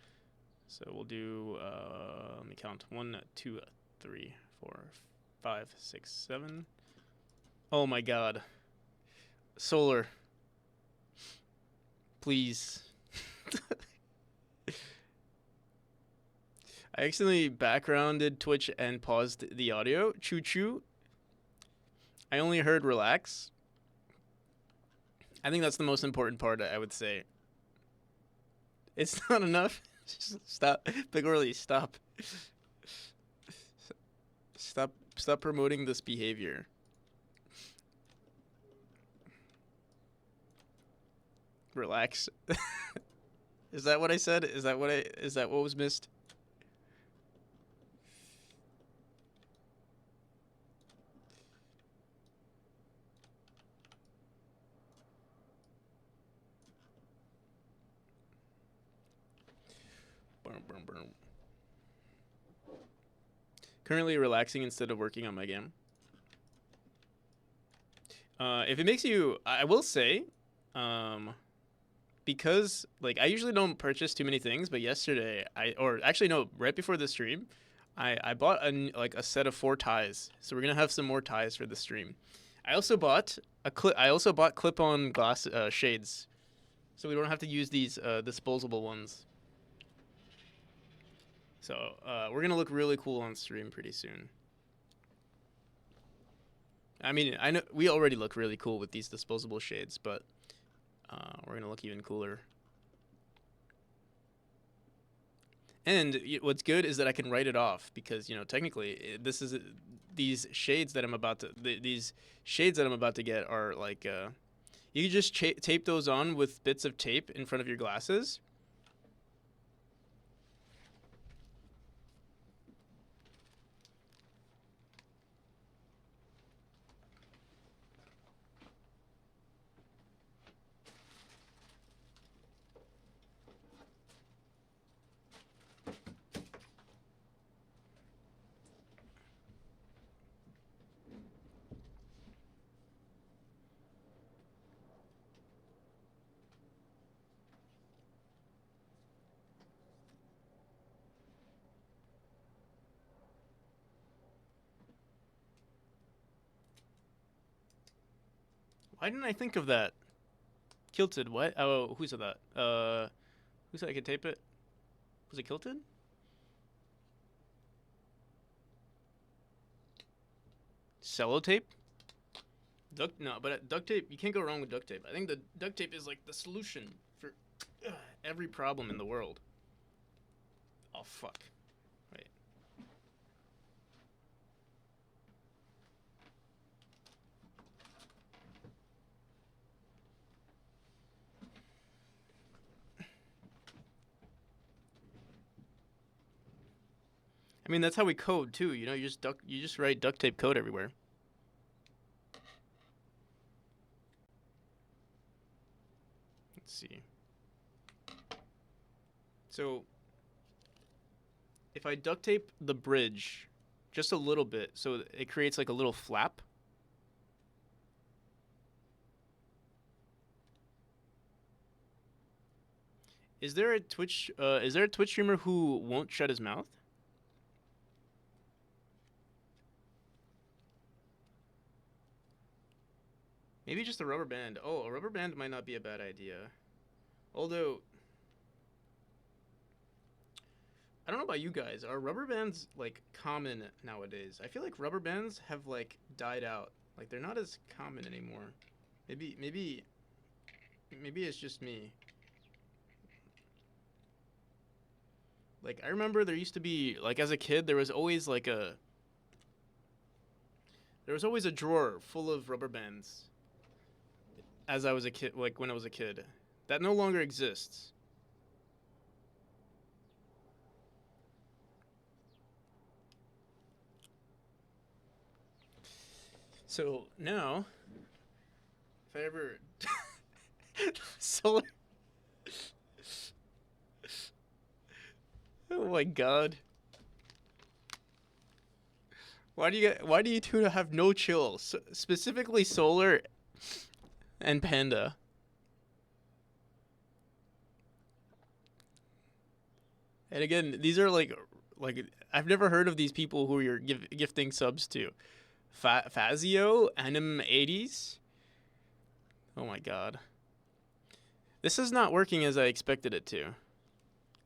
So we'll do, let me count, 1, 2, 3, 4, 5, 6, 7. Oh my god. Solar. Please. I accidentally backgrounded Twitch and paused the audio. Choo choo. I only heard relax. I think that's the most important part, I would say. It's not enough. Stop. Big Orly, stop. Stop promoting this behavior. Relax. Is that what I said? Is that what was missed? Currently relaxing instead of working on my game. If it makes you, I will say, because like I usually don't purchase too many things, but yesterday right before the stream, I bought a set of 4 ties. So we're gonna have some more ties for the stream. I also bought clip-on glass shades, so we don't have to use these disposable ones. So we're gonna look really cool on stream pretty soon. I mean, I know we already look really cool with these disposable shades, but we're gonna look even cooler. And what's good is that I can write it off because technically these shades that I'm about to get are like you can just tape those on with bits of tape in front of your glasses. Why didn't I think of that? Kilted, what? Oh, who said that? Who said I could tape it? Was it Kilted? Cello tape? Duct tape, you can't go wrong with duct tape. I think the duct tape is like the solution for every problem in the world. Oh, fuck. Wait. I mean, that's how we code too. You just write duct tape code everywhere. Let's see. So if I duct tape the bridge just a little bit, so it creates like a little flap. Is there a Twitch streamer who won't shut his mouth? Maybe just a rubber band. Oh, a rubber band might not be a bad idea. Although, I don't know about you guys. Are rubber bands like common nowadays? I feel like rubber bands have like died out. Like they're not as common anymore. Maybe it's just me. Like I remember there used to be like as a kid there was always a drawer full of rubber bands as I was a kid, like when I was a kid. That no longer exists. So now, if I ever solar. Oh my god. Why do you two have no chill? Specifically Solar and Panda. And again, these are like I've never heard of these people who you're gifting subs to. Fazio, Anim 80s. Oh my god. This is not working as I expected it to.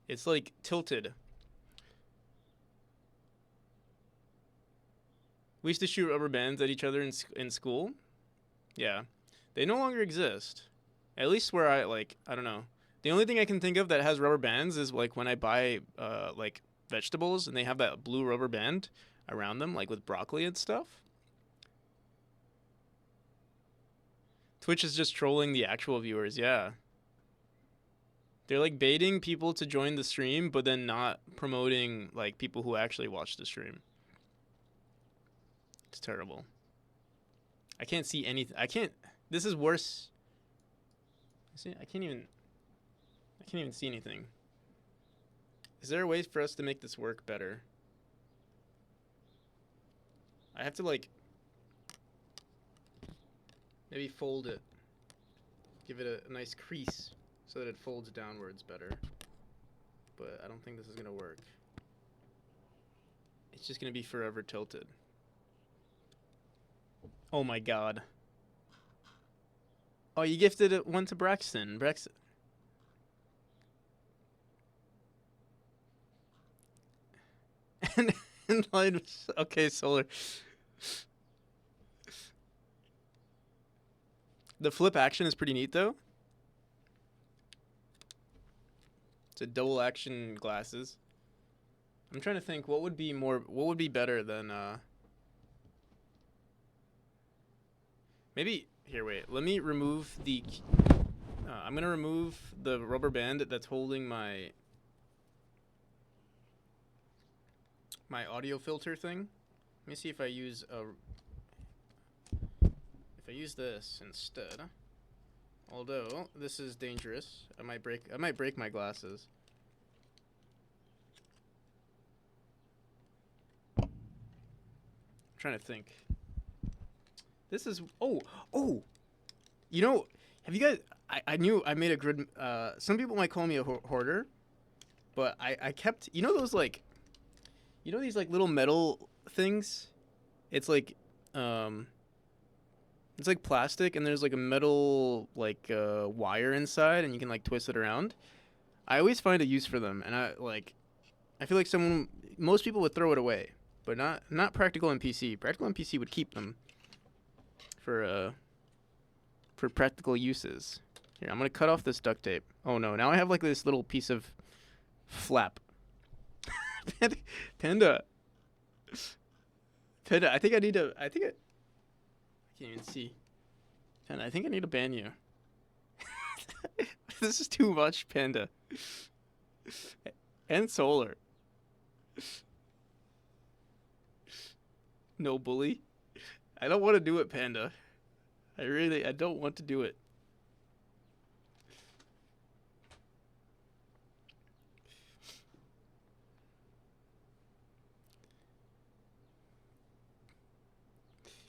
It's like tilted. We used to shoot rubber bands at each other in school. Yeah. They no longer exist. At least where I don't know. The only thing I can think of that has rubber bands is like when I buy like vegetables and they have that blue rubber band around them, like with broccoli and stuff. Twitch is just trolling the actual viewers, yeah. They're like baiting people to join the stream, but then not promoting like people who actually watch the stream. It's terrible. I can't see anything. This is worse. See, I can't even see anything. Is there a way for us to make this work better? I have to like maybe fold it. Give it a nice crease so that it folds downwards better. But I don't think this is gonna work. It's just gonna be forever tilted. Oh my god. Oh, you gifted one to Braxton. and okay, Solar. The flip action is pretty neat though. It's a double action glasses. I'm trying to think what would be better than maybe here, wait. Let me remove the I'm going to remove the rubber band that's holding my audio filter thing. Let me see if I use this instead. Although this is dangerous. I might break my glasses. I'm trying to think. This is oh. You know, have you guys I knew I made a grid some people might call me a hoarder, but I kept, you know those like, you know these like little metal things? It's like plastic and there's like a metal like wire inside and you can like twist it around. I always find a use for them, and I feel like most people would throw it away, but not Practical NPC. Practical NPC would keep them for practical uses. Here, I'm gonna cut off this duct tape. Oh no, now I have like this little piece of flap. Panda, I think I need to. I can't even see. Panda, I think I need to ban you. This is too much, Panda. And Solar. No bully. I don't want to do it, Panda. I don't want to do it.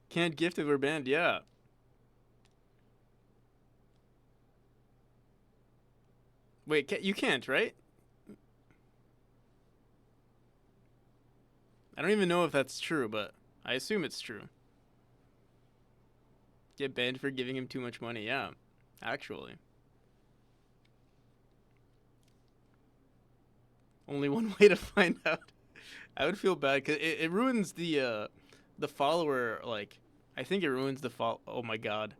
Can't gift if we're banned, yeah. Wait, you can't, right? I don't even know if that's true, but I assume it's true. Get banned for giving him too much money. Yeah, actually. Only one way to find out. I would feel bad because it ruins the follower. Like, I think it ruins the follow. Oh my god.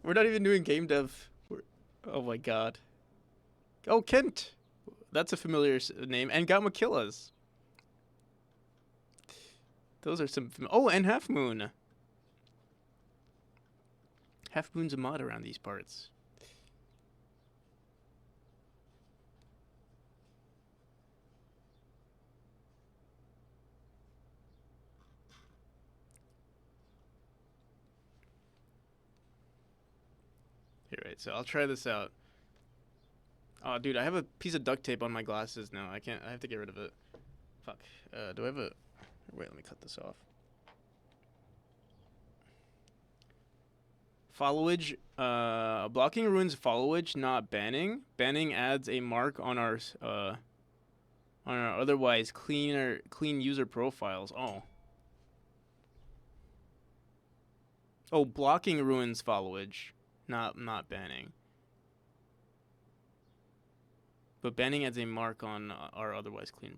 We're not even doing game dev. Oh my god. Oh, Kent. That's a familiar name. And Gamakillas. Those are some. Oh, and Half Moon. Half Moon's a mod around these parts. Here, right. So I'll try this out. Oh, dude, I have a piece of duct tape on my glasses now. I can't. I have to get rid of it. Fuck. Do I have a? Wait, let me cut this off. Followage. Blocking ruins followage, not banning. Banning adds a mark on our otherwise clean user profiles. Oh. Oh, blocking ruins followage, not banning. But banning adds a mark on our otherwise clean.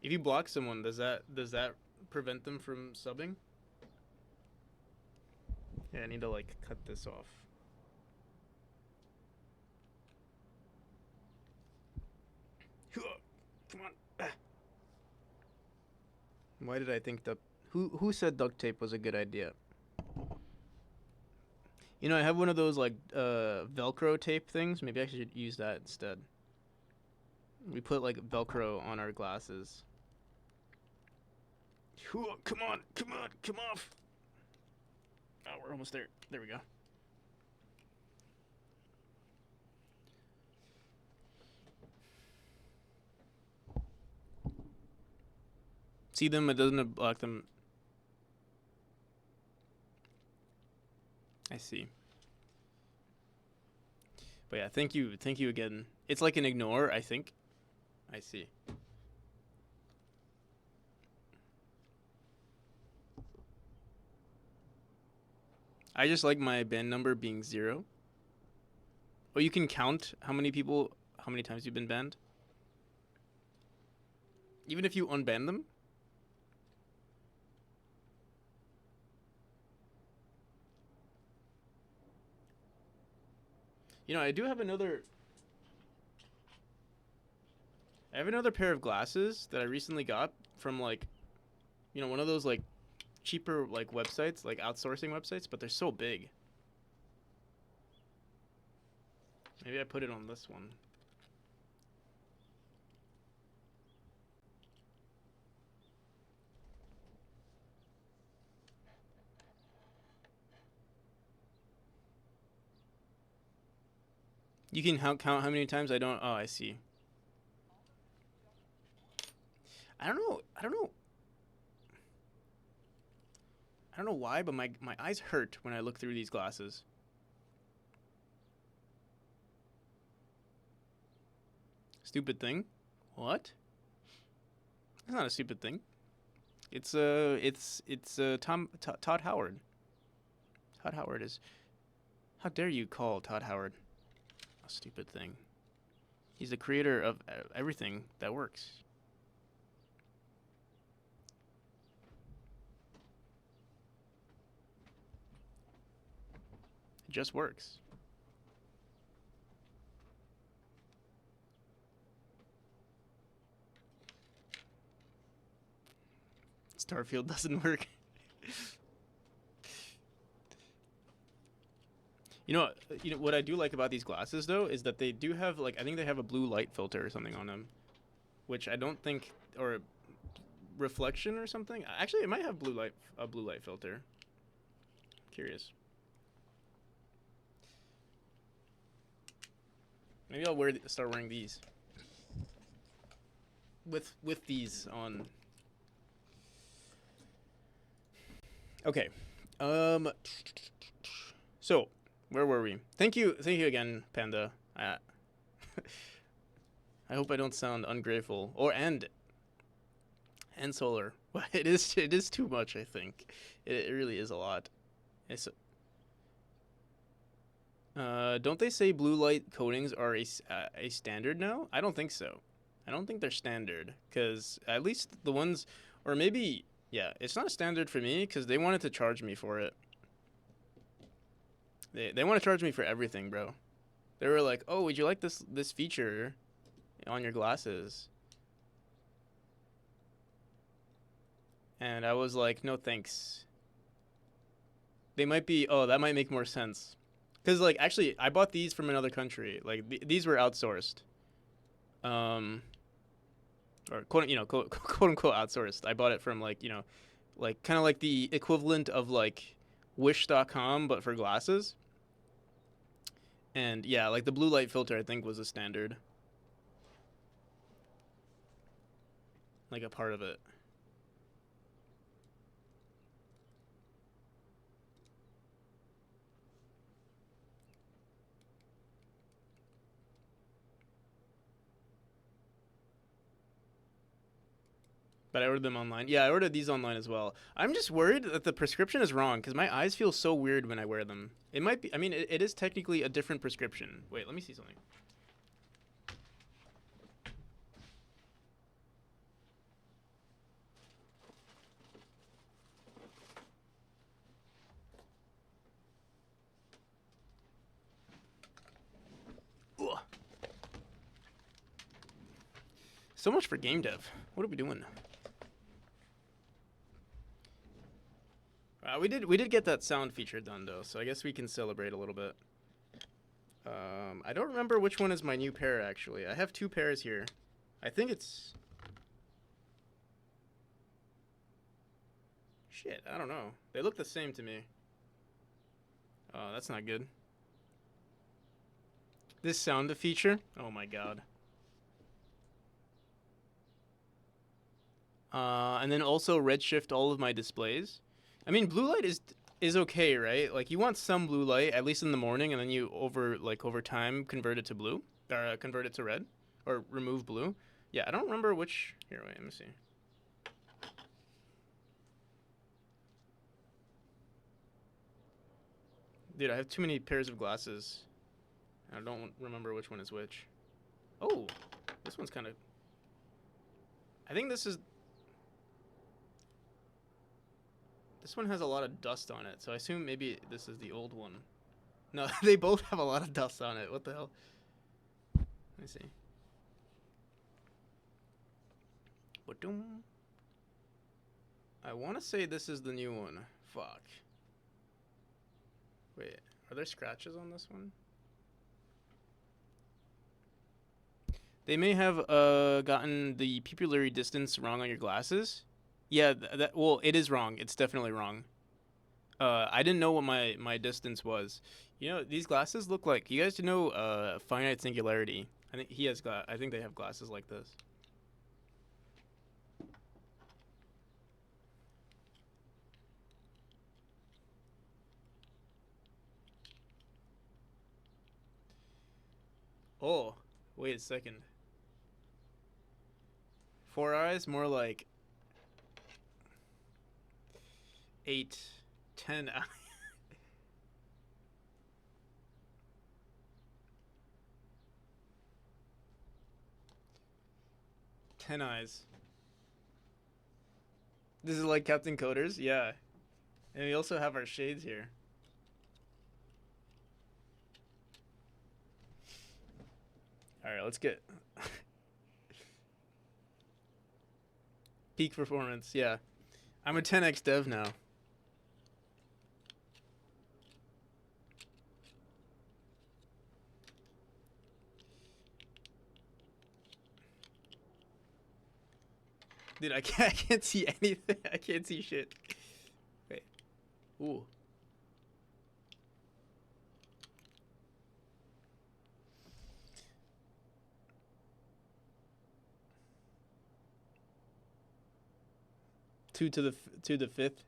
If you block someone, does that prevent them from subbing? Yeah, I need to like cut this off. Come on. Ah. Why did I think that? Who said duct tape was a good idea? You know, I have one of those like Velcro tape things. Maybe I should use that instead. We put like Velcro on our glasses. Come on, come off. Oh, we're almost there. There we go. See them, it doesn't block them. I see. But yeah, thank you again. It's like an ignore, I think. I see. I just like my ban number being 0. Oh, you can count how many times you've been banned? Even if you unban them? You know, I have another pair of glasses that I recently got from like, you know, one of those like cheaper like websites, like outsourcing websites, but they're so big. Maybe I put it on this one. You can count how many times I don't. Oh, I see. I don't know. I don't know why, but my eyes hurt when I look through these glasses. Stupid thing? What? It's not a stupid thing. It's Todd Howard. Todd Howard is. How dare you call Todd Howard a stupid thing? He's the creator of everything that works. It just works. Starfield doesn't work. You know what I do like about these glasses though is that they do have like I think they have a blue light filter or something on them, which I don't think or reflection or something. Actually, it might have a blue light filter. Curious. Maybe I'll start wearing these. with these on. Okay. So where were we? Thank you again, Panda. I hope I don't sound ungrateful or and solar. It is too much. I think it really is a lot. It's, don't they say blue light coatings are a standard now? I don't think so. I don't think they're standard because at least the ones, or maybe yeah, it's not a standard for me because they wanted to charge me for it. They want to charge me for everything, bro. They were like, "Oh, would you like this feature on your glasses?" And I was like, "No, thanks." They might be. Oh, that might make more sense. Cause like actually, I bought these from another country. Like these were outsourced. Um, or quote unquote outsourced. I bought it from like kind of like the equivalent of like Wish.com, but for glasses. And yeah, like the blue light filter, I think was a standard, like a part of it. But I ordered them online. Yeah, I ordered these online as well. I'm just worried that the prescription is wrong because my eyes feel so weird when I wear them. It might be. I mean, it is technically a different prescription. Wait, let me see something. Ugh. So much for game dev. What are we doing? We did get that sound feature done though, so I guess we can celebrate a little bit. I don't remember which one is my new pair actually. I have two pairs here. I think it's shit. I don't know. They look the same to me. Oh, that's not good. This sound feature. Oh my god. And then also redshift all of my displays. I mean, blue light is okay, right? Like you want some blue light at least in the morning, and then you over time convert it to blue, or convert it to red, or remove blue. Yeah, I don't remember which. Here, wait, let me see. Dude, I have too many pairs of glasses. I don't remember which one is which. Oh, this one's kind of. I think this is. This one has a lot of dust on it, so I assume maybe this is the old one. No, they both have a lot of dust on it. What the hell? Let me see. I want to say this is the new one. Fuck. Wait, are there scratches on this one? They may have gotten the pupillary distance wrong on your glasses. Yeah, well, it is wrong. It's definitely wrong. I didn't know what my distance was. You know, these glasses look like, you guys know finite singularity. I think I think they have glasses like this. Oh, wait a second. 4 eyes, more like 8, 10 eyes. 10 eyes. This is like Captain Coders, yeah. And we also have our shades here. All right, let's get peak performance. Yeah, I'm a 10x dev now. Dude, I can't see anything. I can't see shit. Wait. Ooh. to the fifth.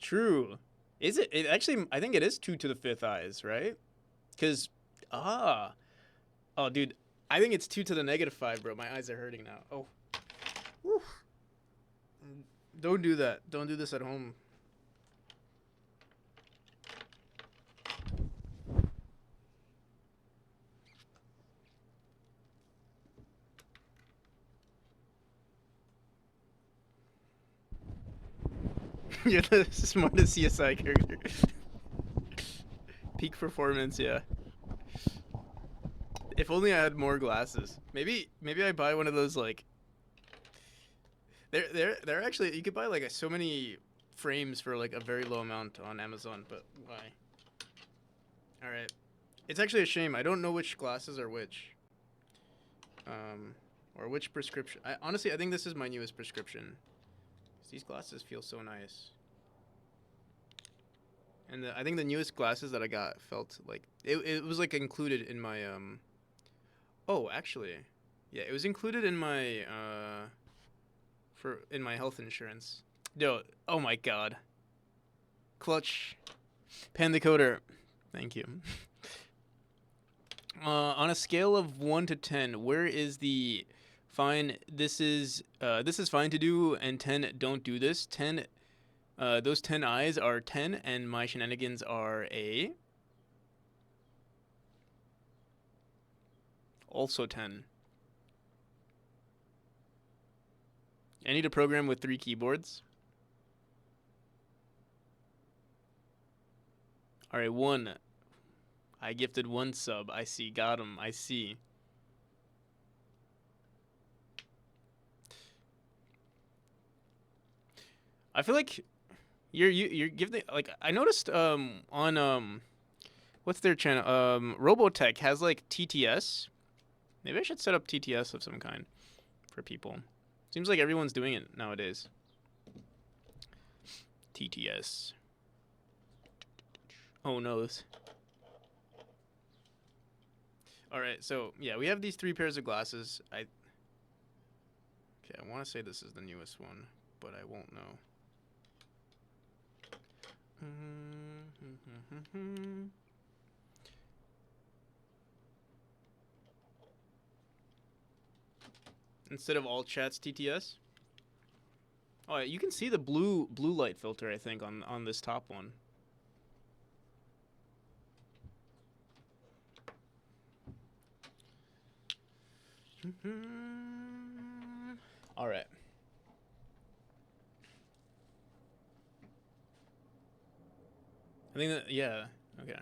True. Is it? It actually, I think it is 2 to the fifth eyes, right? Because oh, dude, I think it's 2 to the negative 5, bro. My eyes are hurting now. Oh. Whew. Don't do that. Don't do this at home. You're the smartest CSI character. Peak performance, yeah. If only I had more glasses. Maybe I buy one of those, like, they're actually, you could buy like so many frames for like a very low amount on Amazon, but why? All right. It's actually a shame. I don't know which glasses are which. Or which prescription. Honestly, I think this is my newest prescription. These glasses feel so nice. And I think the newest glasses that I got felt like it was like included in my oh, actually. Yeah, it was included in my in my health insurance. Yo, oh my god. Clutch. Pandacoder. Thank you. On a scale of 1 to 10, where is the fine this is fine to do and 10 don't do this? 10 those 10 eyes are 10 and my shenanigans are also 10. I need a program with 3 keyboards. Alright, 1. I gifted 1 sub. I see. Got him. I see. I feel like you're giving, like, I noticed on what's their channel? Robotech has like TTS. Maybe I should set up TTS of some kind for people. Seems like everyone's doing it nowadays. TTS. Oh no. Alright, so yeah, we have these 3 pairs of glasses. Okay, I want to say this is the newest one, but I won't know. Instead of all chats TTS. Oh, you can see the blue light filter, I think, on this top one. All right. I think that, yeah, okay.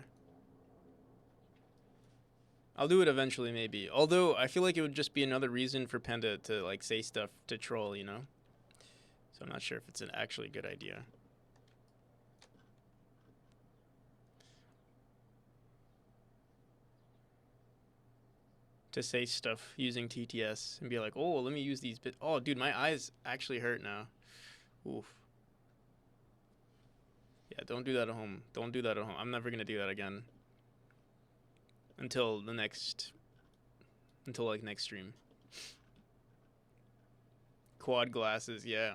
I'll do it eventually, maybe. Although, I feel like it would just be another reason for Panda to, like, say stuff to troll, you know? So I'm not sure if it's an actually good idea. To say stuff using TTS and be like, oh, let me use these bits. Oh, dude, my eyes actually hurt now. Oof. Yeah, don't do that at home. Don't do that at home. I'm never gonna do that again. Until like next stream. Quad glasses, yeah.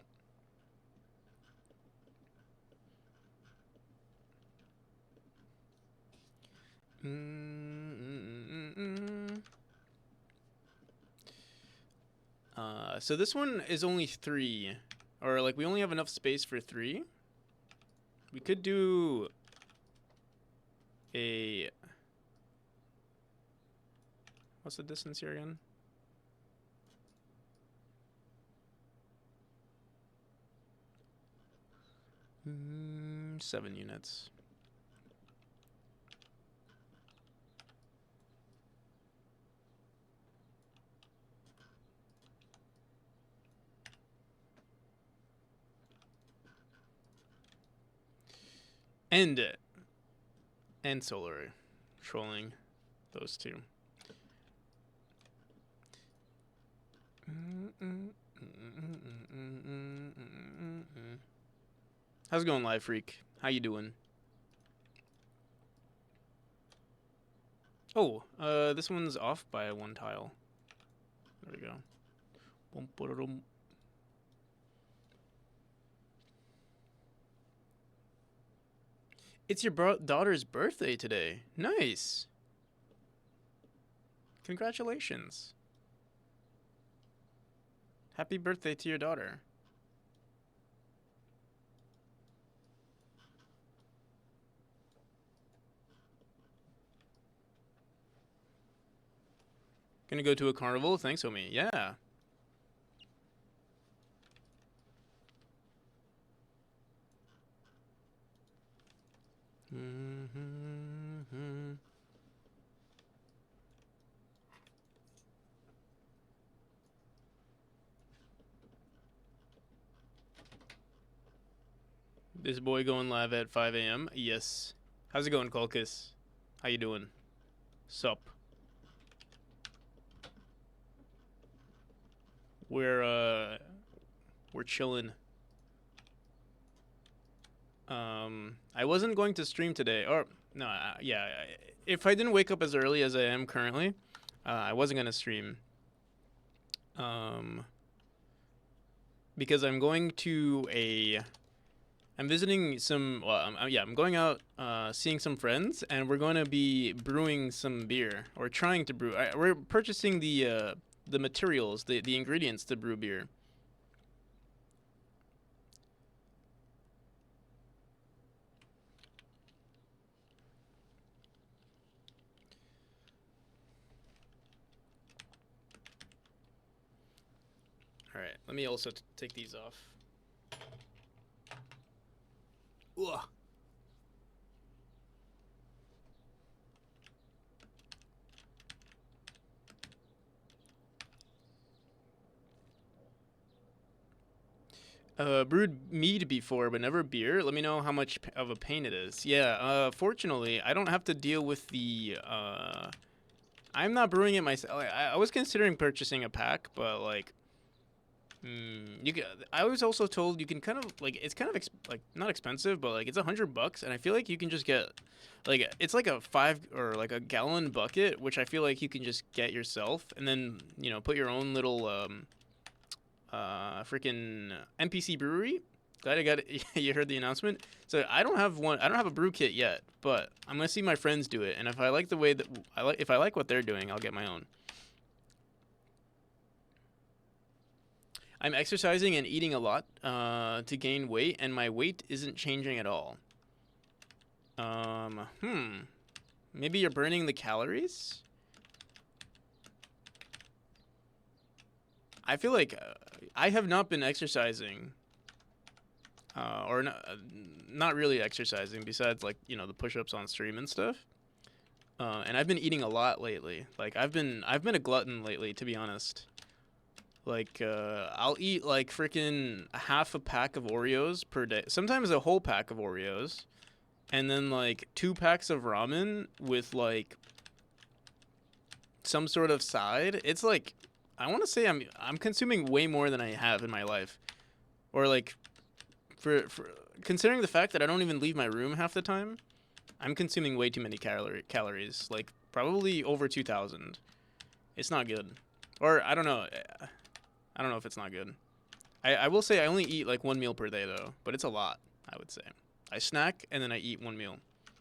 So this one is only 3, or like we only have enough space for 3. We could do a, what's the distance here again? Mm, 7 units. And solar trolling, those 2. How's it going, Live Freak? How you doing? Oh, this one's off by 1 tile. There we go. It's your daughter's birthday today. Nice. Congratulations. Happy birthday to your daughter. Gonna go to a carnival? Thanks, homie. Yeah. This boy going live at 5 a.m. Yes. How's it going, Colchis? How you doing? Sup? We're chilling. I wasn't going to stream today, or no, yeah. If I didn't wake up as early as I am currently, I wasn't gonna stream. Because I'm going to I'm visiting some. Well, I'm going out, seeing some friends, and we're going to be brewing some beer, or trying to brew. We're purchasing the materials, the ingredients to brew beer. All right, let me also take these off. Ugh. Brewed mead before, but never beer. Let me know how much of a pain it is. Yeah, fortunately, I don't have to deal with the, I'm not brewing it myself. I was considering purchasing a pack, but, like, you can, I was also told you can kind of, like, it's kind of, like, not expensive, but, like, it's $100, and I feel like you can just get, like, it's like a 5 or, like, a gallon bucket, which I feel like you can just get yourself, and then, you know, put your own little, freaking NPC brewery. Glad I got it. You heard the announcement. So I don't have one. I don't have a brew kit yet, but I'm gonna see my friends do it, and if I like the way that if I like what they're doing, I'll get my own. I'm exercising and eating a lot to gain weight, and my weight isn't changing at all. Maybe you're burning the calories? I feel like I have not been exercising, or not really exercising, besides, like, you know, the push-ups on stream and stuff. And I've been eating a lot lately. Like, I've been a glutton lately, to be honest. Like, I'll eat, like, freaking half a pack of Oreos per day. Sometimes a whole pack of Oreos. And then, like, 2 packs of ramen with, like, some sort of side. It's, like, I want to say I'm consuming way more than I have in my life. Or, like, for considering the fact that I don't even leave my room half the time, I'm consuming way too many calories. Like, probably over 2,000. It's not good. Or, I don't know. I don't know if it's not good. I will say I only eat, like, 1 meal per day, though. But it's a lot, I would say. I snack, and then I eat 1 meal.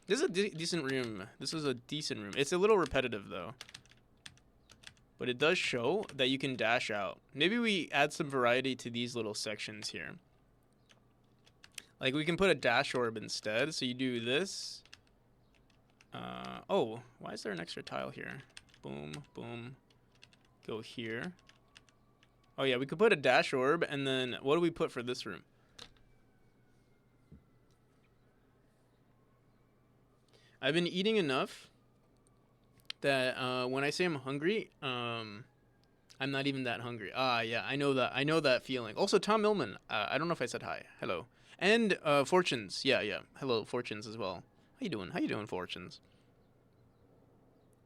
This is a decent room. This is a decent room. It's a little repetitive, though. But it does show that you can dash out. Maybe we add some variety to these little sections here. Like, we can put a dash orb instead. So you do this. Oh, why is there an extra tile here? Boom, boom. Go here. Oh, yeah, we could put a dash orb. And then what do we put for this room? I've been eating enough that when I say I'm hungry, I'm not even that hungry. Ah, yeah, I know that. I know that feeling. Also, Tom Millman. I don't know if I said hi. Hello. And Fortunes. Yeah, yeah. Hello, Fortunes as well. How you doing? How you doing, Fortunes?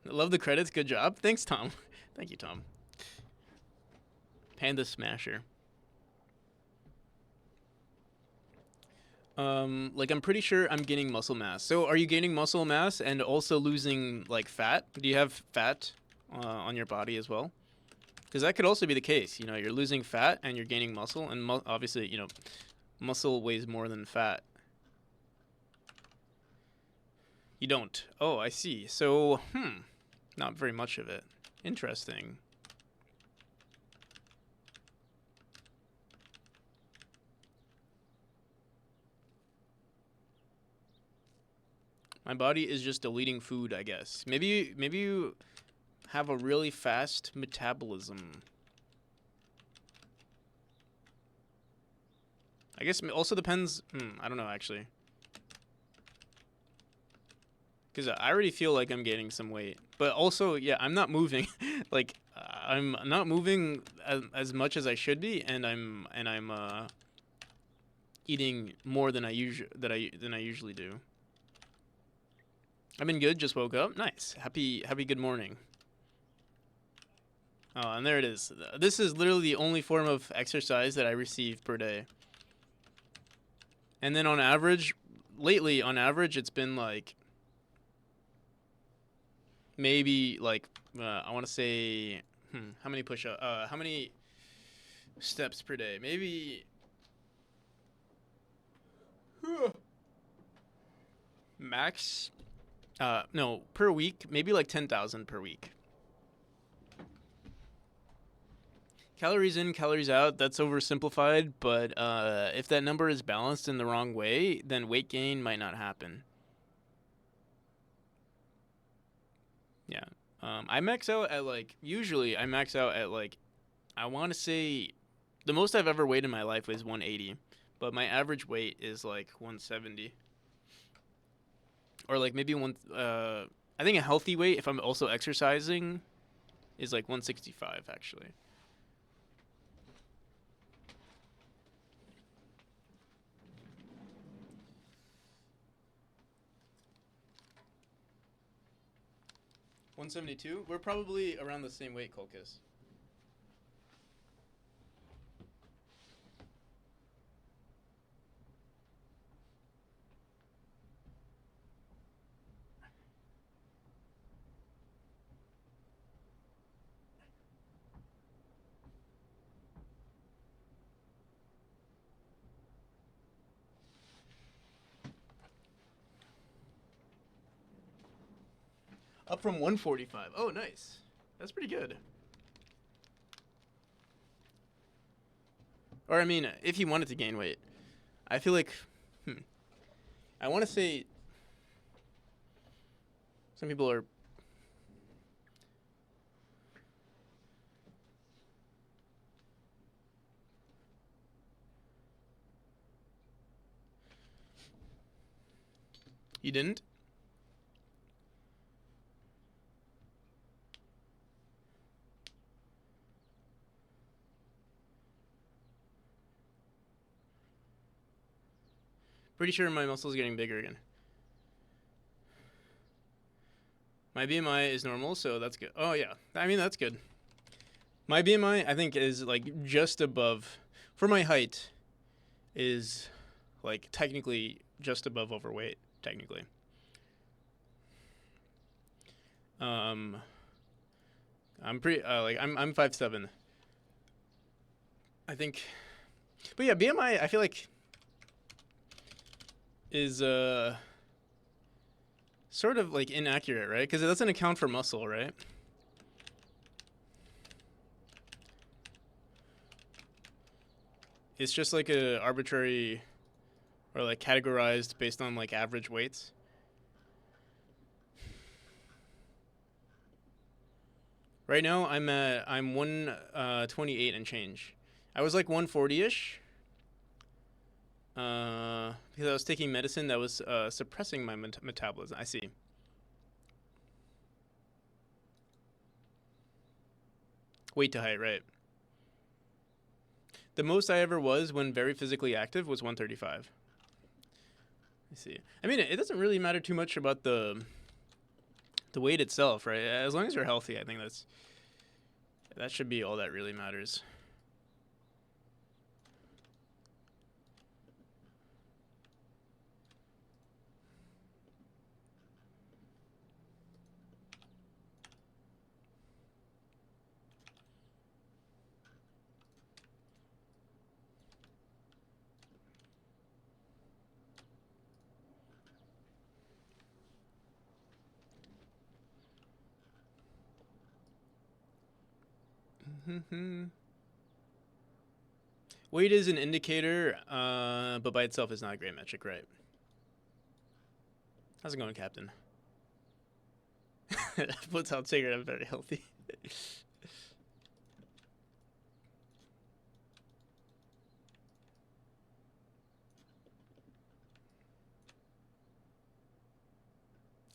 Love the credits. Good job. Thanks, Tom. Thank you, Tom. Panda Smasher. Like, I'm pretty sure I'm gaining muscle mass. So are you gaining muscle mass and also losing, like, fat? Do you have fat on your body as well? Because that could also be the case. You know, you're losing fat and you're gaining muscle, and obviously, you know, muscle weighs more than fat. You don't. Oh, I see. So, not very much of it. Interesting. My body is just deleting food, I guess. Maybe you have a really fast metabolism. I guess it also depends. I don't know actually. Because I already feel like I'm gaining some weight, but also, yeah, I'm not moving. Like, I'm not moving as much as I should be, and I'm eating more than I usually do. I've been good. Just woke up. Nice. Happy good morning. Oh, and there it is. This is literally the only form of exercise that I receive per day. And then on average, lately, on average, it's been like maybe like I want to say how many how many steps per day? Maybe max no, per week, maybe like 10,000 per week. Calories in, calories out, that's oversimplified, but if that number is balanced in the wrong way, then weight gain might not happen. Yeah. I max out at like, usually I max out at like, I want to say the most I've ever weighed in my life is 180, but my average weight is like 170. Or like maybe I think a healthy weight, if I'm also exercising, is like 165 actually. $172. We're probably around the same weight, Colchis. Up from 145. Oh, nice. That's pretty good. Or I mean, if he wanted to gain weight, I feel like, I want to say, some people are. You didn't? Pretty sure my muscle's getting bigger again. My BMI is normal, so that's good. Oh yeah, I mean that's good. My BMI, I think, is like just above, for my height, is like technically just above overweight, technically. Um, I'm pretty like I'm 5'7". I think, but yeah, BMI I feel like is sort of like inaccurate, right? Because it doesn't account for muscle, right? It's just like a arbitrary or like categorized based on like average weights. Right now I'm 128 and change. I was like 140ish. Because I was taking medicine that was suppressing my metabolism. I see. Weight to height, right? The most I ever was when very physically active was 135. I see. I mean, it doesn't really matter too much about the weight itself, right? As long as you're healthy, I think that should be all that really matters. Weight is an indicator, but by itself is not a great metric, right? How's it going, Captain? What's out Sacred? I'm very healthy.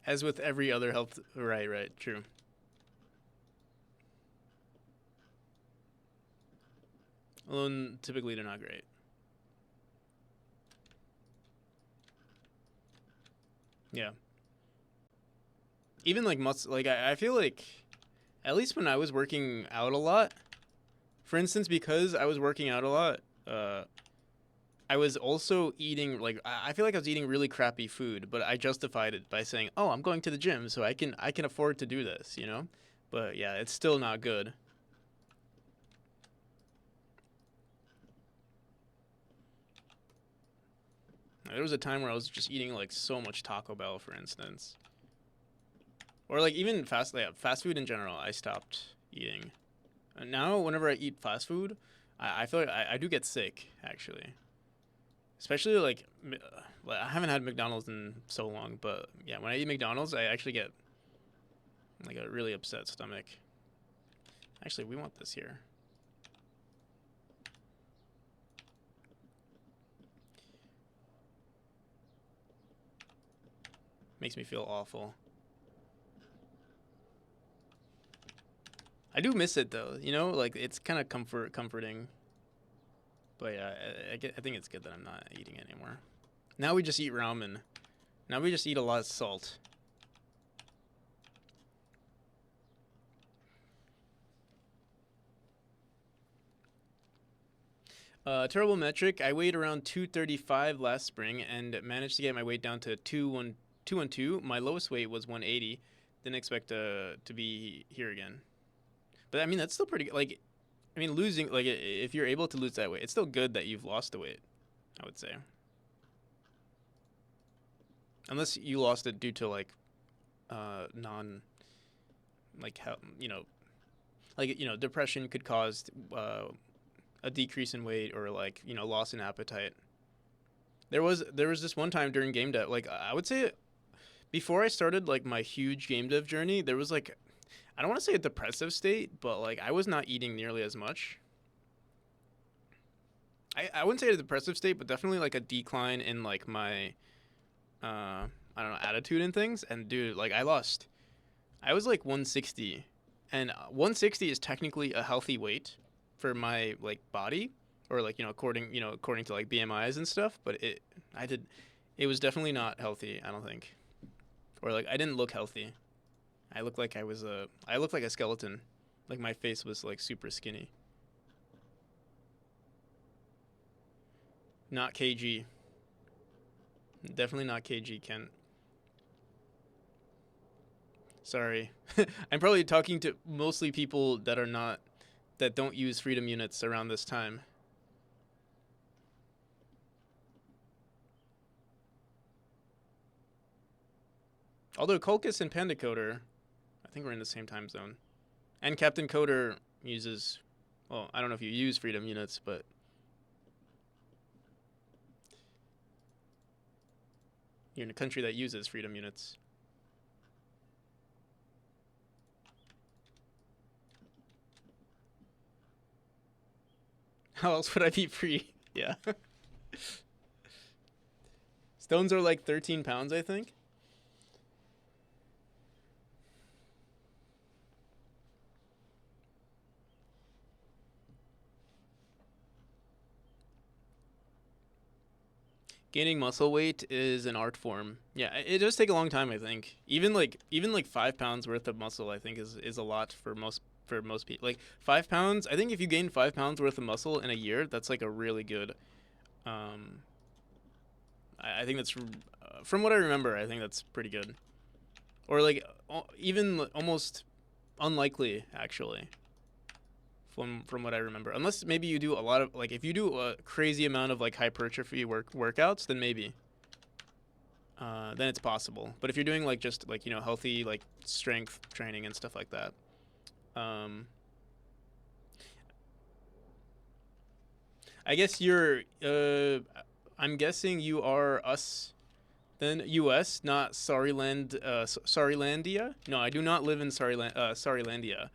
As with every other health, right, true. Alone, typically they're not great. Yeah. Even like muscle, like I feel like, at least when I was working out a lot, for instance, because I was working out a lot, I was also eating like I feel like I was eating really crappy food, but I justified it by saying, "Oh, I'm going to the gym, so I can afford to do this," you know? But yeah, it's still not good. There was a time where I was just eating like so much Taco Bell, for instance, or like even fast food in general. I stopped eating. And now, whenever I eat fast food, I feel like I do get sick actually. Especially like I haven't had McDonald's in so long, but yeah, when I eat McDonald's, I actually get like a really upset stomach. Actually, we want this here. Makes me feel awful. I do miss it though, you know, like it's kind of comforting. But yeah, I think it's good that I'm not eating it anymore. Now we just eat ramen. Now we just eat a lot of salt. Terrible metric. I weighed around 235 last spring and managed to get my weight down to 212. My lowest weight was 180. Didn't expect to be here again. But I mean, that's still pretty good. Like, I mean, losing, like, if you're able to lose that weight, it's still good that you've lost the weight, I would say. Unless you lost it due to, like, like, how, depression could cause a decrease in weight or, like, loss in appetite. There was this one time during game dev, like, I would say before I started, like, my huge game dev journey, there was, like, I don't want to say a depressive state, but like I was not eating nearly as much. I wouldn't say a depressive state, but definitely like a decline in like my I don't know, attitude and things. And dude, like I was like 160, and 160 is technically a healthy weight for my like body, or like according to like BMIs and stuff. But it was definitely not healthy. I don't think, or like I didn't look healthy. I looked like I looked like a skeleton. Like my face was like super skinny. Not kg. Definitely not kg, Kent. Sorry. I'm probably talking to mostly people that don't use freedom units around this time. Although Kulkus and Panda Coder, I think we're in the same time zone. And Captain Coder uses, well, I don't know if you use freedom units, but you're in a country that uses freedom units. How else would I be free? Yeah. Stones are like 13 pounds, I think. Gaining muscle weight is an art form. Yeah, it does take a long time, I think. Even like 5 pounds worth of muscle, I think is a lot for most people. Like 5 pounds, I think if you gain 5 pounds worth of muscle in a year, that's like a really good. Um, I think that's from what I remember. I think that's pretty good, or like even almost unlikely actually. From what I remember, unless maybe you do a lot of like if you do a crazy amount of like hypertrophy workouts, then maybe then it's possible. But if you're doing like just like healthy like strength training and stuff like that, um, I guess you're. I'm guessing you are us. Then U.S. not Sorryland. Sorrylandia. No, I do not live in Sorrylandia.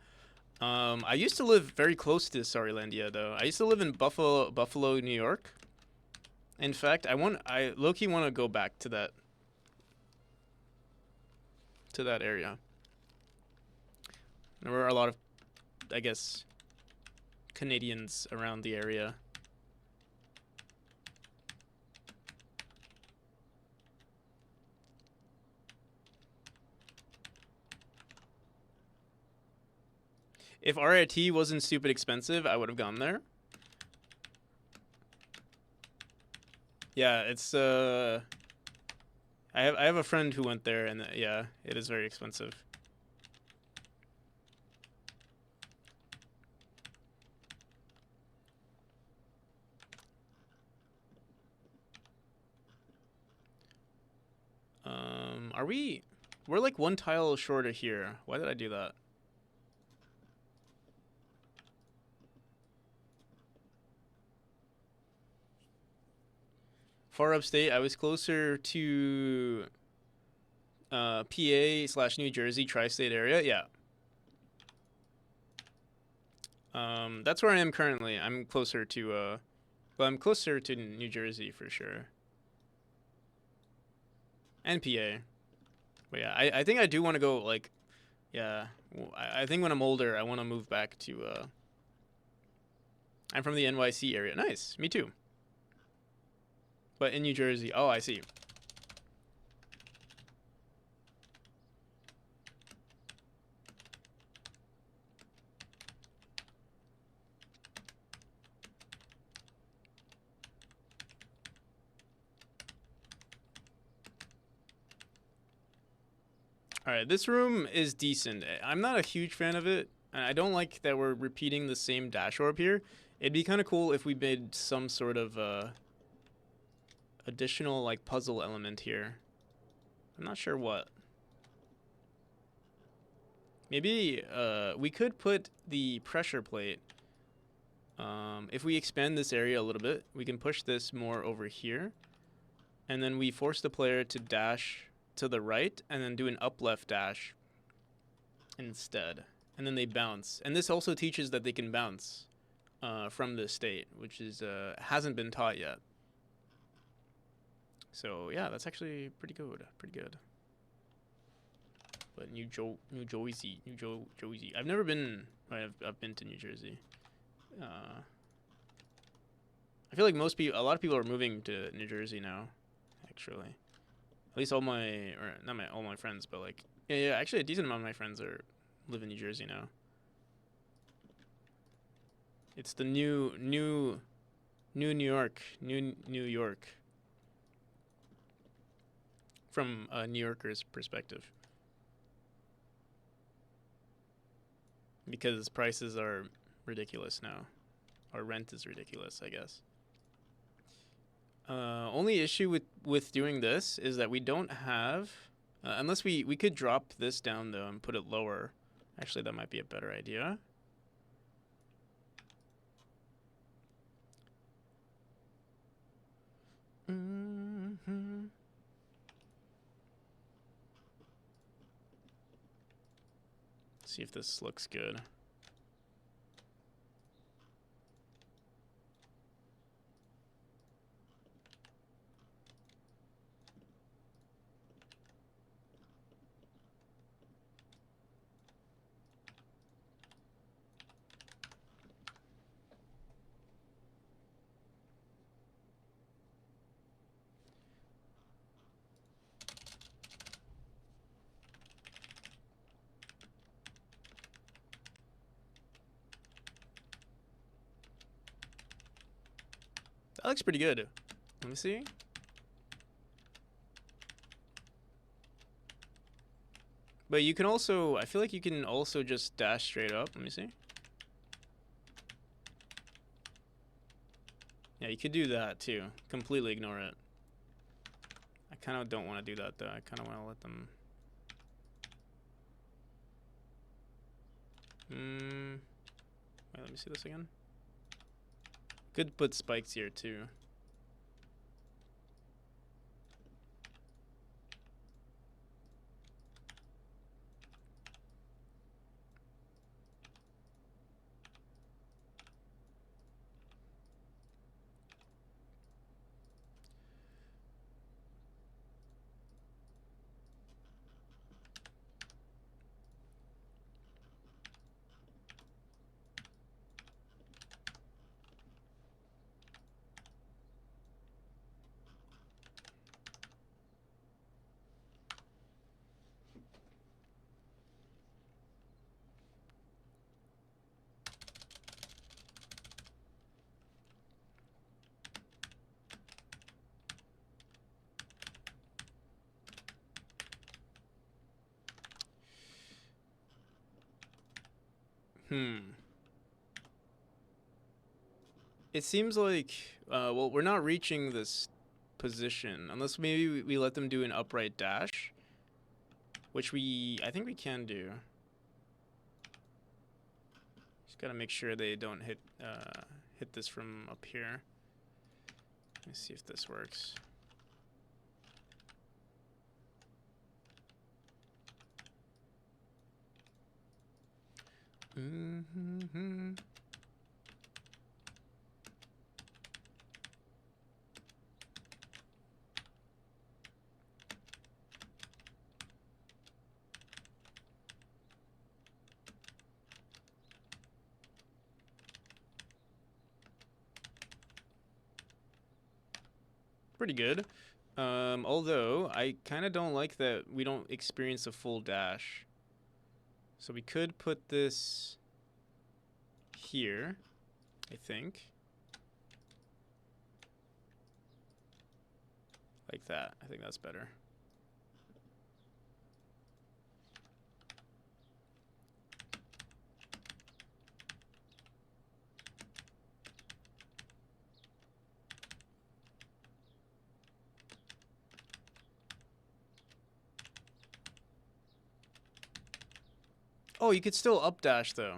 I used to live very close to Sorrylandia though. I used to live in Buffalo, New York. In fact, I low-key want to go back to that area. There were a lot of, I guess, Canadians around the area. If RIT wasn't stupid expensive, I would have gone there. Yeah, it's I have a friend who went there, and yeah, it is very expensive. Are we? We're like one tile short of here. Why did I do that? Far upstate, I was closer to PA/New Jersey tri-state area. Yeah. That's where I am currently. I'm closer to well, I'm closer to New Jersey for sure. And PA. But yeah, I think I do want to go like, yeah. I think when I'm older, I want to move back to. I'm from the NYC area. Nice. Me too. But in New Jersey. Oh, I see. All right, this room is decent. I'm not a huge fan of it. I don't like that we're repeating the same dash orb here. It'd be kind of cool if we made some sort of additional like puzzle element here. I'm not sure what. Maybe we could put the pressure plate. If we expand this area a little bit, we can push this more over here. And then we force the player to dash to the right and then do an up left dash instead. And then they bounce. And this also teaches that they can bounce from this state, which is hasn't been taught yet. So yeah, that's actually pretty good. Pretty good. But New Jersey. I've never been. I've been to New Jersey. I feel like a lot of people are moving to New Jersey now. Actually, at least all my friends, but like yeah. Actually, a decent amount of my friends live in New Jersey now. It's the new New York, New York. From a New Yorker's perspective. Because prices are ridiculous now. Our rent is ridiculous, I guess. Only issue with doing this is that we don't have... unless we could drop this down, though, and put it lower. Actually, that might be a better idea. Mm-hmm. See if this looks good. That looks pretty good. Let me see. But you can also, I feel like you can also just dash straight up. Let me see. Yeah, you could do that too. Completely ignore it. I kind of don't want to do that though. I kind of want to let them... Wait, let me see this again. Could put spikes here too. It seems like, well, we're not reaching this position unless maybe we let them do an upright dash, which I think we can do. Just gotta make sure they don't hit this from up here. Let me see if this works. Pretty good. Although I kind of don't like that we don't experience a full dash. So we could put this here, I think. Like that. I think that's better. Oh, you could still up dash though.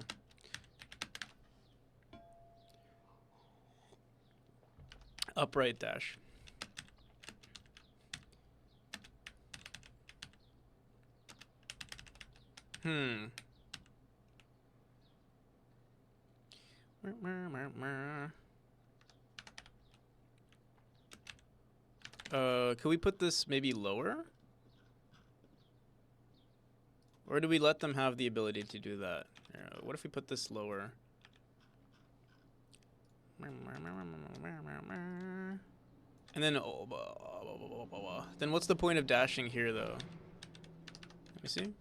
Upright dash. Could we put this maybe lower? Or do we let them have the ability to do that? What if we put this lower? And then, then what's the point of dashing here, though? Let me see.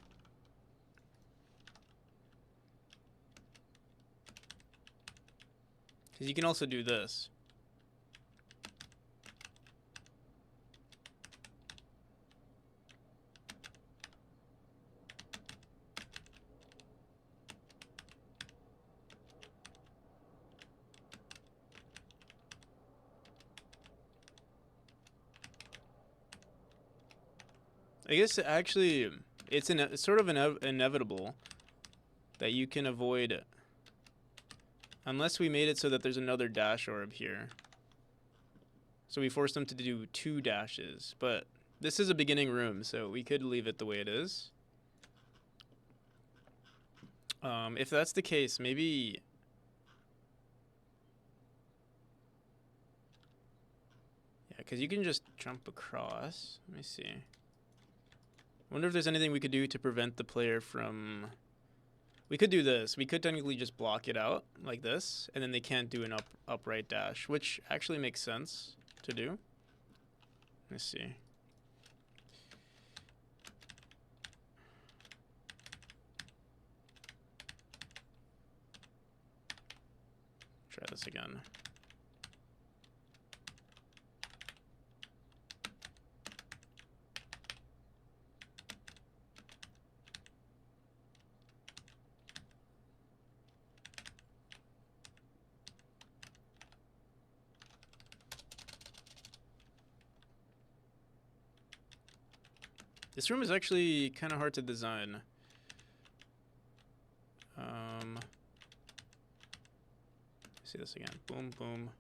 Because you can also do this. I guess actually it's sort of inevitable that you can avoid it. Unless we made it so that there's another dash orb here. So we forced them to do 2 dashes. But this is a beginning room, so we could leave it the way it is. If that's the case, maybe... Yeah, because you can just jump across. Let me see. I wonder if there's anything we could do to prevent the player from... We could do this. We could technically just block it out like this, and then they can't do an upright dash, which actually makes sense to do. Let's see. Try this again. This room is actually kind of hard to design. See this again. Boom, boom.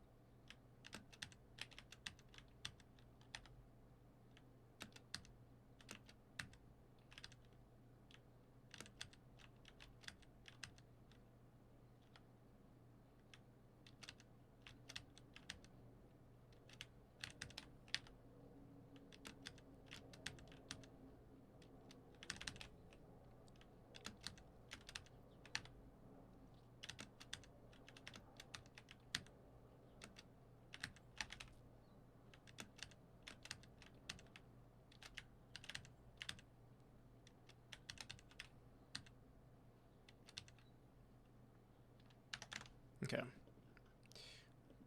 Okay.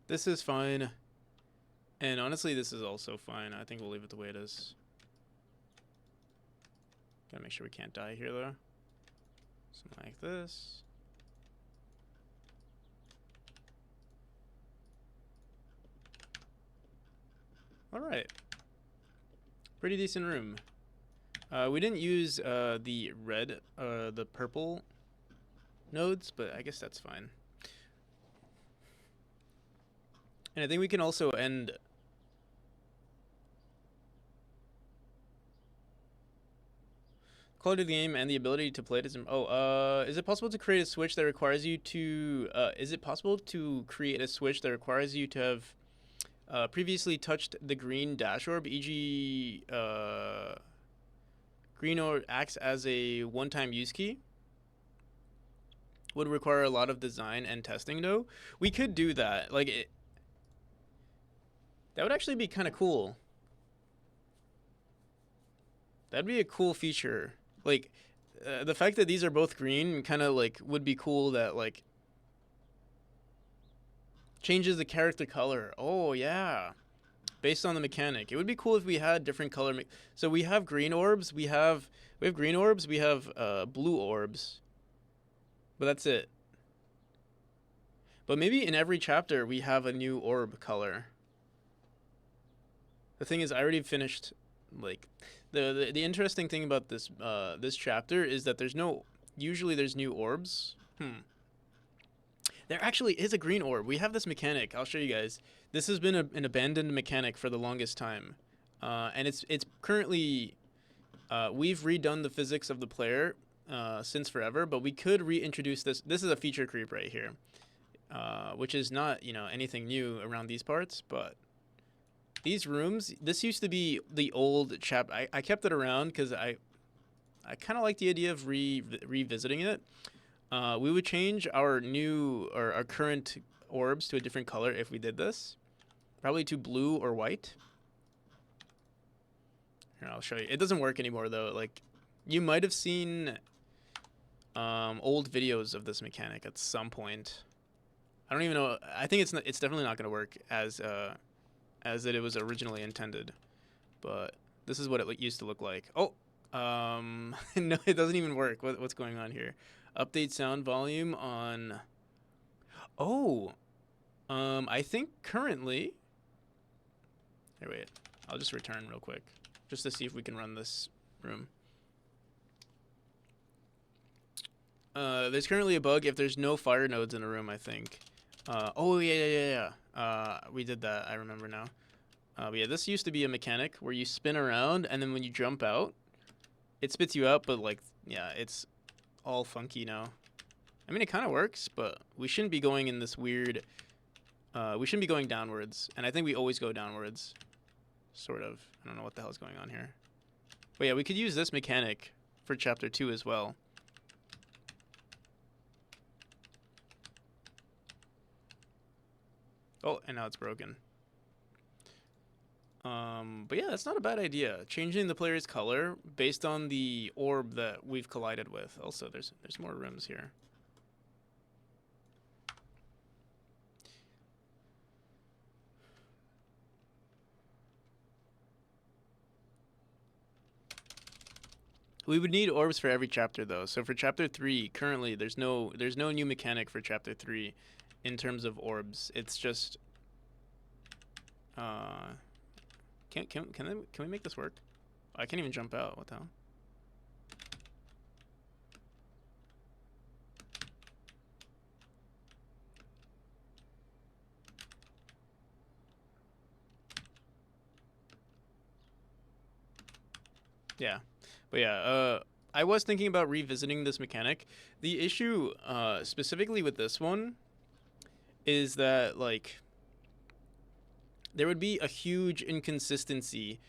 This is fine. And honestly, this is also fine. I think we'll leave it the way it is. Gotta make sure we can't die here, though. Something like this. All right. Pretty decent room. We didn't use the red, the purple nodes, but I guess that's fine. And I think we can also end... Quality of the game and the ability to play it is... is it possible to create a switch that requires you to... is it possible to create a switch that requires you to have previously touched the green dash orb, e.g. Green orb acts as a one-time use key? Would require a lot of design and testing, though. We could do that. Like, that would actually be kind of cool. That'd be a cool feature. Like, the fact that these are both green kind of, like, would be cool that, like, changes the character color. Oh, yeah. Based on the mechanic. It would be cool if we had different color. So we have green orbs. We have green orbs. We have blue orbs. But that's it. But maybe in every chapter we have a new orb color. The thing is, I already finished, like... The interesting thing about this this chapter is that usually there's new orbs. There actually is a green orb. We have this mechanic. I'll show you guys. This has been an abandoned mechanic for the longest time, and it's currently we've redone the physics of the player since forever, but we could reintroduce this. This is a feature creep right here, which is not anything new around these parts, but. These rooms, this used to be the old chapter. I kept it around because I kind of like the idea of revisiting it. We would change our current orbs to a different color if we did this. Probably to blue or white. Here, I'll show you. It doesn't work anymore, though. Like, you might have seen old videos of this mechanic at some point. I don't even know. I think it's definitely not going to work as it was originally intended, but this is what it used to look like. Oh, no, it doesn't even work. What's going on here? Update sound volume on. Oh, I think currently. Here, wait. I'll just return real quick, just to see if we can run this room. There's currently a bug if there's no fire nodes in a room, I think. Oh, yeah. We did that. I remember now. But yeah, this used to be a mechanic where you spin around, and then when you jump out, it spits you out, but, like, yeah, it's all funky now. I mean, it kind of works, but we shouldn't be going in this weird... we shouldn't be going downwards, and I think we always go downwards. Sort of. I don't know what the hell's going on here. But yeah, we could use this mechanic for Chapter 2 as well. Oh, and now it's broken. But yeah, that's not a bad idea. Changing the player's color based on the orb that we've collided with. Also, there's more rooms here. We would need orbs for every chapter, though. So for Chapter 3, currently there's no new mechanic for Chapter 3 in terms of orbs. It's just can we make this work? I can't even jump out. What the hell? Yeah. But yeah, I was thinking about revisiting this mechanic. The issue specifically with this one is that, like, there would be a huge inconsistency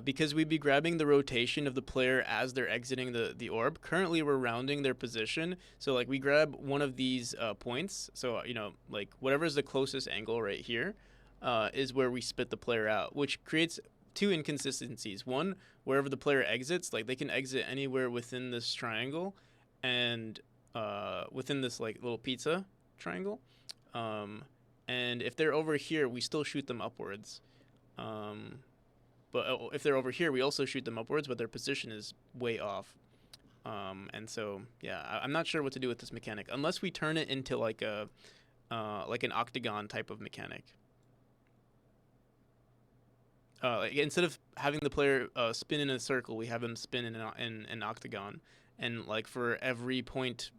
because we'd be grabbing the rotation of the player as they're exiting the orb. Currently, we're rounding their position. So, like, we grab one of these points. So, like, whatever's the closest angle right here is where we spit the player out, which creates two inconsistencies. One, wherever the player exits, like, they can exit anywhere within this triangle and within this, like, little pizza triangle. And if they're over here, we still shoot them upwards. But if they're over here, we also shoot them upwards, but their position is way off. And so, yeah, I'm not sure what to do with this mechanic unless we turn it into like a like an octagon type of mechanic. Like instead of having the player spin in a circle, we have them spin in an octagon, and like for every point,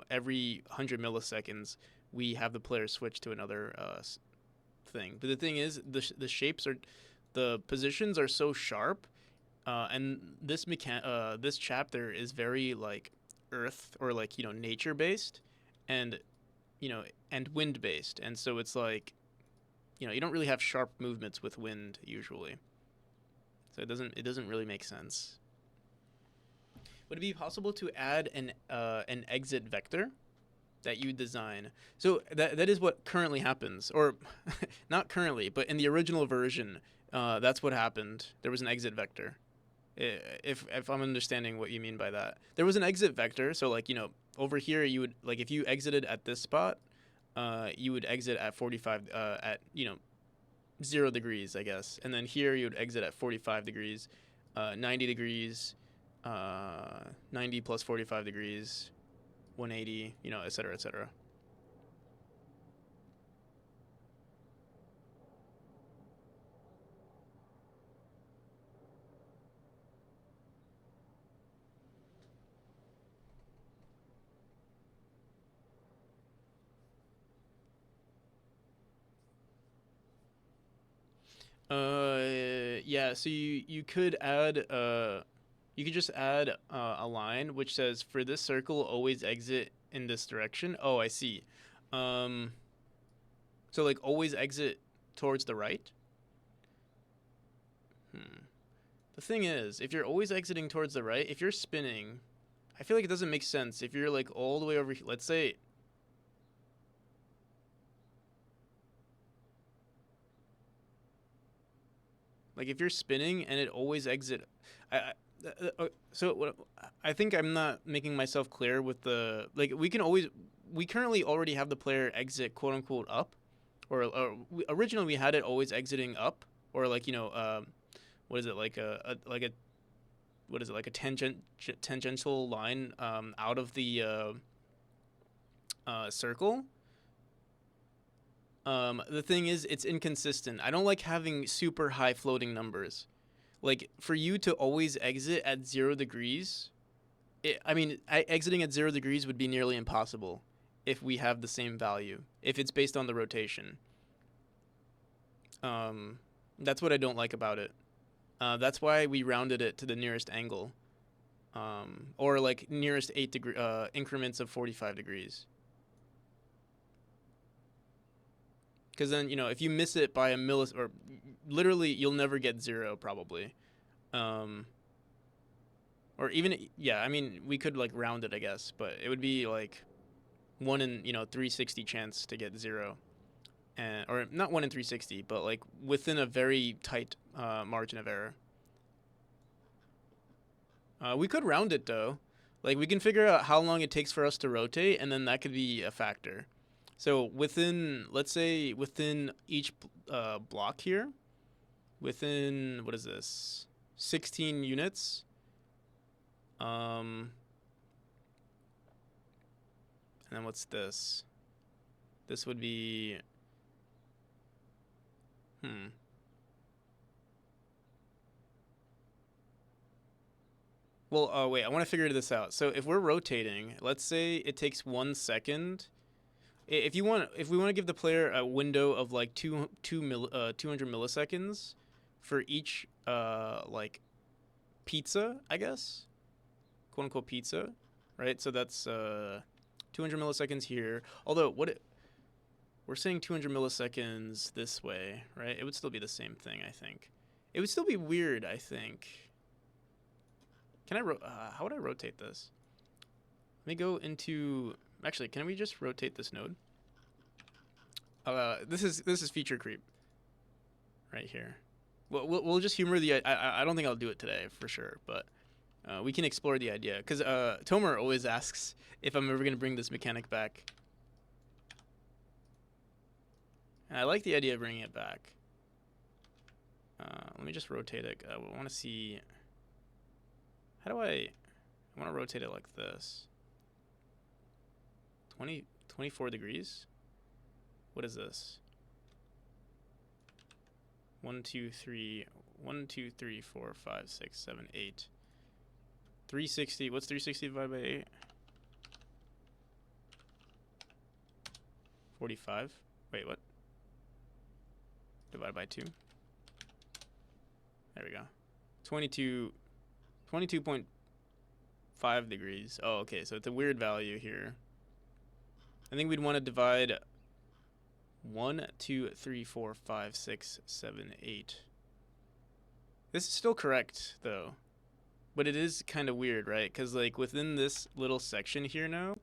every 100 milliseconds, we have the player switch to another thing. But the thing is, the shapes are, the positions are so sharp, and this chapter is very like earth or like nature based, and and wind based, and so it's like you don't really have sharp movements with wind usually, so it doesn't really make sense. Would it be possible to add an exit vector that you design? So that is what currently happens, or not currently, but in the original version, that's what happened. There was an exit vector. If I'm understanding what you mean by that, there was an exit vector. So like over here you would, like, if you exited at this spot, you would exit at 45 at 0 degrees, I guess, and then here you would exit at 45 degrees, 90 degrees, 90 plus 45 degrees, 180, et cetera, et cetera. Yeah, so you could add you could just add a line which says, for this circle always exit in this direction. Oh, I see. So like always exit towards the right. The thing is, if you're always exiting towards the right, if you're spinning, I feel like it doesn't make sense if you're like all the way over here. Let's say, like, if you're spinning and it always exit, so what, I think I'm not making myself clear with the, like, we currently already have the player exit quote unquote up, or originally we had it always exiting up, or like what is it, like a what is it, like a tangential line out of the circle. The thing is, it's inconsistent. I don't like having super high floating numbers. Like, for you to always exit at 0 degrees, exiting at 0 degrees would be nearly impossible if we have the same value, if it's based on the rotation. That's what I don't like about it. That's why we rounded it to the nearest angle, or like nearest 8 degree increments of 45 degrees. Because then, if you miss it by a millis, or literally you'll never get 0 probably. Or even, yeah, we could like round it, I guess, but it would be like 1 in 360 chance to get 0. Or not 1 in 360, but like within a very tight margin of error. We could round it though. Like, we can figure out how long it takes for us to rotate, and then that could be a factor. So let's say within each block here, within, what is this, 16 units, and then what's this? This would be, well, wait, I want to figure this out. So if we're rotating, let's say it takes 1 second. If we want to give the player a window of like 200 milliseconds for each like pizza, I guess, quote unquote pizza, right? So that's 200 milliseconds here. Although we're saying 200 milliseconds this way, right? It would still be the same thing, I think. It would still be weird, I think. Can I how would I rotate this? Let me go into, actually, can we just rotate this node? This is feature creep right here. We'll just humor the, I don't think I'll do it today for sure, but we can explore the idea, because Tomer always asks if I'm ever going to bring this mechanic back. And I like the idea of bringing it back. Let me just rotate it. I want to see... How do I want to rotate it like this. 24 degrees? What is this? 1, 2, 3, 1, 2, 3, 4, 5, 6, 7, 8. 360. What's 360 divided by 8? 45. Wait, what? Divided by 2. There we go. 22.5 degrees. Oh, okay, so it's a weird value here. I think we'd want to divide 1, 2, 3, 4, 5, 6, 7, 8. This is still correct, though. But it is kind of weird, right? Because, like, within this little section here now,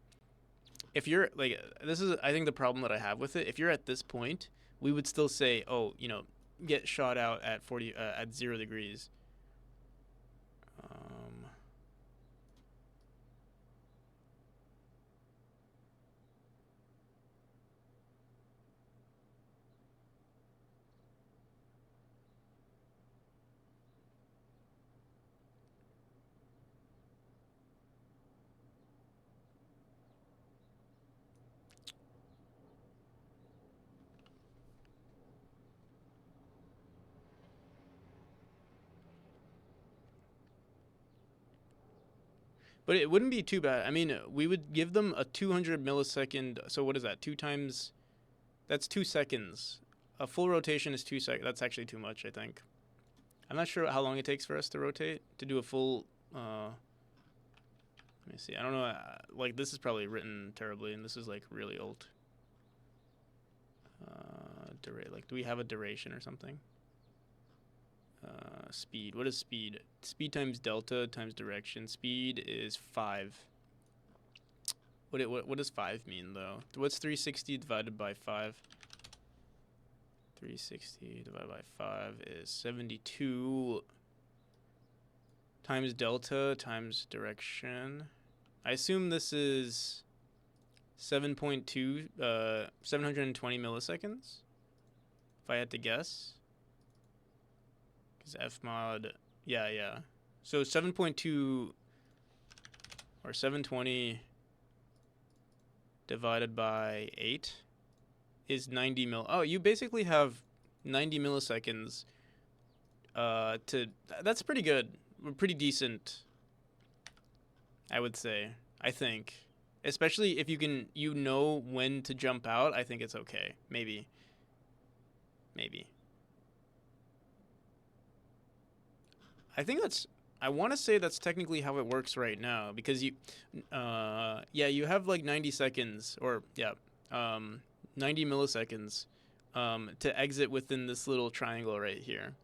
if you're, like, this is, I think, the problem that I have with it. If you're at this point, we would still say, oh, you know, get shot out at 0 degrees. But it wouldn't be too bad. I mean, we would give them a 200 millisecond. So what is that? 2 times. That's 2 seconds. A full rotation is 2 seconds. That's actually too much, I think. I'm not sure how long it takes for us to rotate to do a full. Let me see. I don't know. Like, this is probably written terribly, and this is like really old. Like, do we have a duration or something? Speed. What is speed? Speed times delta times direction. Speed is 5. What does 5 mean, though? What's 360 divided by 5? 360 divided by 5 is 72 times delta times direction. I assume this is 7.2, 720 milliseconds, if I had to guess. F mod, yeah. So 7.2 or 720 divided by 8 is 90 mil. Oh, you basically have 90 milliseconds. That's pretty good. Pretty decent, I would say. I think, especially if you know when to jump out. I think it's okay. Maybe. I think I want to say that's technically how it works right now, because you have like 90 seconds or 90 milliseconds to exit within this little triangle right here.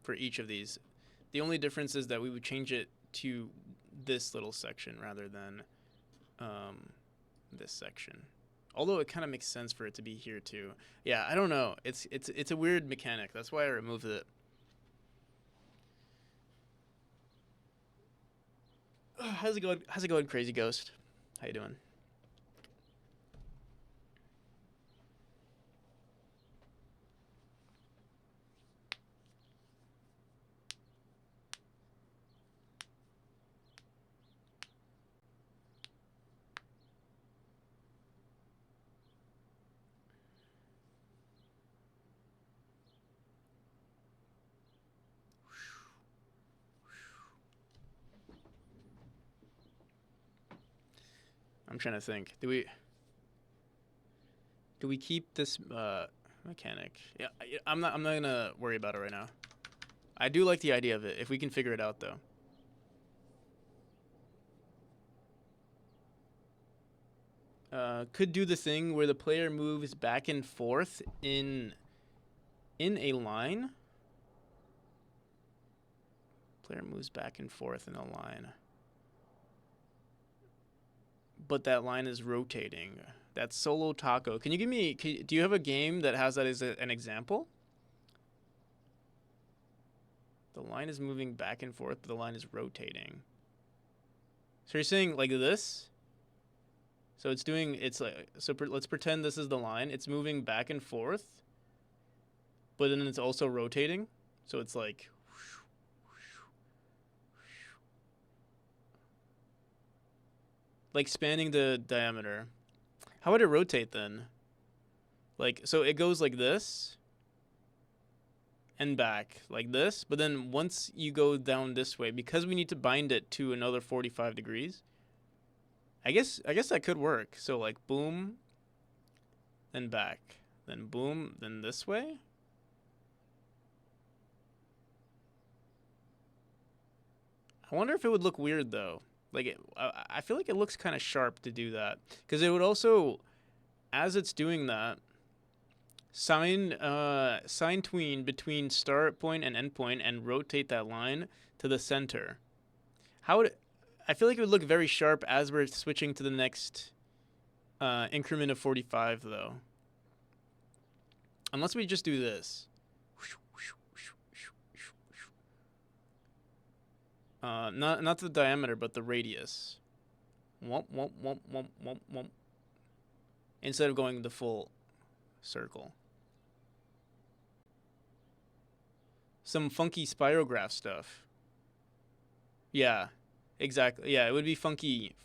For each of these. The only difference is that we would change it to this little section rather than this section. Although it kind of makes sense for it to be here too. Yeah, I don't know. It's a weird mechanic. That's why I removed it. How's it going, Crazy Ghost? How you doing? I'm trying to think. Do we keep this mechanic? Yeah, I'm not gonna worry about it right now. I do like the idea of it if we can figure it out, though. Could do the thing where the player moves back and forth in a line. Player moves back and forth in a line. But that line is rotating. That's Solo Taco. Can you give me... do you have a game that has that as an example? The line is moving back and forth, but the line is rotating. So you're saying like this? So it's doing, it's like, so let's pretend this is the line. It's moving back and forth, but then it's also rotating. So it's like, spanning the diameter. How would it rotate then? Like, so it goes like this and back like this, but then once you go down this way, because we need to bind it to another 45 degrees, I guess that could work. So like boom, then back, then boom, then this way. I wonder if it would look weird though. Like I feel like it looks kind of sharp to do that, because it would also, as it's doing that, sign tween between start point and end point and rotate that line to the center. How would I feel like it would look very sharp as we're switching to the next increment of 45 though. Unless we just do this. Not the diameter, but the radius. Womp, womp, womp, womp, womp, womp. Instead of going the full circle. Some funky spirograph stuff. Yeah, exactly. Yeah, it would be funky.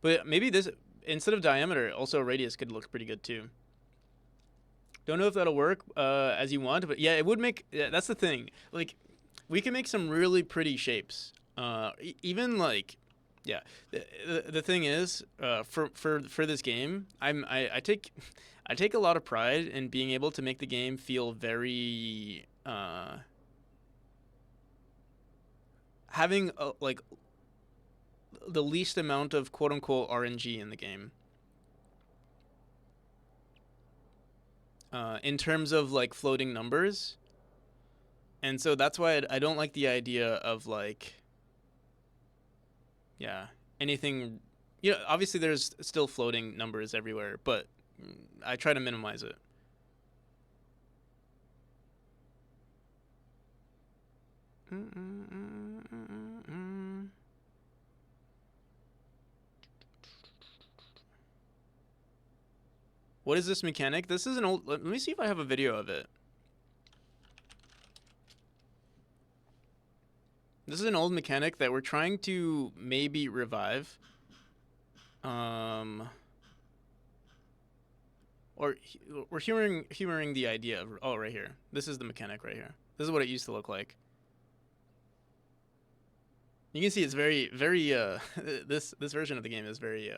But maybe this, instead of diameter, also radius could look pretty good too. Don't know if that'll work as you want, but yeah, it would make, yeah, that's the thing. Like, we can make some really pretty shapes. Even like, yeah, the thing is, for this game, I take a lot of pride in being able to make the game feel very having like the least amount of quote unquote RNG in the game. In terms of like floating numbers, and so that's why I don't like the idea of like, yeah, anything. You know, obviously there's still floating numbers everywhere, but I try to minimize it. What is this mechanic? This is an old. Let me see if I have a video of it. This is an old mechanic that we're trying to maybe revive. Or we're humoring the idea of, oh, right here. This is the mechanic right here. This is what it used to look like. You can see it's very this version of the game is very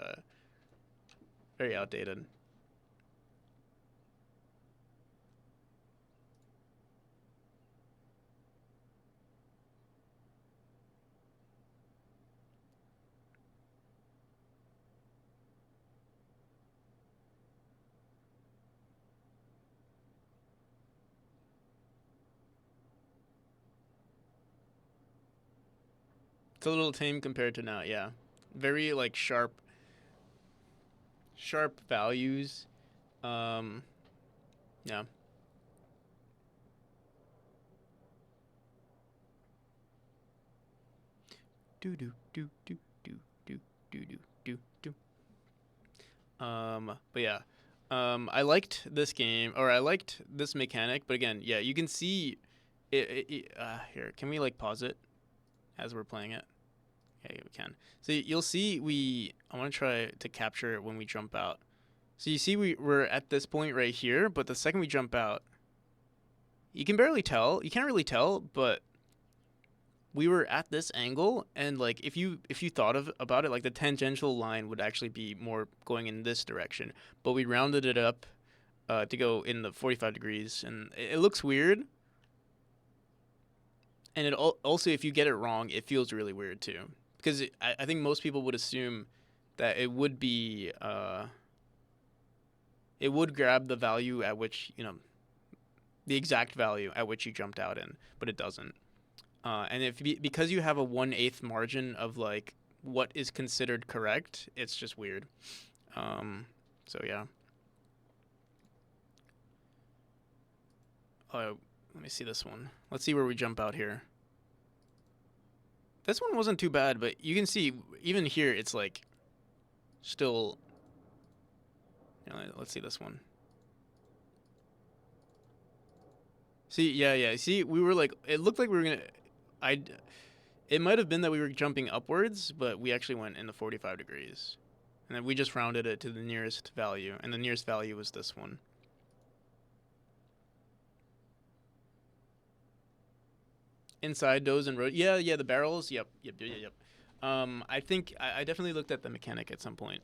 outdated. It's a little tame compared to now, yeah. Very like sharp values. Yeah. Do do do do do do do do do. But yeah. I liked this game, or I liked this mechanic, but again, yeah, you can see here, can we like pause it as we're playing it? Okay, we can. So you'll see I want to try to capture it when we jump out. So you see we're at this point right here, but the second we jump out, you can barely tell. You can't really tell, but we were at this angle, and like if you thought about it, like the tangential line would actually be more going in this direction, but we rounded it up to go in the 45 degrees, and it looks weird. And it also, if you get it wrong, it feels really weird too. Because I think most people would assume that it would be, it would grab the value at which, you know, the exact value at which you jumped out in, but it doesn't. And because you have a 1/8 margin of like what is considered correct, it's just weird. So yeah. Let me see this one. Let's see where we jump out here. This one wasn't too bad, but you can see even here it's like still Let's see this one. See, yeah. See, we were like, it looked like we were gonna. I. It might have been that we were jumping upwards, but we actually went in the 45 degrees, and then we just rounded it to the nearest value, and the nearest value was this one. Inside those and road. Yeah, the barrels. Yep. I think I definitely looked at the mechanic at some point.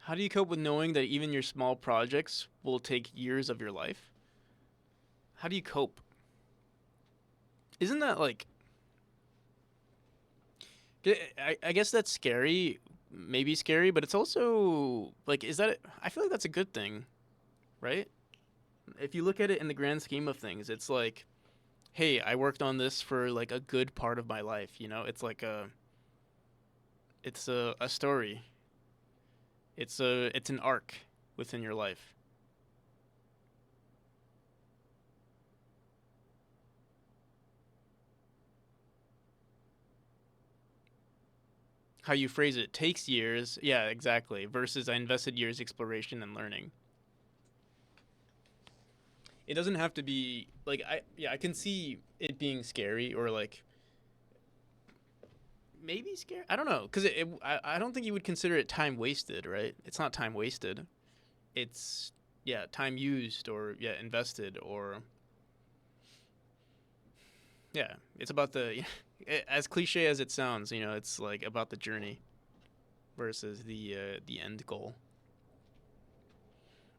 How do you cope with knowing that even your small projects will take years of your life? How do you cope? Isn't that like? I guess that's scary, maybe scary, but it's also like, is that? I feel like that's a good thing, right? If you look at it in the grand scheme of things, it's like, hey, I worked on this for like a good part of my life. You know, it's like a story. It's an arc within your life. How you phrase it takes years. Yeah, exactly. Versus I invested years exploration and learning. It doesn't have to be like I can see it being scary or like maybe scary. I don't know because I don't think you would consider it time wasted, right? It's not time wasted. It's yeah time used or yeah invested or yeah. It's about the as cliche as it sounds. You know, it's like about the journey versus the end goal.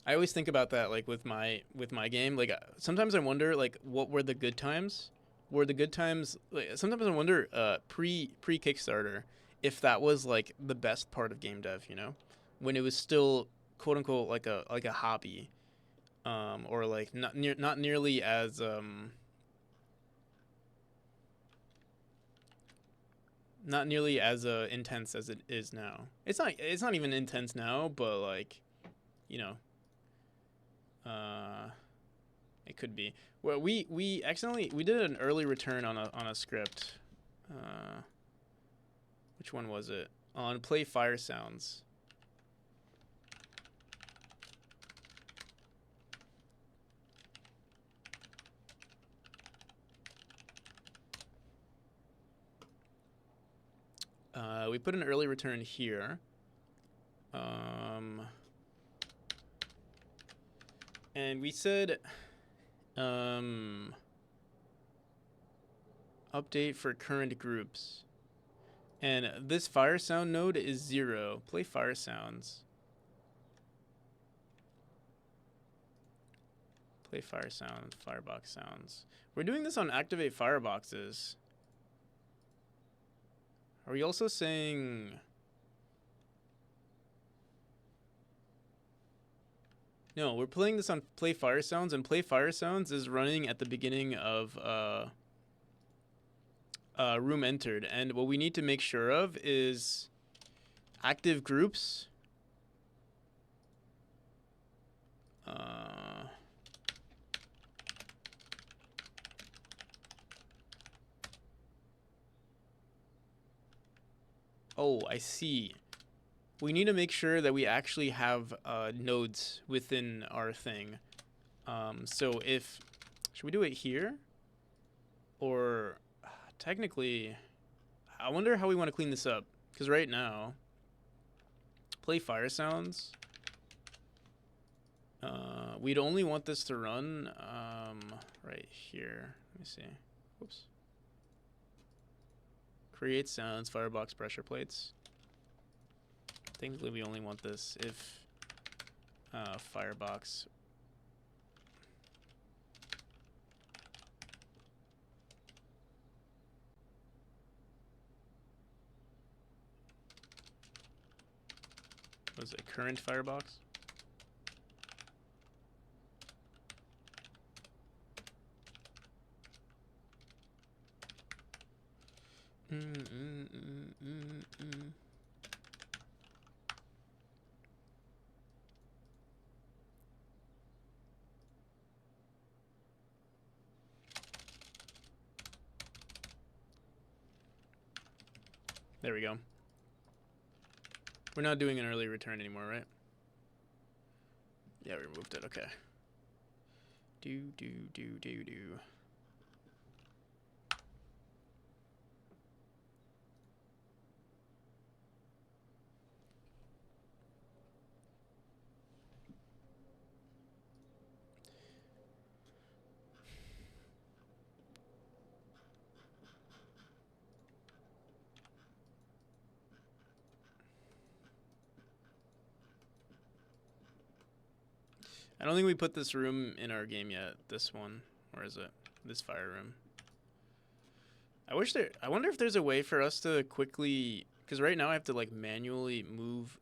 I always think about that like with my game. Like sometimes I wonder like what were the good times? Were the good times like sometimes I wonder pre Kickstarter if that was like the best part of game dev, you know? When it was still quote unquote like a hobby or like not nearly as not nearly as intense as it is now. It's not even intense now, but like, you know, uh it could be. Well, we accidentally we did an early return on a script. Uh, which one was it? On play fire sounds. We put an early return here. And we said update for current groups. And this fire sound node is 0. Play fire sounds. Play fire sound, firebox sounds. We're doing this on activate fireboxes. Are we also saying... No, we're playing this on play fire sounds, and play fire sounds is running at the beginning of room entered. And what we need to make sure of is active groups. Oh, I see. We need to make sure that we actually have nodes within our thing. So if... Should we do it here? Or technically... I wonder how we want to clean this up. Because right now... Play fire sounds. We'd only want this to run right here. Let me see. Oops. Create sounds, firebox pressure plates. Technically, we only want this if firebox. Was it current firebox? There we go. We're not doing an early return anymore, right? Yeah, we removed it. Okay. Do. I don't think we put this room in our game yet. This one. Where is it? This fire room. I wonder if there's a way for us to quickly, because right now I have to like manually move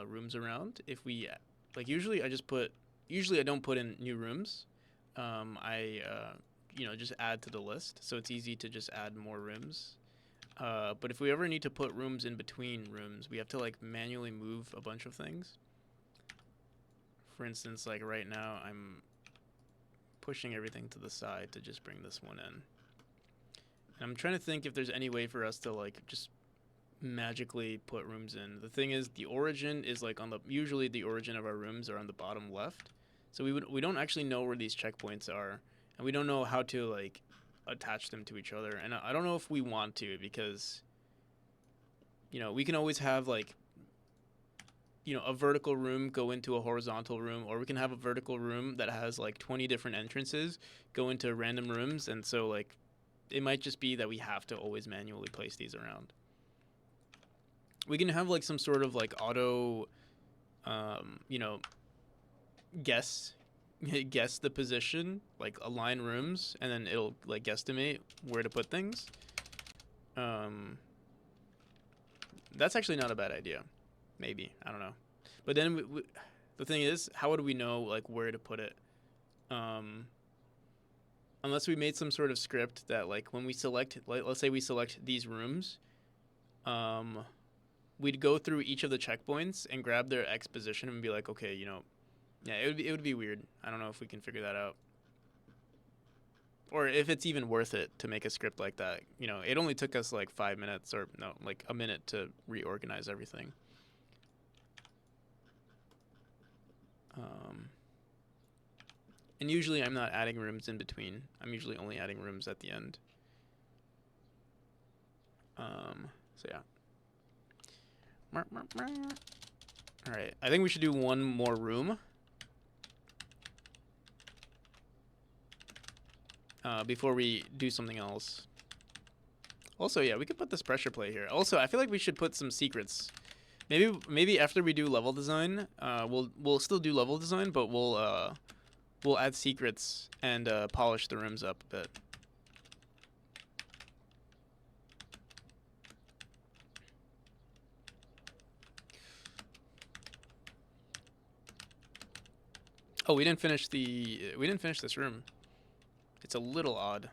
rooms around. If we, like usually I don't put in new rooms. I just add to the list, so it's easy to just add more rooms. But if we ever need to put rooms in between rooms, we have to like manually move a bunch of things. For instance, like right now I'm pushing everything to the side to just bring this one in. And I'm trying to think if there's any way for us to like just magically put rooms in. The thing is, the origin is like usually the origin of our rooms are on the bottom left. So we don't actually know where these checkpoints are, and we don't know how to like attach them to each other. And I don't know if we want to, because we can always have like a vertical room go into a horizontal room, or we can have a vertical room that has like 20 different entrances go into random rooms, and so like it might just be that we have to always manually place these around. We can have like some sort of like auto guess the position, like align rooms, and then it'll like guesstimate where to put things. That's actually not a bad idea. Maybe, I don't know. But then the thing is, how would we know like where to put it? Unless we made some sort of script that like when we select, let's say we select these rooms, we'd go through each of the checkpoints and grab their X position and be like, okay, yeah, it would be weird. I don't know if we can figure that out, or if it's even worth it to make a script like that. It only took us like 5 minutes, or no, like a minute to reorganize everything. And usually I'm not adding rooms in between. I'm usually only adding rooms at the end. So yeah. All right, I think we should do one more room before we do something else. Also, yeah, we could put this pressure plate here. Also, I feel like we should put some secrets. Maybe after we do level design, we'll still do level design, but we'll add secrets and polish the rooms up a bit. Oh, we didn't finish this room. It's a little odd.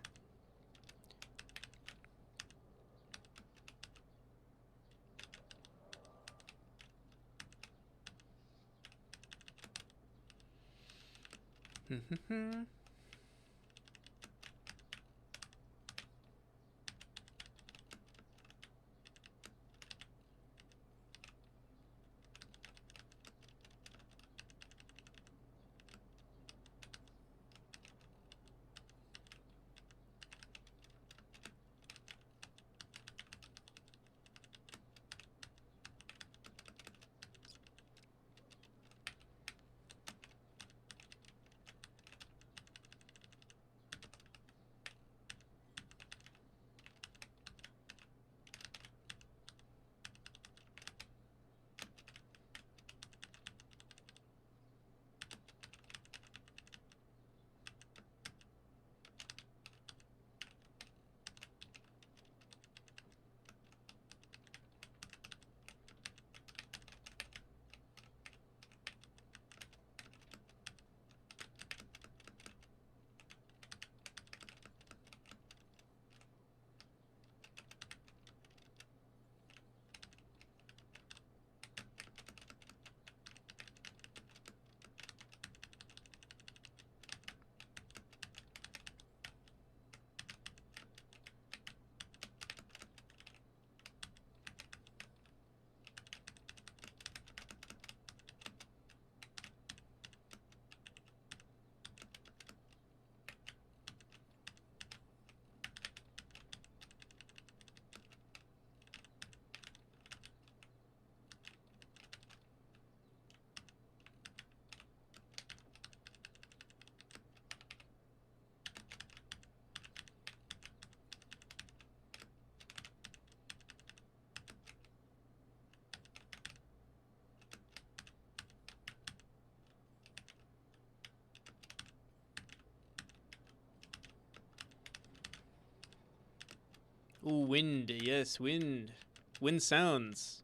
Ooh, wind. Yes, wind. Wind sounds.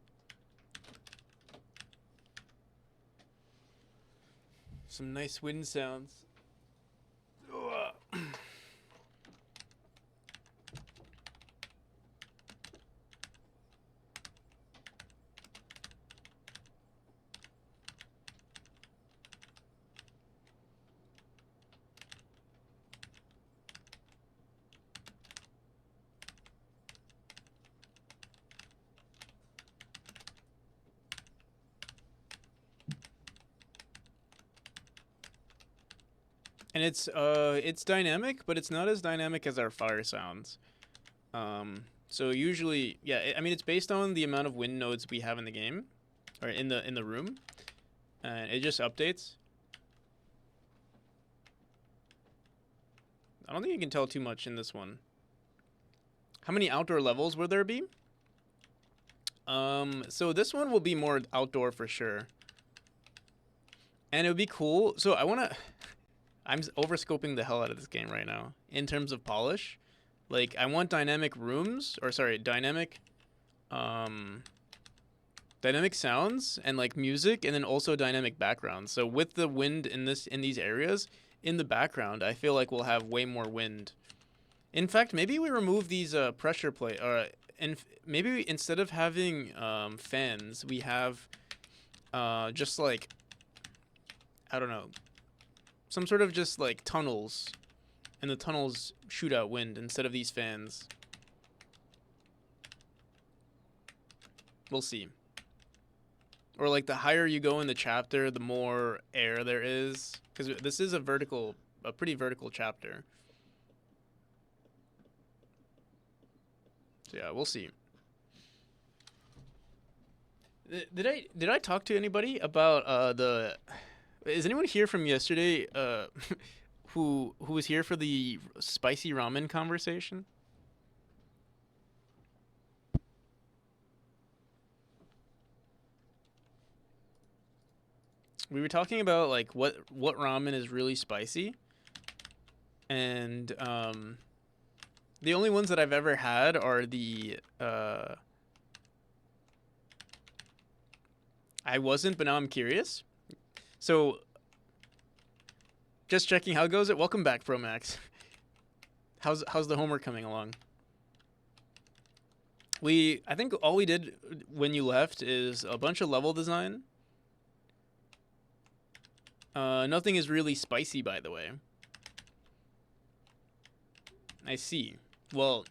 Some nice wind sounds. And it's dynamic, but it's not as dynamic as our fire sounds. So usually, yeah, I mean it's based on the amount of wind nodes we have in the game, or in the room, and it just updates. I don't think you can tell too much in this one. How many outdoor levels will there be? So this one will be more outdoor for sure. And it would be cool. So I'm overscoping the hell out of this game right now in terms of polish. Like I want dynamic rooms, or sorry, dynamic sounds and like music, and then also dynamic backgrounds. So with the wind in these areas in the background, I feel like we'll have way more wind. In fact, maybe we remove these pressure plate, and maybe instead of having fans, we have just like, I don't know, some sort of just like tunnels, and the tunnels shoot out wind instead of these fans. We'll see. Or like the higher you go in the chapter, the more air there is, because this is a pretty vertical chapter. So yeah, we'll see. Did I talk to anybody about the? Is anyone here from yesterday? Who was here for the spicy ramen conversation? We were talking about like what ramen is really spicy, and the only ones that I've ever had are the I wasn't, but now I'm curious. So, just checking how goes it. Welcome back, Promax. How's the homework coming along? I think all we did when you left is a bunch of level design. Nothing is really spicy, by the way. I see. Well,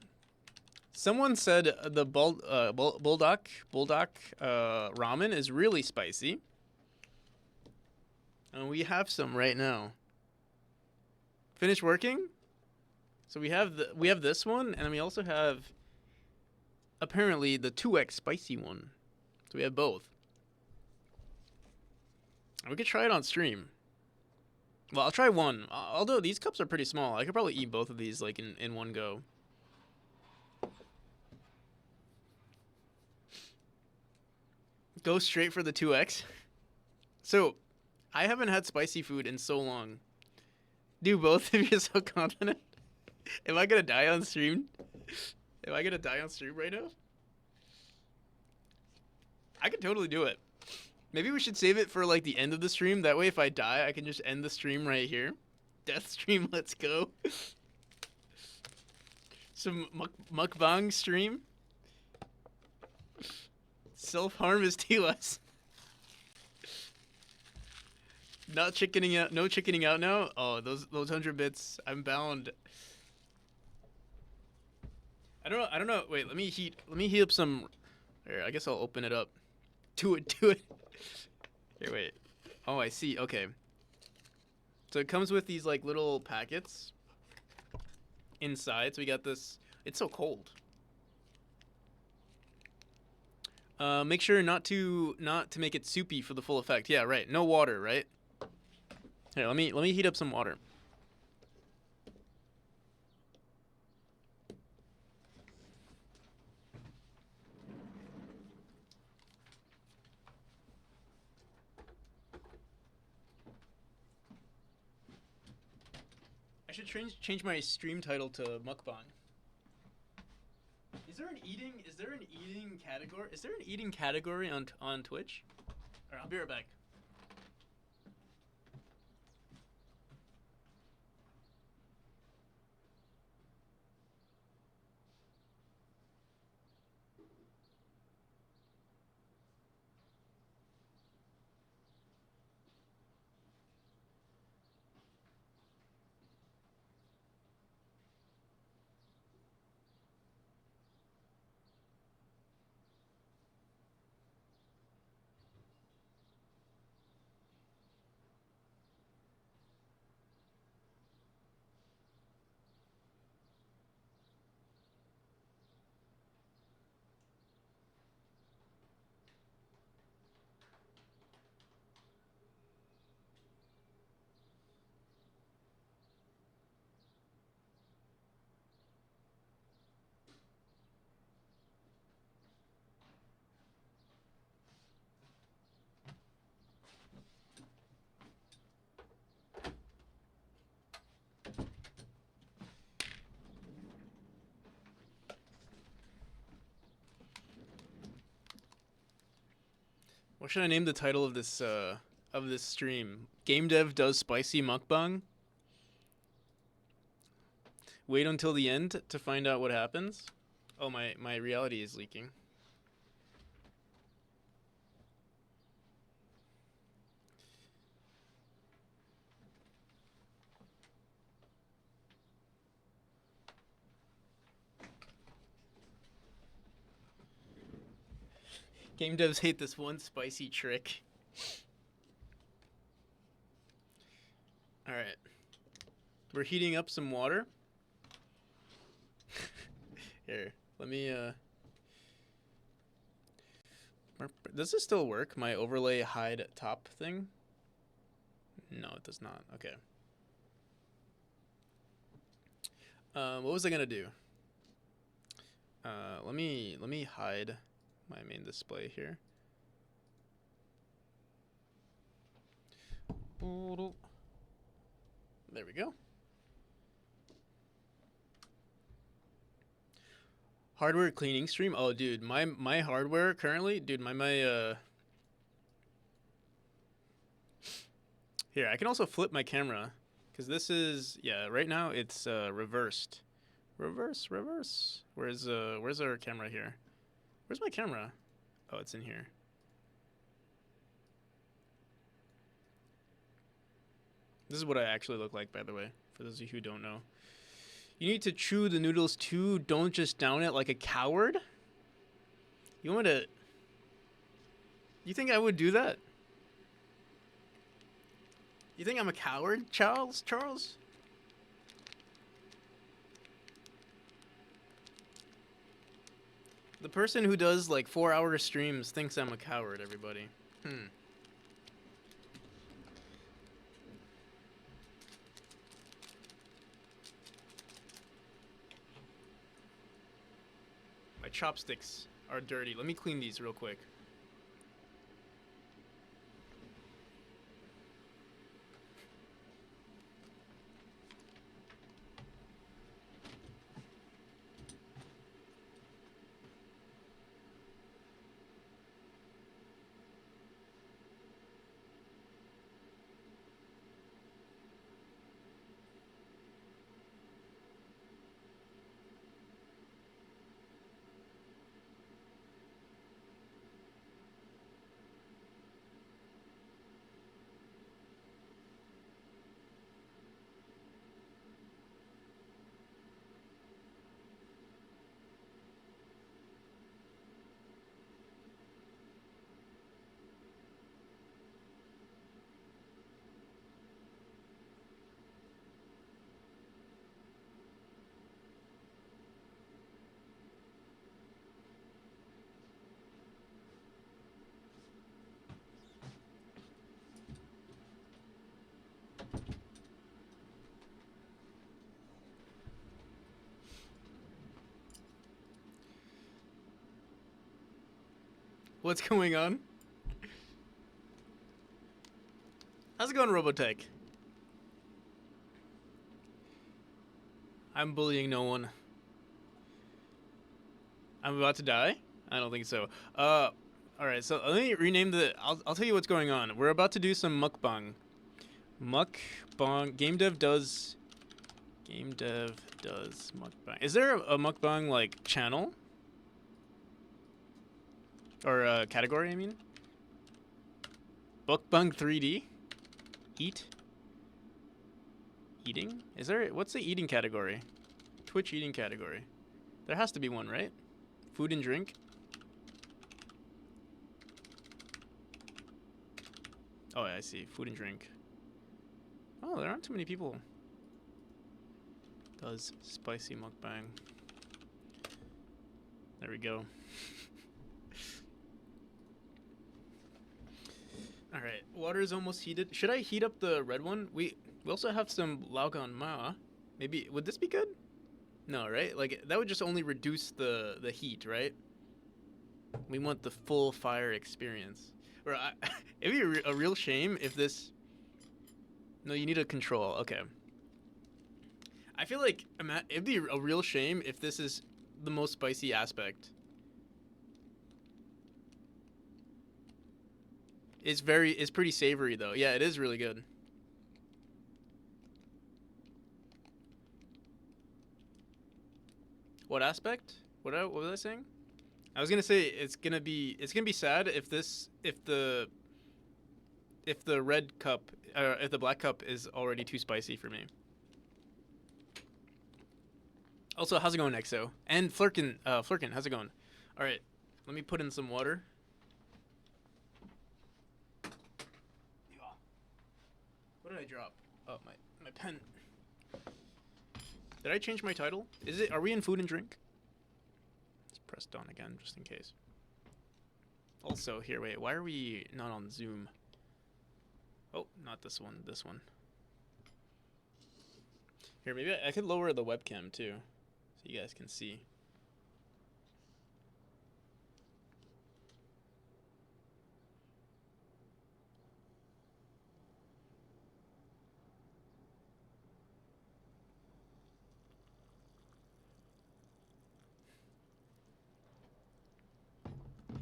someone said the bulldog ramen is really spicy. And we have some right now. Finished working? So we have this one, and we also have apparently the 2x spicy one. So we have both. We could try it on stream. Well, I'll try one. Although these cups are pretty small, I could probably eat both of these like in one go. Go straight for the 2x. So, I haven't had spicy food in so long. Do both if you're so confident? Am I gonna die on stream? Am I gonna die on stream right now? I could totally do it. Maybe we should save it for like the end of the stream. That way if I die, I can just end the stream right here. Death stream, let's go. Some mukbang stream. Self-harm is T-less. Not chickening out, no chickening out now. Oh, those 100 bits. I'm bound. I don't know. Wait, let me heat up some. Here, I guess I'll open it up. Do it. Here, wait. Oh, I see. Okay. So it comes with these like little packets inside. So we got this. It's so cold. Make sure not to make it soupy for the full effect. Yeah, right. No water, right? Here, let me heat up some water. I should change my stream title to mukbang. Is there an eating category? Is there an eating category on Twitch? Alright, I'll be right back. What should I name the title of this stream? Game dev does spicy mukbang. Wait until the end to find out what happens. Oh, my reality is leaking. Game devs hate this one spicy trick. Alright. We're heating up some water. Here, let me, does this still work? My overlay hide top thing? No, it does not. Okay. What was I gonna do? Let me hide my main display here. There we go. Hardware cleaning stream. Oh, dude, my hardware currently, dude, my here, I can also flip my camera because this is, yeah, right now it's reversed. Reverse. Where's our camera here? Where's my camera? Oh, it's in here. This is what I actually look like, by the way, for those of you who don't know. You need to chew the noodles too. Don't just down it like a coward. You want me to... You think I would do that? You think I'm a coward, Charles? The person who does like 4-hour streams thinks I'm a coward, everybody. My chopsticks are dirty. Let me clean these real quick. What's going on? How's it going, Robotech? I'm bullying no one. I'm about to die? I don't think so. All right. So let me rename the. I'll tell you what's going on. We're about to do some mukbang. Mukbang. Game dev does mukbang. Is there a mukbang like channel or a category? I mean, mukbang 3D. Eating? Is there? What's the eating category? Twitch eating category. There has to be one, right? Food and drink. Oh, I see. Food and drink. Oh, there aren't too many people. Does spicy mukbang. There we go. Alright, water is almost heated. Should I heat up the red one? We also have some Laogan Ma. Maybe, would this be good? No, right? Like, that would just only reduce the heat, right? We want the full fire experience. Or it'd be a real shame if this... No, you need a control. Okay. I feel like it'd be a real shame if this is the most spicy aspect. It's pretty savory though. Yeah, it is really good. What aspect? What was I saying? I was gonna say it's gonna be sad if the red cup if the black cup is already too spicy for me. Also, how's it going, Exo? And Flurkin, how's it going? All right, let me put in some water. What did I drop? Oh, my pen. Did I change my title? Are we in food and drink? Let's press done again, just in case. Also, here, wait, why are we not on Zoom? Oh, not this one, this one. Here, maybe I could lower the webcam too, so you guys can see.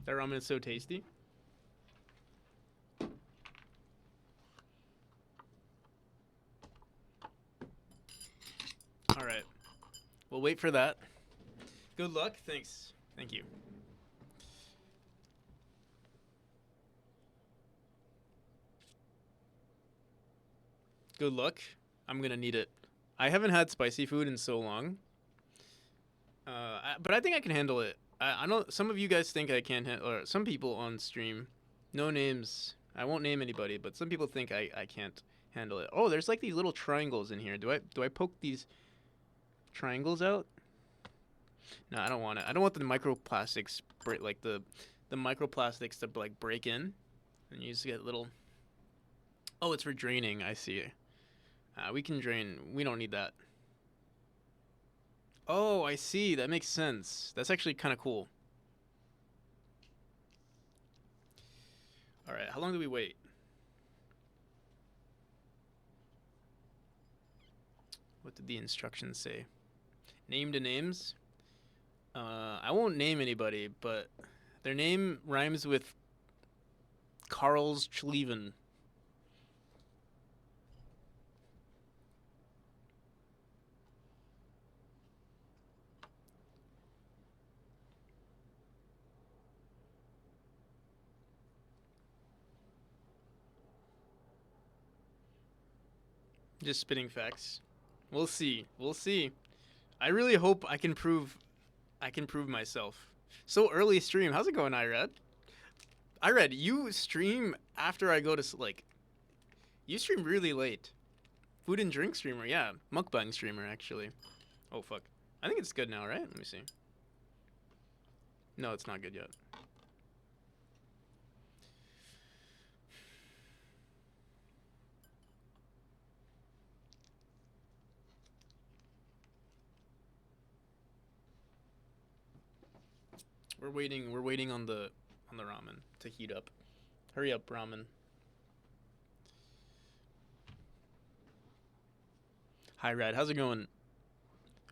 That ramen is so tasty. All right, we'll wait for that. Good luck. Thanks. Thank you. Good luck. I'm gonna need it. I haven't had spicy food in so long. But I think I can handle it. I know some of you guys think I can't handle, or some people on stream, no names. I won't name anybody, but some people think I can't handle it. Oh, there's like these little triangles in here. Do I poke these triangles out? No, I don't want it. I don't want the microplastics like the microplastics to like break in, and you just get little. Oh, it's for draining. I see. We can drain. We don't need that. Oh, I see. That makes sense. That's actually kind of cool. All right, how long do we wait? What did the instructions say? Name to names? I won't name anybody, but their name rhymes with Karl's Schleven. Just spitting facts. We'll see. We'll see. I really hope I can prove myself. So early stream. How's it going, Irad? Irad, you stream after I go to you stream really late. Food and drink streamer, yeah. Mukbang streamer actually. Oh fuck. I think it's good now, right? Let me see. No, it's not good yet. We're waiting on the ramen to heat up. Hurry up, ramen. Hi, Rad. How's it going?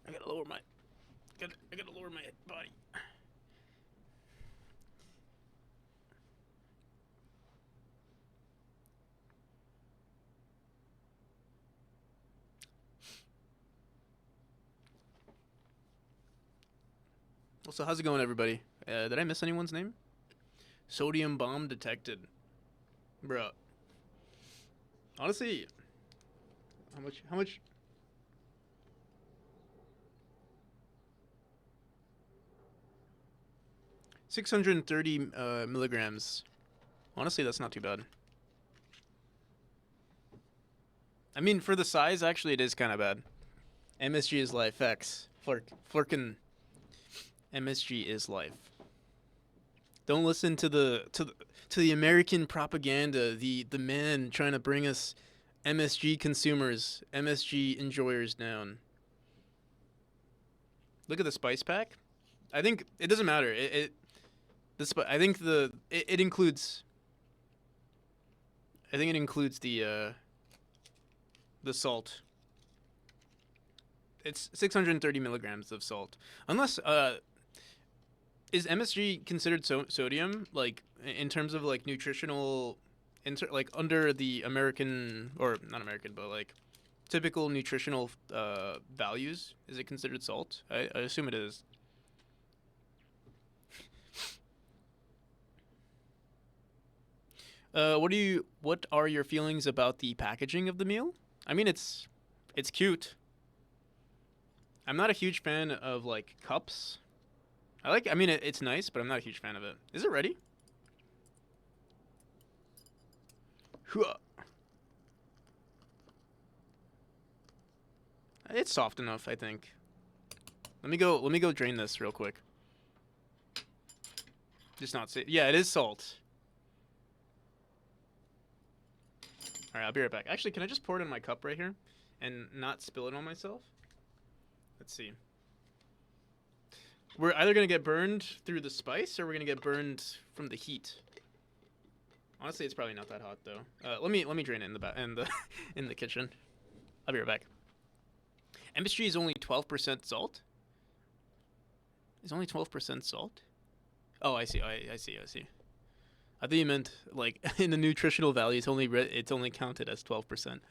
I gotta lower my body. So how's it going, everybody? Did I miss anyone's name? Sodium bomb detected. Bro. Honestly, how much? 630 milligrams. Honestly, that's not too bad. I mean, for the size, actually, it is kind of bad. MSG is life. X. Flirkin. MSG is life. Don't listen to the American propaganda. The man trying to bring us MSG consumers, MSG enjoyers down. Look at the spice pack. I think it doesn't matter. I think it includes. I think it includes the salt. It's 630 milligrams of salt. Unless is MSG considered sodium, like in terms of like nutritional, like under the American, or not American, but like typical nutritional values? Is it considered salt? I assume it is. What are your feelings about the packaging of the meal? I mean, it's cute. I'm not a huge fan of like cups. I mean, it's nice, but I'm not a huge fan of it. Is it ready? It's soft enough, I think. Let me go drain this real quick. Just not say. Yeah, it is salt. All right, I'll be right back. Actually, can I just pour it in my cup right here and not spill it on myself? Let's see. We're either gonna get burned through the spice, or we're gonna get burned from the heat. Honestly, it's probably not that hot though. Let me drain it in the in the kitchen. I'll be right back. MSG is only 12% salt. It's only 12% salt. Oh, I see. I see. I thought you meant like in the nutritional value, it's only counted as 12%.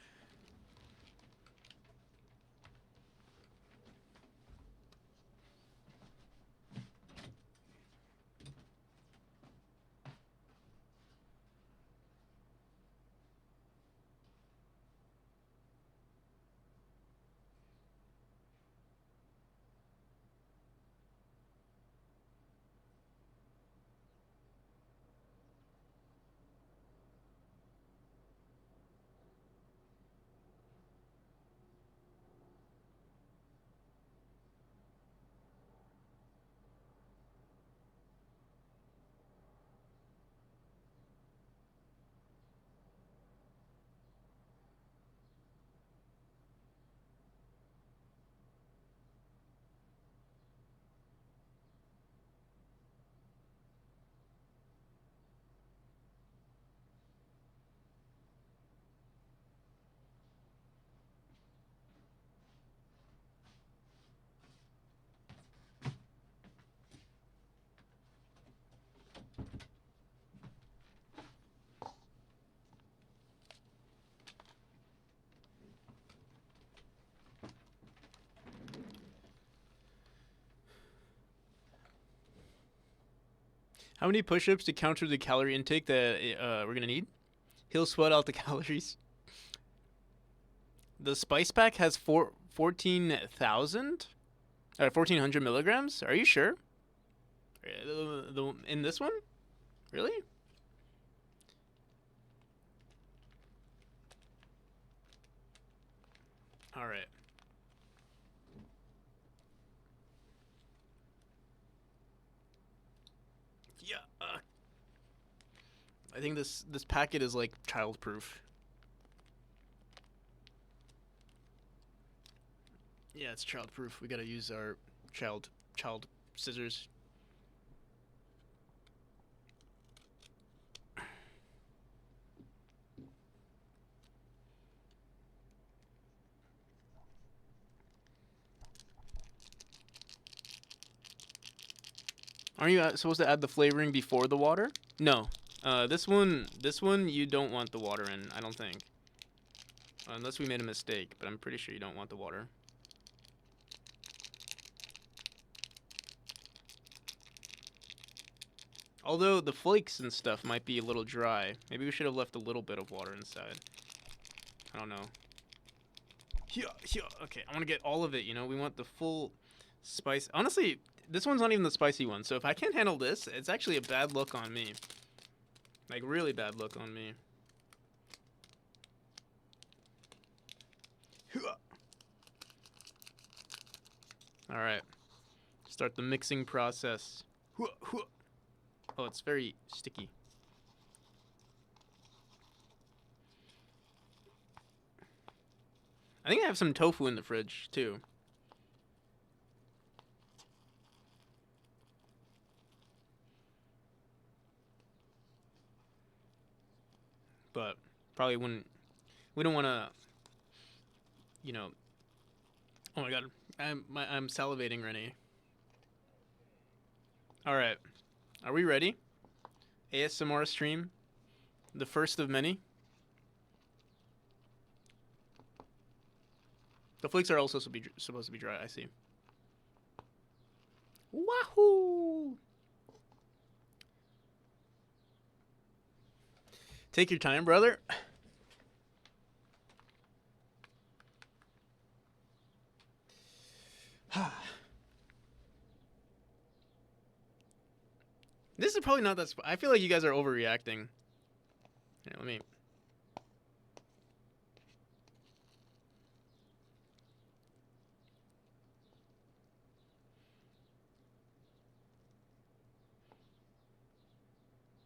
How many push-ups to counter the calorie intake that we're gonna need? He'll sweat out the calories. The spice pack has 14,000? 1,400 milligrams? Are you sure? In this one? Really? All right. Yeah. I think this packet is like child-proof. Yeah, it's child-proof. We gotta use our child scissors. Aren't you supposed to add the flavoring before the water? No. This one you don't want the water in, I don't think. Unless we made a mistake, but I'm pretty sure you don't want the water. Although the flakes and stuff might be a little dry. Maybe we should have left a little bit of water inside. I don't know. Okay, I want to get all of it, you know? We want the full spice. Honestly, this one's not even the spicy one, so if I can't handle this, it's actually a bad look on me. Like, really bad look on me. Alright. Start the mixing process. Oh, it's very sticky. I think I have some tofu in the fridge, too. But probably wouldn't... We don't want to... You know... Oh my god. I'm salivating, Rennie. Alright. Are we ready? ASMR stream. The first of many. The flakes are also supposed to be dry, I see. Wahoo! Take your time, brother. This is probably not that... I feel like you guys are overreacting. Here, let me...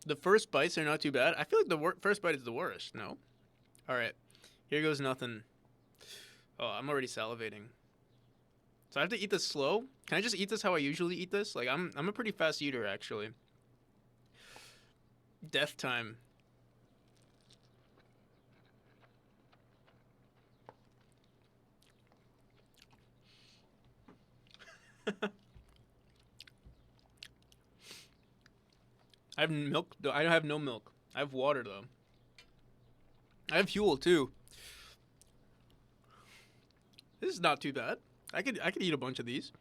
The first bites are not too bad. I feel like the first bite is the worst. No? Alright. Here goes nothing. Oh, I'm already salivating. So I have to eat this slow? Can I just eat this how I usually eat this? Like, I'm a pretty fast eater, actually. Death time. I have milk. I have no milk. I have water, though. I have fuel, too. This is not too bad. I could eat a bunch of these.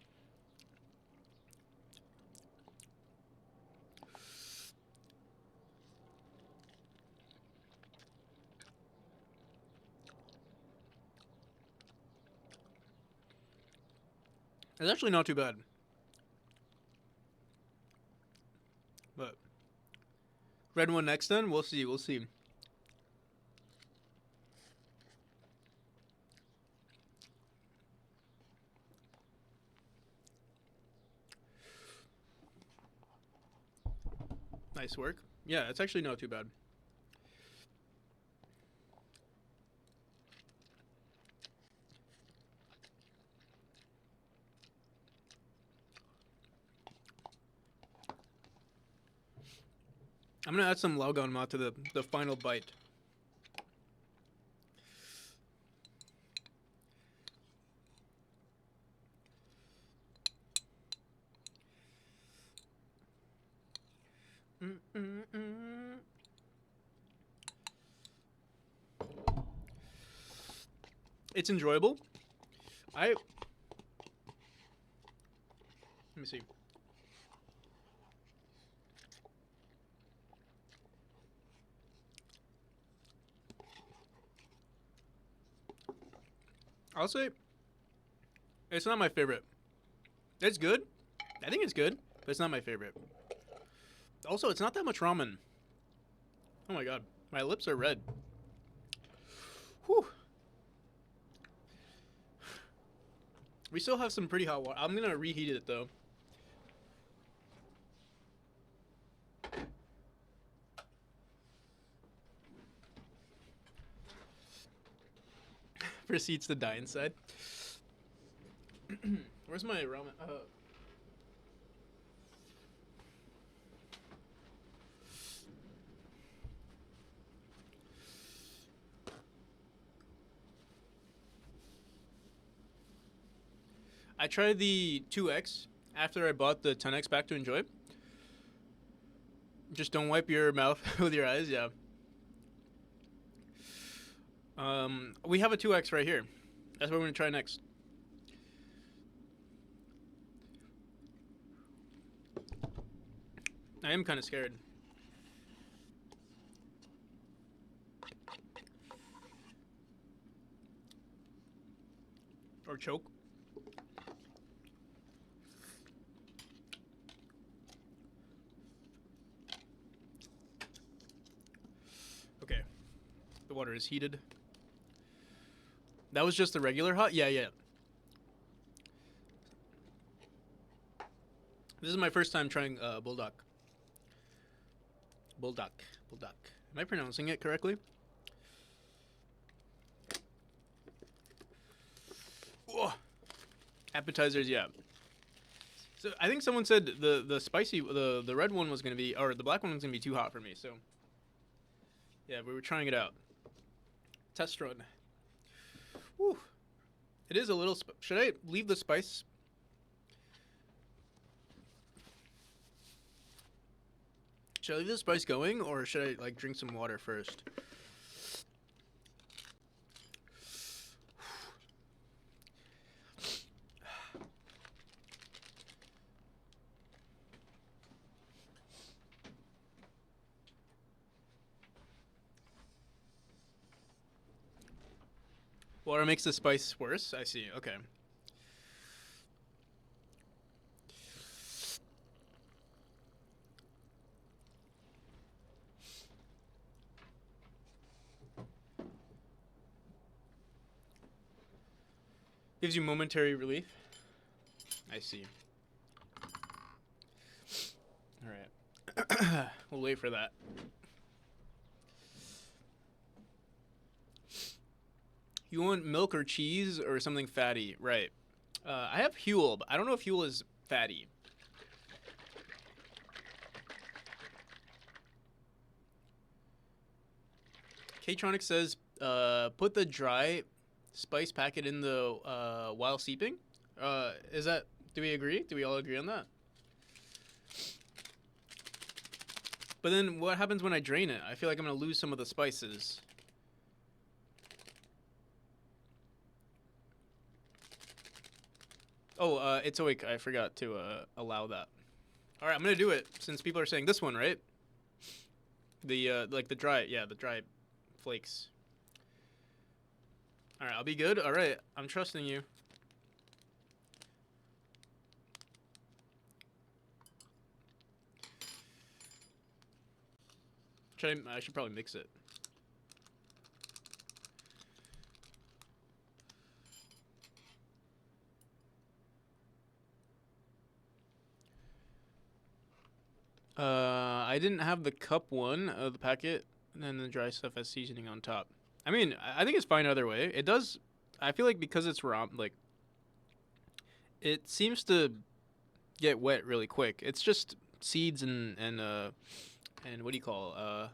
It's actually not too bad. But red one next then? We'll see, we'll see. Nice work. Yeah, it's actually not too bad. I'm gonna add some Laugan Ma to the final bite. It's enjoyable. Let me see. I'll say it's not my favorite. It's good. I think it's good, but it's not my favorite. Also, it's not that much ramen. Oh my god. My lips are red. Whew. We still have some pretty hot water. I'm gonna reheat it though. Proceeds to die inside. Where's my ramen? I tried the 2X after I bought the 10X back to enjoy. Just don't wipe your mouth with your eyes, yeah. We have a 2X right here. That's what we're gonna try next. I am kind of scared. Or choke. Okay. The water is heated. That was just the regular hot? Yeah, yeah. This is my first time trying bulldog. Bulldog. Bulldog. Am I pronouncing it correctly? Whoa. Appetizers, yeah. So I think someone said the spicy the red one was gonna be, or the black one was gonna be too hot for me. So yeah, we were trying it out. Test run. Whew. It is a little. Should I leave the spice? Should I leave the spice going, or should I like drink some water first? Water makes the spice worse? I see, okay. Gives you momentary relief? I see. Alright. We'll wait for that. You want milk or cheese or something fatty? Right. I have Huel, but I don't know if Huel is fatty. K-Tronic says, put the dry spice packet in the while steeping. Is that? Do we agree? Do we all agree on that? But then what happens when I drain it? I feel like I'm gonna lose some of the spices. Oh, it's awake. I forgot to allow that. All right, I'm gonna do it since people are saying this one, right? The like the dry, yeah, the dry flakes. All right, I'll be good. All right, I'm trusting you. I should probably mix it. I didn't have the cup one of the packet, and then the dry stuff as seasoning on top. I mean, I think it's fine either way. It does. I feel like because it's like, it seems to get wet really quick. It's just seeds and what do you call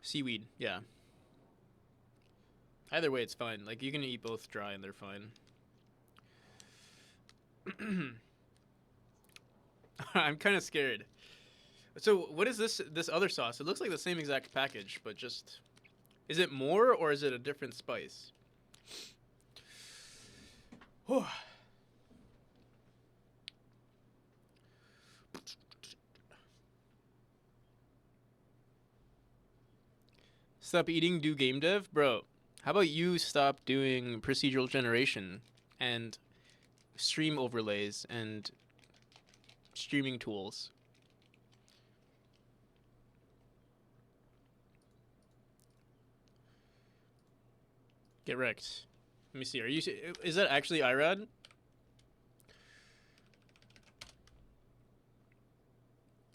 seaweed? Yeah. Either way, it's fine. Like you can eat both dry and they're fine. I'm kind of scared. So what is this other sauce? It looks like the same exact package, but just... Is it more or is it a different spice? Stop eating, do game dev? Bro, how about you stop doing procedural generation and stream overlays and streaming tools? Get wrecked. Let me see. Is that actually IRAD?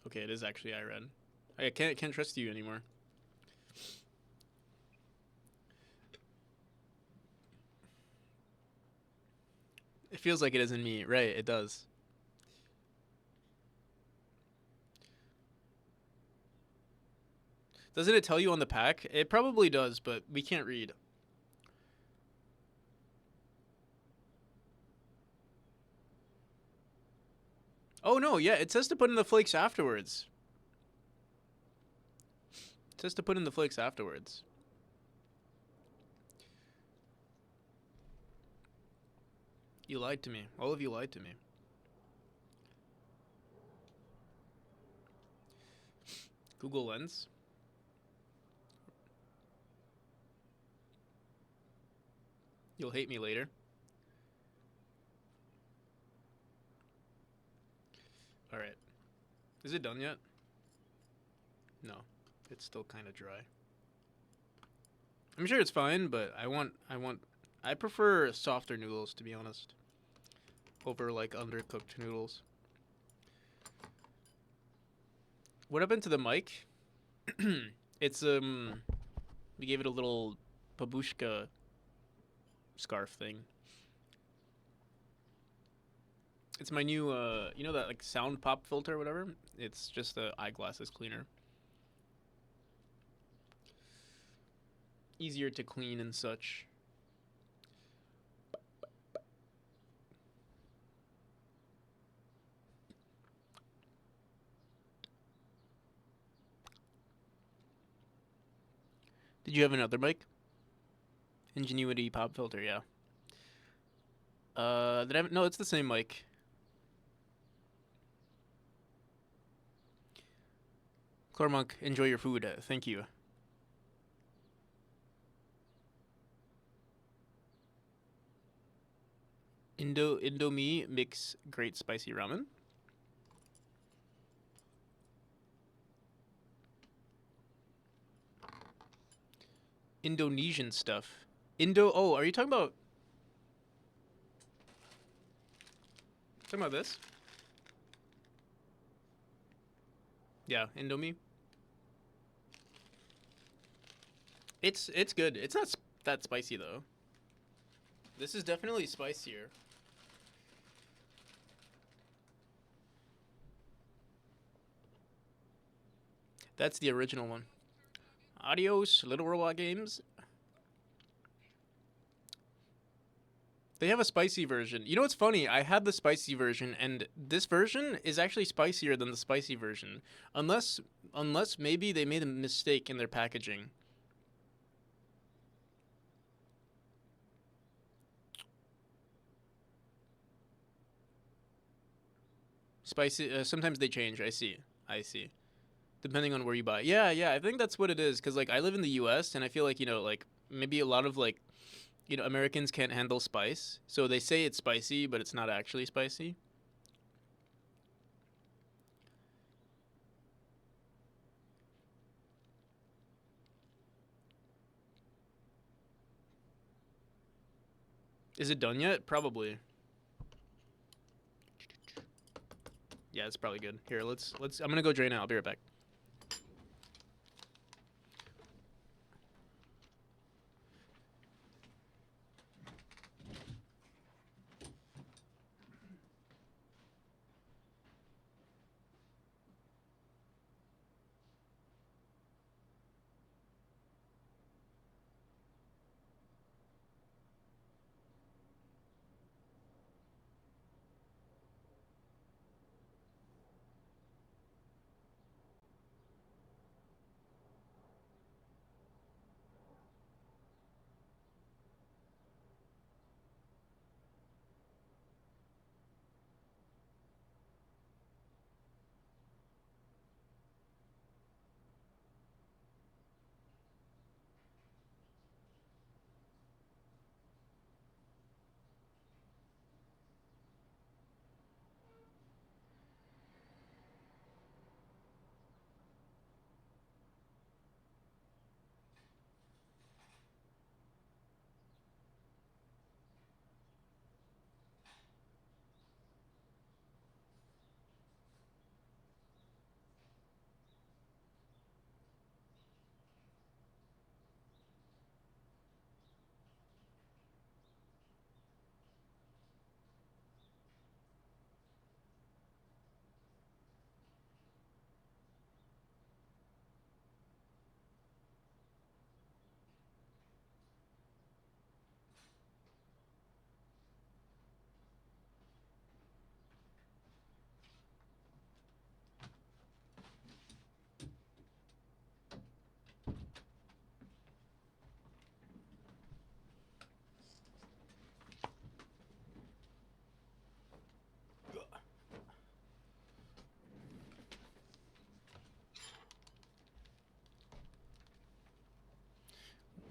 Okay, it is actually IRAD. I can't trust you anymore. It feels like it isn't me. Right, it does. Doesn't it tell you on the pack? It probably does, but we can't read. Oh, no, yeah, it says to put in the flakes afterwards. It says to put in the flakes afterwards. You lied to me. All of you lied to me. Google Lens. You'll hate me later. All right. Is it done yet? No. It's still kind of dry. I'm sure it's fine, but I prefer softer noodles, to be honest, over like undercooked noodles. What happened to the mic? It's we gave it a little babushka scarf thing. It's my new you know that like sound pop filter or whatever? It's just the eyeglasses cleaner. Easier to clean and such. Did you have another mic? Ingenuity pop filter, yeah. Did I have, no, it's the same mic. Clormonk, enjoy your food. Thank you. Indomie makes great spicy ramen. Indonesian stuff. Oh, are you talking about this? Yeah, Indomie. It's good. It's not that spicy though. This is definitely spicier. That's the original one. Adios, Little Robot Games. They have a spicy version. You know what's funny? I had the spicy version, and this version is actually spicier than the spicy version. Unless maybe they made a mistake in their packaging. Spicy, sometimes they change, I see. Depending on where you buy. Yeah, I think that's what it is, because, like, I live in the US, and I feel like, you know, like, maybe a lot of, like, you know, Americans can't handle spice, so they say it's spicy, but it's not actually spicy. Is it done yet? Probably. Yeah, it's probably good. Here, let's. I'm gonna go drain it. I'll be right back.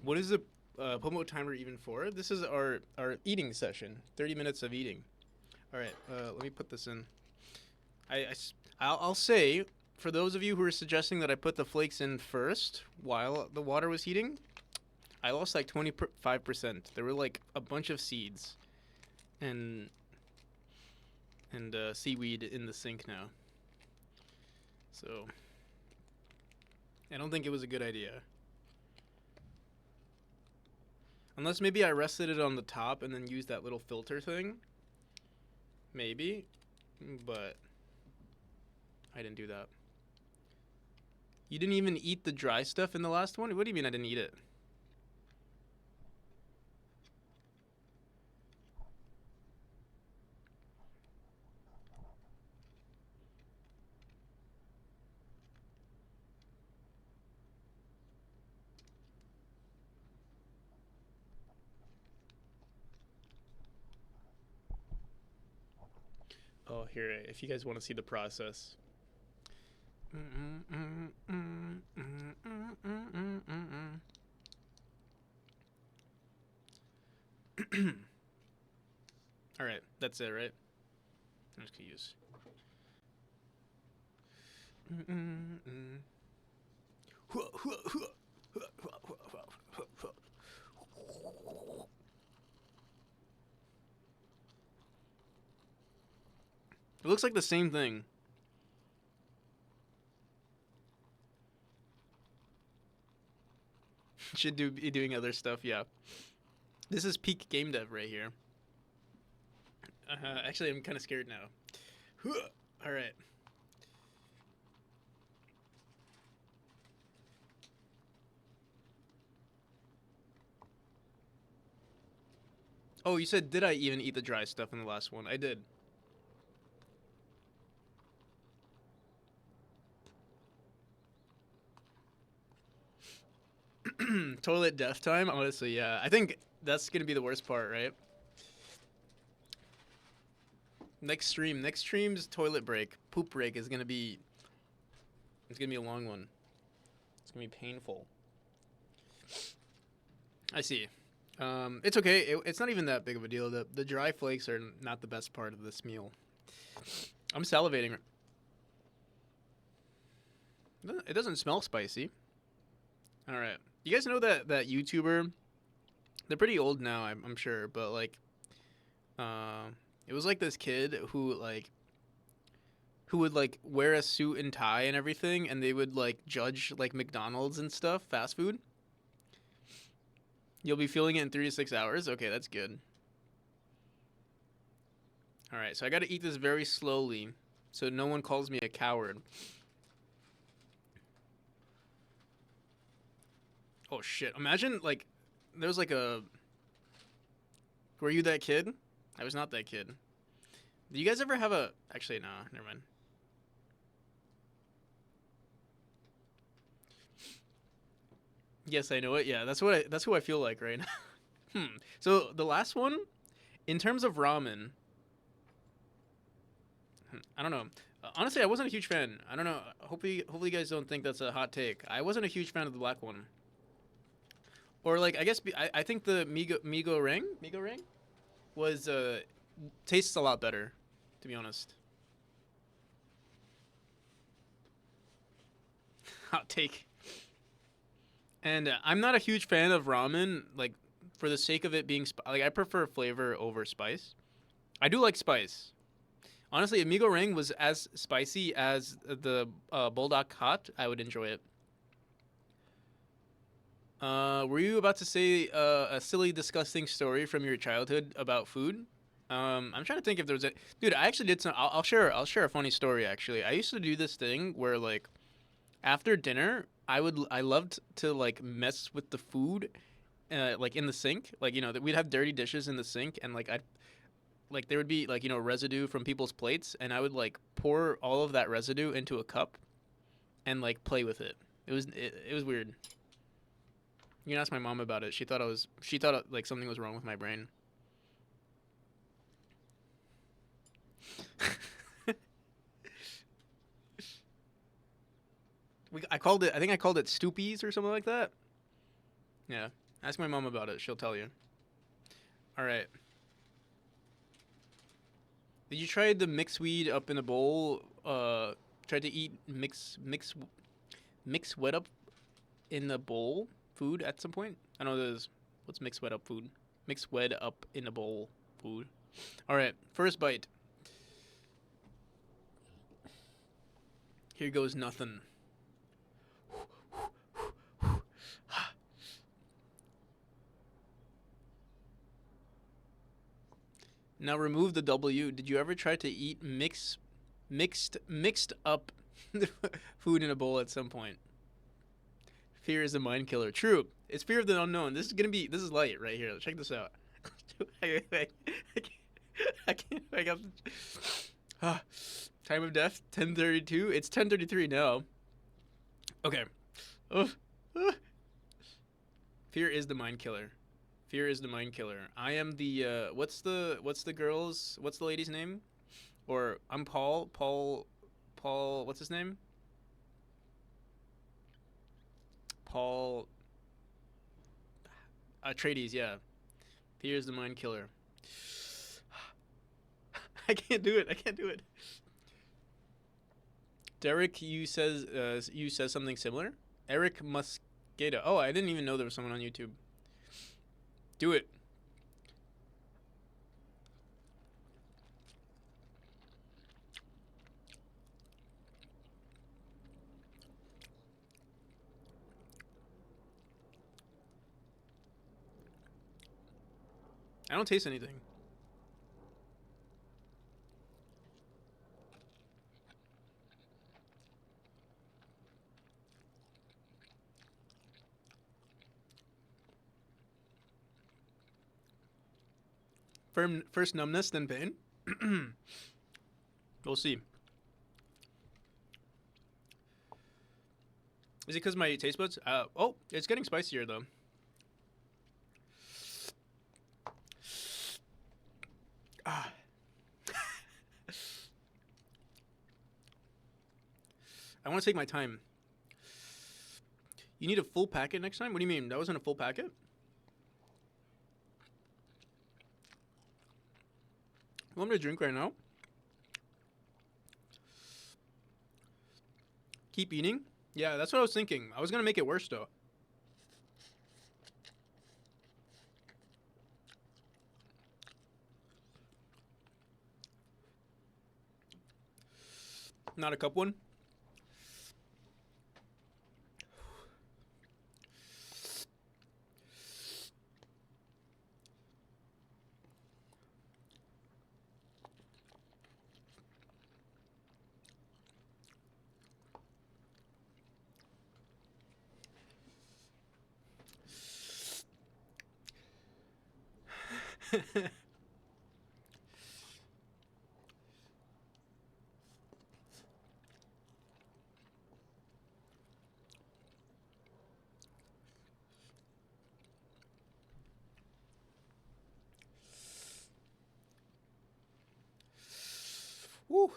What is the promo timer even for? This is our eating session. 30 minutes of eating. All right, let me put this in. I'll say, for those of you who are suggesting that I put the flakes in first while the water was heating, I lost like 25%. There were like a bunch of seeds and seaweed in the sink now. So I don't think it was a good idea. Unless maybe I rested it on the top and then used that little filter thing. Maybe. But I didn't do that. You didn't even eat the dry stuff in the last one? What do you mean I didn't eat it? Oh, here, if you guys want to see the process. All right, that's it, right? I'm just gonna use. It looks like the same thing. Should be doing other stuff, yeah. This is peak game dev right here. Actually, I'm kind of scared now. All right. Oh, you said, did I even eat the dry stuff in the last one? I did. Toilet death time? Honestly, yeah. I think that's going to be the worst part, right? Next stream's toilet break, poop break is going to be... It's going to be a long one. It's going to be painful. I see. It's okay. It's not even that big of a deal. The dry flakes are not the best part of this meal. I'm salivating. It doesn't smell spicy. All right. You guys know that YouTuber? They're pretty old now, I'm sure, but like, it was like this kid who would like wear a suit and tie and everything, and they would like judge like McDonald's and stuff, fast food. You'll be feeling it in 3 to 6 hours. Okay, that's good. All right, so I got to eat this very slowly, so no one calls me a coward. Oh shit! Imagine like there's like a. Were you that kid? I was not that kid. Do you guys ever have a? Actually, no. Never mind. Yes, I know it. Yeah, that's who I feel like right now. So the last one, in terms of ramen, I don't know. Honestly, I wasn't a huge fan. I don't know. Hopefully you guys don't think that's a hot take. I wasn't a huge fan of the black one. Or like I guess I think the migo ring was tastes a lot better, to be honest. Hot take. And I'm not a huge fan of ramen, like for the sake of it being like I prefer flavor over spice. I do like spice. Honestly, if migo ring was as spicy as the bulldog hot, I would enjoy it. Were you about to say a silly, disgusting story from your childhood about food? I'm trying to think if there was a dude. I actually did some. I'll share a funny story. Actually, I used to do this thing where like after dinner, I loved to like mess with the food, like in the sink. Like we'd have dirty dishes in the sink, and like there would be like residue from people's plates, and I would like pour all of that residue into a cup, and like play with it. It was weird. You can ask my mom about it. She thought like something was wrong with my brain. I think I called it stoopies or something like that. Yeah. Ask my mom about it. She'll tell you. All right. Did you try the mix weed up in a bowl? Tried to eat mix wet up in a bowl food at some point? I know there's what's mixed wet up food. Mix wet up in a bowl food. All right, first bite. Here goes nothing. Now remove the W. Did you ever try to eat mixed up food in a bowl at some point? Fear is a mind killer. True. It's fear of the unknown. This is light right here. Check this out. I can't. I got. Time of death 10:32. It's 10:33 now. Okay. Fear is the mind killer. Fear is the mind killer. I am the what's the lady's name? Or I'm Paul. What's his name? Paul Atreides, yeah. Fear is the mind killer. I can't do it. Derek, you says something similar. Eric Mosqueda. Oh, I didn't even know there was someone on YouTube. Do it. I don't taste anything. First numbness, then pain. We'll see. Is it because my taste buds? Oh, it's getting spicier though. I want to take my time. You need a full packet next time? What do you mean? That wasn't a full packet? You want me to drink right now? Keep eating? Yeah, that's what I was thinking. I was going to make it worse though. Not a cup one? Woo.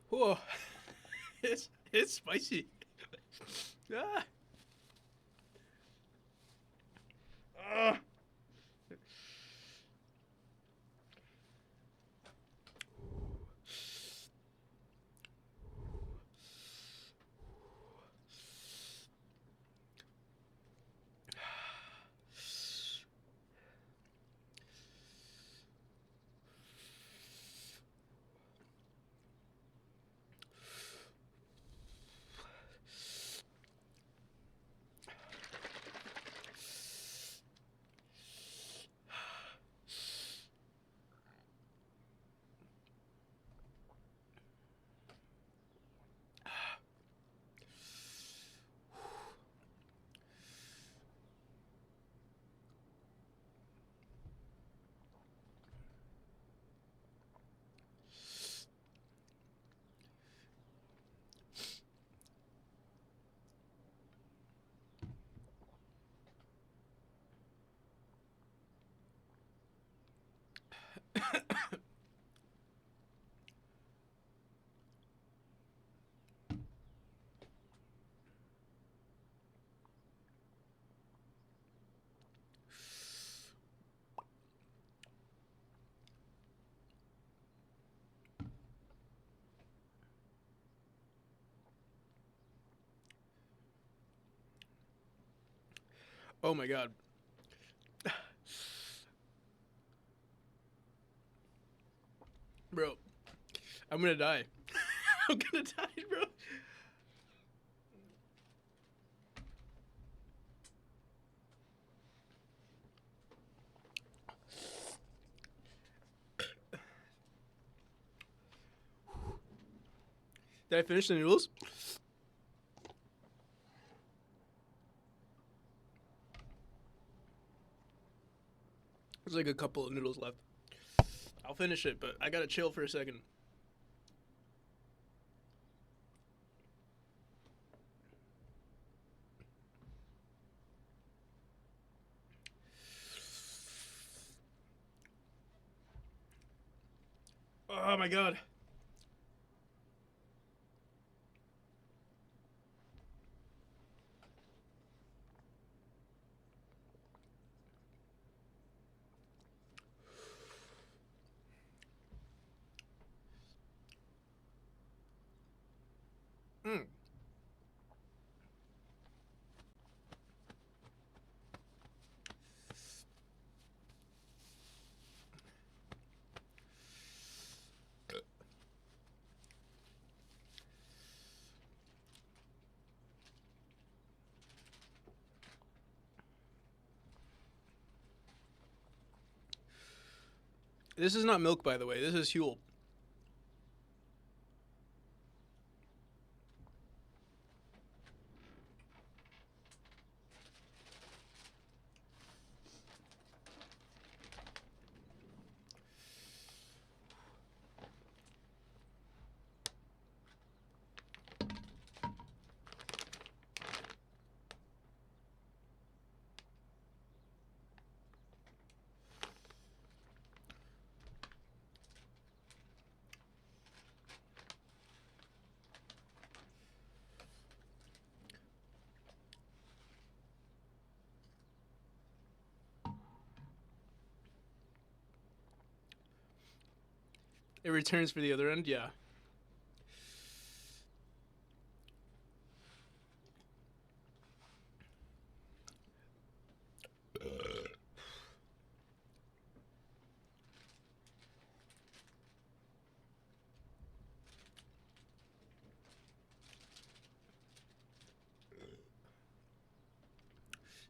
Whoa. It's spicy. Ah. Ah. Oh my god. Bro, I'm gonna die. I'm gonna die, bro. Did I finish the noodles? There's like a couple of noodles left. I'll finish it, but I gotta chill for a second. Oh my god. Mm. This is not milk, by the way. This is Huel. It returns for the other end, yeah.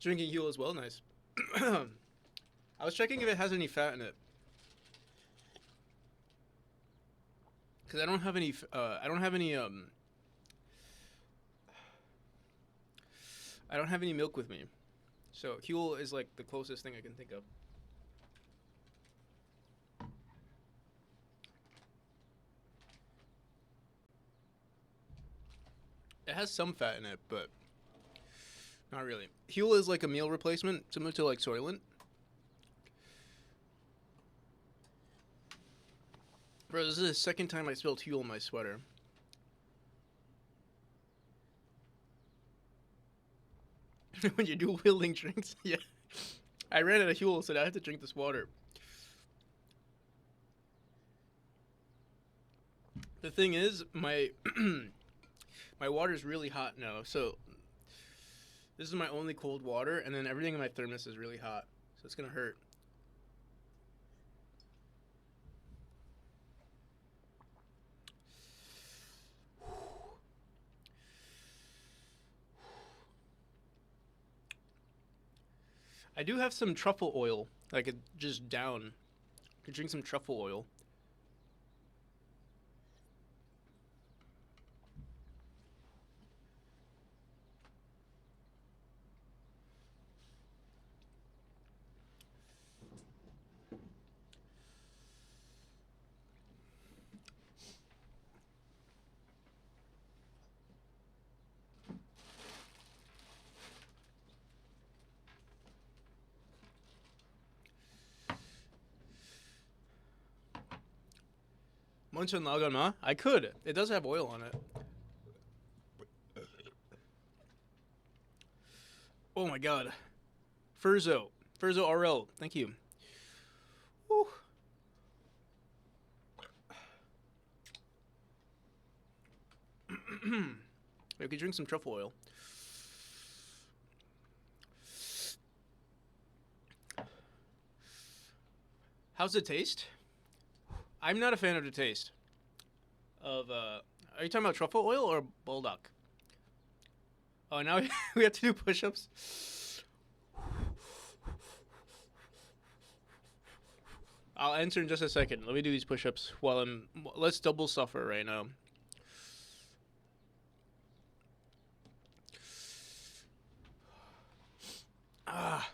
Drinking Huel as well, nice. I was checking if it has any fat in it. Cause I don't have any. I don't have any. I don't have any milk with me, so Huel is like the closest thing I can think of. It has some fat in it, but not really. Huel is like a meal replacement, similar to like Soylent. Bro, this is the second time I spilled Huel in my sweater. When you're dual wielding drinks, yeah. I ran out of Huel, so I had to drink this water. The thing is, my my water is really hot now, so this is my only cold water, and then everything in my thermos is really hot, so it's gonna hurt. I do have some truffle oil that I could just down. I could drink some truffle oil. Once in Lagama, I could. It does have oil on it. Oh my god. Furzo RL, thank you. Whew. We could drink some truffle oil. How's it taste? I'm not a fan of the taste of, are you talking about truffle oil or bulldog? Oh, now we have to do push-ups? I'll answer in just a second. Let me do these push-ups while let's double suffer right now. Ah.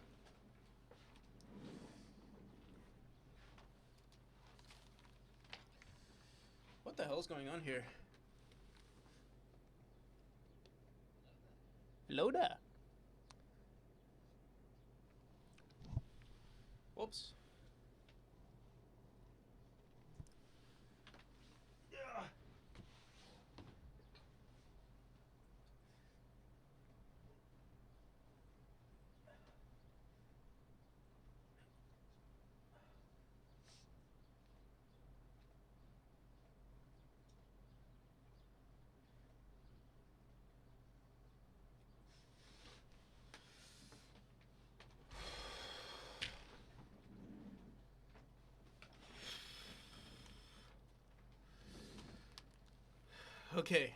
What the hell's going on here? Loda. Whoops. Okay.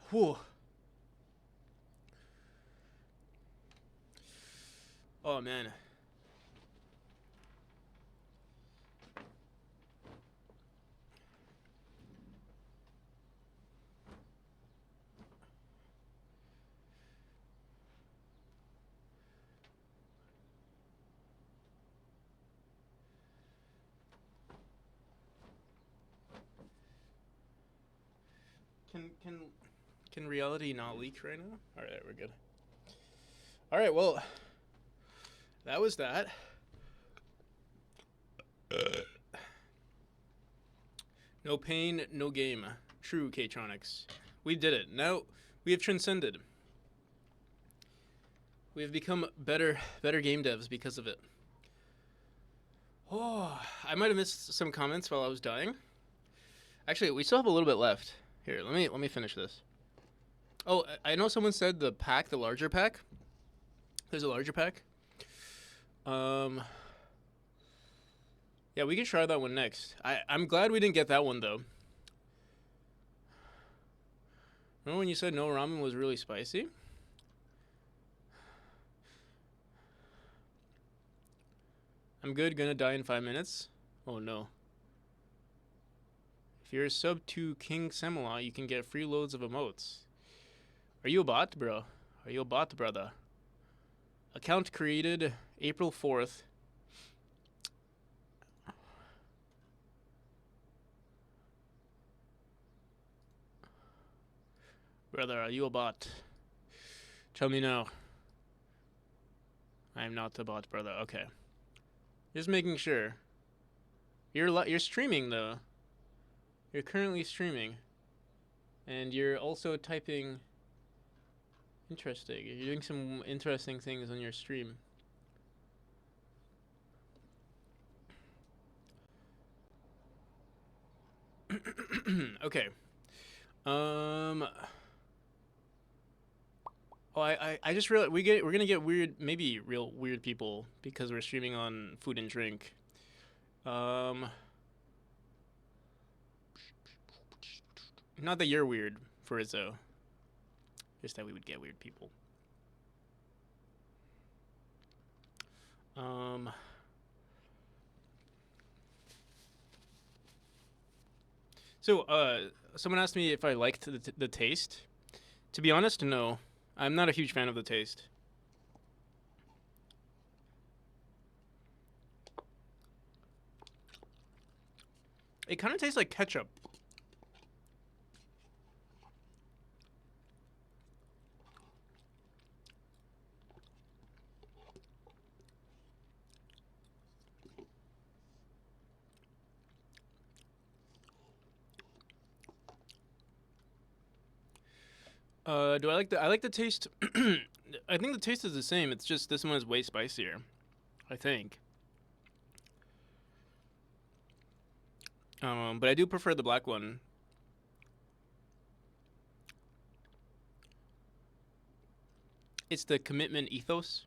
Whew. Oh man. Can reality not leak right now? All right, we're good. All right, well, that was that. No pain, no game. True, K-Tronics. We did it. Now we have transcended. We have become better game devs because of it. Oh, I might have missed some comments while I was dying. Actually, we still have a little bit left. Here, let me finish this. Oh, I know someone said the larger pack. There's a larger pack. Yeah, we can try that one next. I'm glad we didn't get that one though. Remember when you said no ramen was really spicy? I'm good, gonna die in 5 minutes. Oh no. If you're a sub to King Semela, you can get free loads of emotes. Are you a bot, bro? Are you a bot, brother? Account created April 4th. Brother, are you a bot? Tell me now. I am not a bot, brother. Okay. Just making sure. You're streaming though. You're currently streaming. And you're also typing. Interesting. You're doing some interesting things on your stream. Okay. Oh, I just realized we're gonna get weird, maybe real weird people because we're streaming on food and drink. Not that you're weird, Frizzo. Just that we would get weird people. So, someone asked me if I liked the taste. To be honest, no. I'm not a huge fan of the taste. It kind of tastes like ketchup. Do I like the taste? I think the taste is the same. It's just this one is way spicier. I think. But I do prefer the black one. It's the commitment ethos.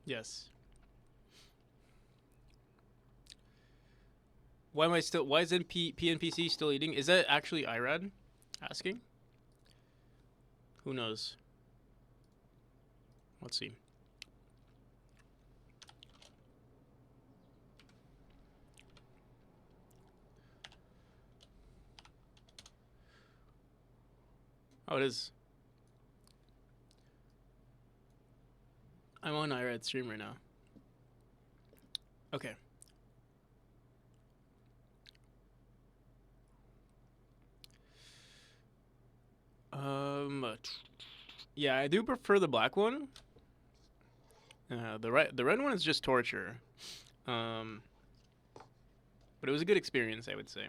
Yes. Why am I still? Why is PNPC still eating? Is that actually Irad asking? Who knows? Let's see. Oh, it is. I'm on Irad's stream right now. Okay. Yeah, I do prefer the black one. The red one is just torture. But it was a good experience, I would say.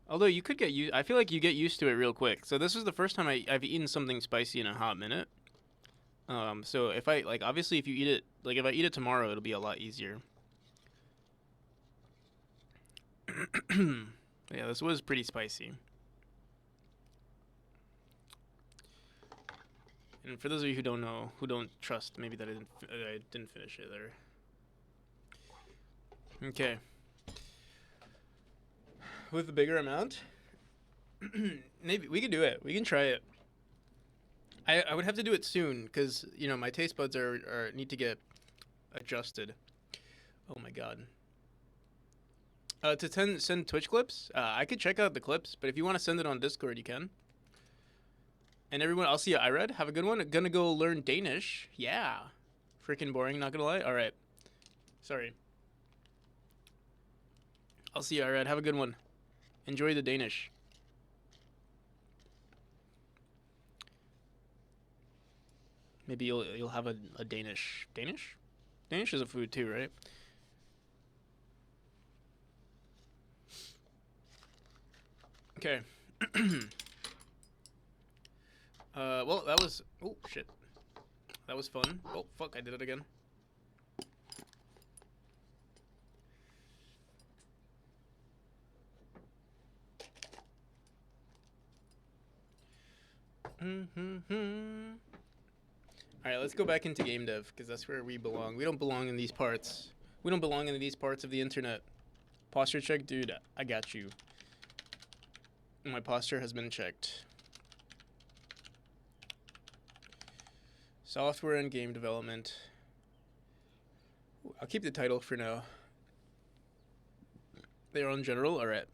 Although you could get used, I feel like you get used to it real quick. So this is the first time I've eaten something spicy in a hot minute. So if I like, obviously, if you eat it, like if I eat it tomorrow, it'll be a lot easier. Yeah, this was pretty spicy. And for those of you who don't know, who don't trust, maybe that I didn't finish it there. Okay. With a bigger amount, maybe we could do it. We can try it. I would have to do it soon because you know my taste buds are need to get adjusted. Oh my god. To send Twitch clips, I could check out the clips, but if you want to send it on Discord, you can. And everyone, I'll see you, Irad. Have a good one. Gonna go learn Danish. Yeah. Freaking boring, not gonna lie. All right. Sorry. I'll see you, Irad. Have a good one. Enjoy the Danish. Maybe you'll have a Danish. Danish? Danish is a food too, right? Okay. Well, that was... Oh, shit. That was fun. Oh, fuck, I did it again. Alright, let's go back into game dev, because that's where we belong. We don't belong in these parts. We don't belong in these parts of the internet. Posture check? Dude, I got you. My posture has been checked. Software and game development. I'll keep the title for now. They're on general? Alright.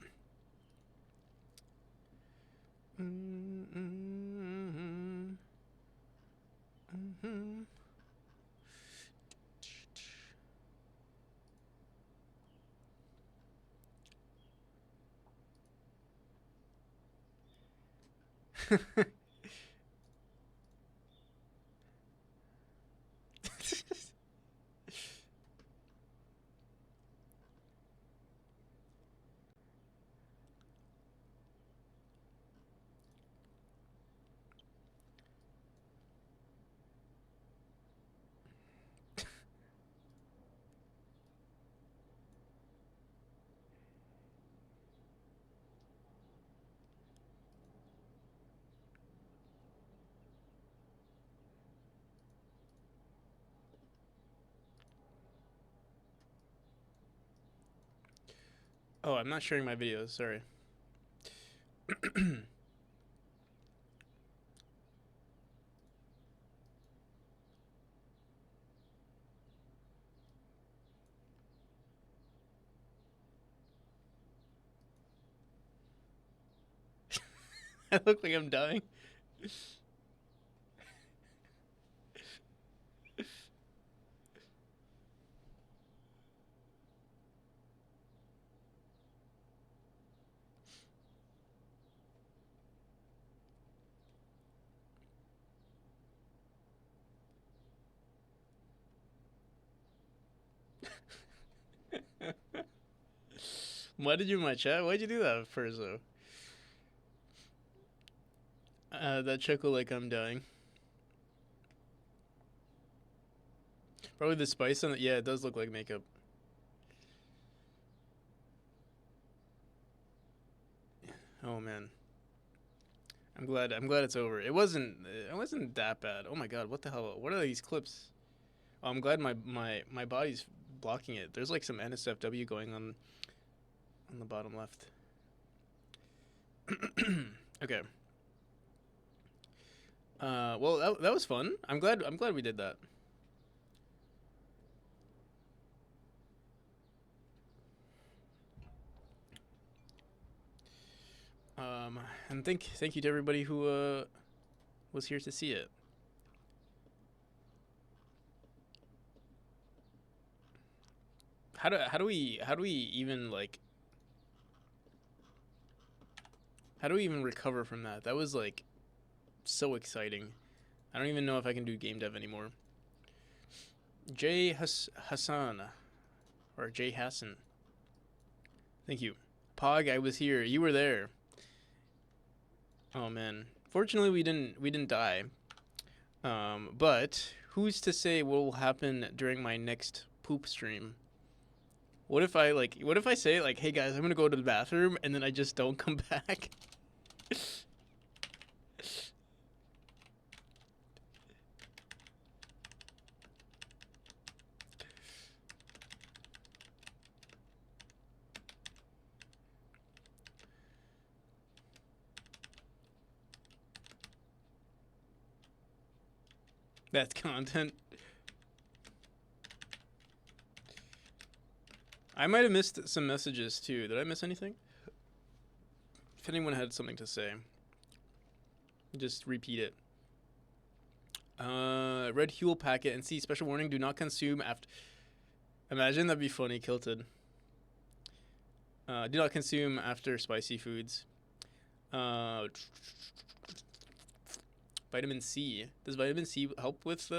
Oh, I'm not sharing my videos, sorry. I look like I'm dying. Why did you in my chat? Why'd you do that first though? That chuckle like I'm dying. Probably the spice on it. Yeah, it does look like makeup. Oh man. I'm glad it's over. It wasn't that bad. Oh my god, what the hell? What are these clips? Oh, I'm glad my body's blocking it. There's like some NSFW going on the bottom left. Okay. Well, that was fun. I'm glad we did that. And thank you to everybody who was here to see it. How do we even like how do we even recover from that? That was like so exciting. I don't even know if I can do game dev anymore. Jay Hassan or Jay Hassan. Thank you. Pog, I was here. You were there. Oh man. Fortunately, we didn't die. But who's to say what will happen during my next poop stream? What if I say like, hey guys, I'm gonna go to the bathroom and then I just don't come back? That's content. I might have missed some messages too. Did I miss anything? If anyone had something to say, just repeat it. Red Huel packet and see special warning: do not consume after. Imagine that'd be funny, Kilted. Do not consume after spicy foods. Vitamin C. Does vitamin C help with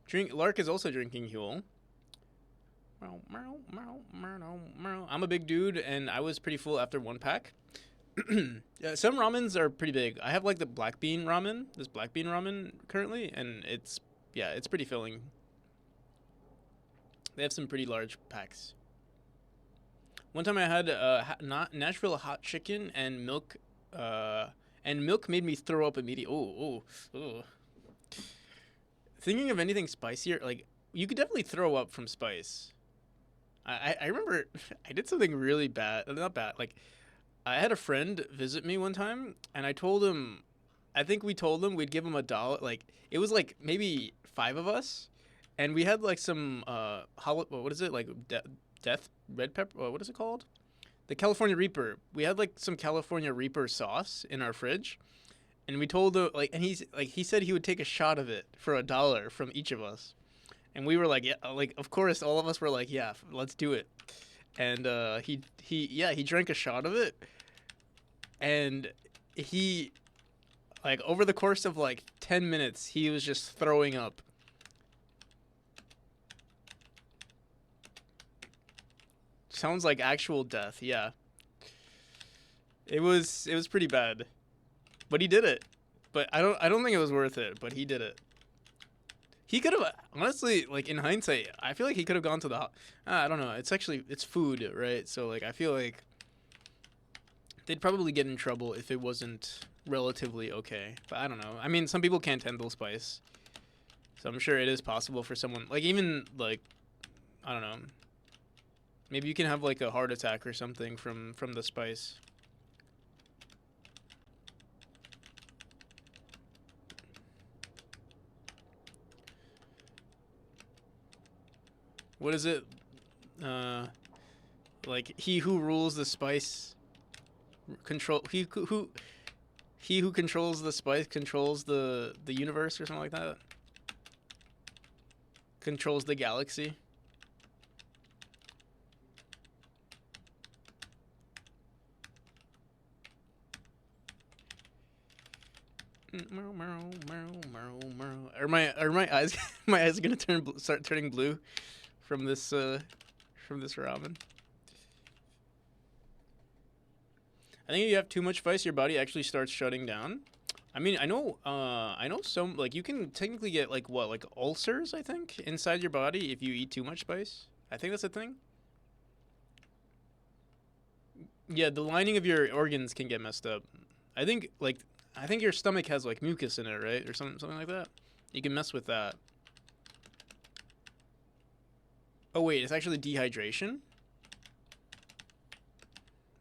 drink? Lark is also drinking Huel. I'm a big dude, and I was pretty full after one pack. Yeah, some ramens are pretty big. I have like the black bean ramen, this black bean ramen currently, and it's pretty filling. They have some pretty large packs. One time I had Nashville hot chicken and milk, and milk made me throw up immediately. Oh. Thinking of anything spicier, like you could definitely throw up from spice. I remember I did something really bad. Not bad. Like I had a friend visit me one time, and I told him, I think we told him we'd give him $1. Like it was like maybe 5 of us, and we had like some what is it, like death red pepper? What is it called? The California Reaper. We had like some California Reaper sauce in our fridge, and we told him he said he would take a shot of it for $1 from each of us. And we were like, yeah, like of course, all of us were like, yeah, let's do it. And he drank a shot of it, and he, like over the course of like 10 minutes, he was just throwing up. Sounds like actual death, yeah. It was pretty bad, but he did it. But I don't think it was worth it. But he did it. He could have, honestly, like in hindsight, I feel like he could have gone to the. I don't know. It's food, right? So like I feel like they'd probably get in trouble if it wasn't relatively okay. But I don't know. I mean, some people can't handle spice, so I'm sure it is possible for someone like even like I don't know. Maybe you can have like a heart attack or something from the spice. What is it? Like he who rules the spice he who controls the spice controls the universe or something like that. Controls the galaxy. Are my eyes my eyes gonna start turning blue from this ramen? I think if you have too much spice, your body actually starts shutting down. I mean, I know some, like, you can technically get, like, what, like, ulcers, I think, inside your body if you eat too much spice. I think that's a thing. Yeah, the lining of your organs can get messed up. I think, like, I think your stomach has, like, mucus in it, right? Or something like that. You can mess with that. Oh, wait, it's actually dehydration?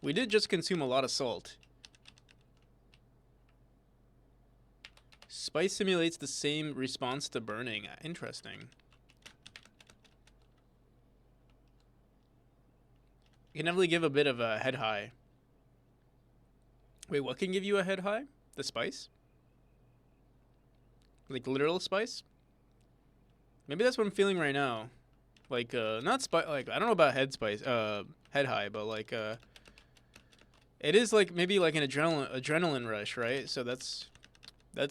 We did just consume a lot of salt. Spice simulates the same response to burning. Interesting. You can definitely give a bit of a head high. Wait, what can give you a head high? The spice? Like literal spice? Maybe that's what I'm feeling right now. Like, not spice, like, I don't know about head spice, head high, but like, it is like, maybe like an adrenaline rush, right? So that's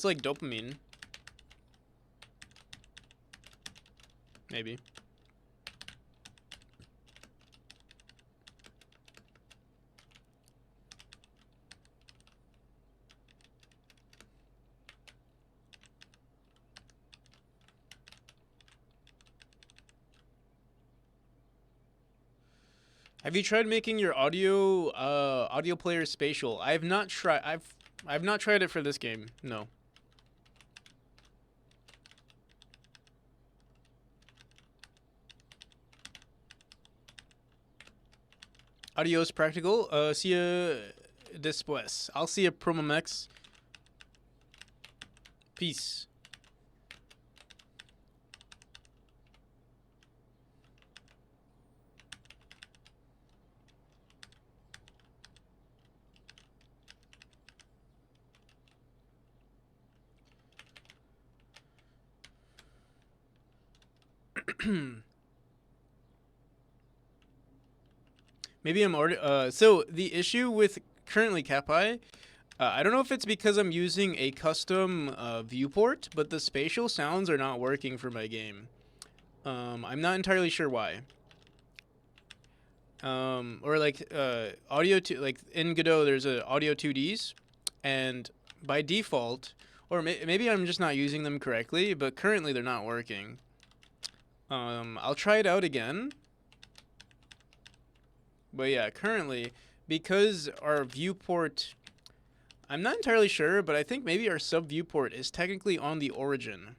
like dopamine. Maybe. Have you tried making your audio player spatial? I have not tried. I've not tried it for this game. No. Adios, practical. See ya después. I'll see ya, Promomex. Peace. Maybe I'm already. So the issue with currently Capi, I don't know if it's because I'm using a custom viewport, but the spatial sounds are not working for my game. I'm not entirely sure why. Or like audio to like in Godot, there's a audio 2Ds, and by default, or maybe I'm just not using them correctly, but currently they're not working. I'll try it out again. But yeah, currently, because our viewport, I'm not entirely sure, but I think maybe our sub viewport is technically on the origin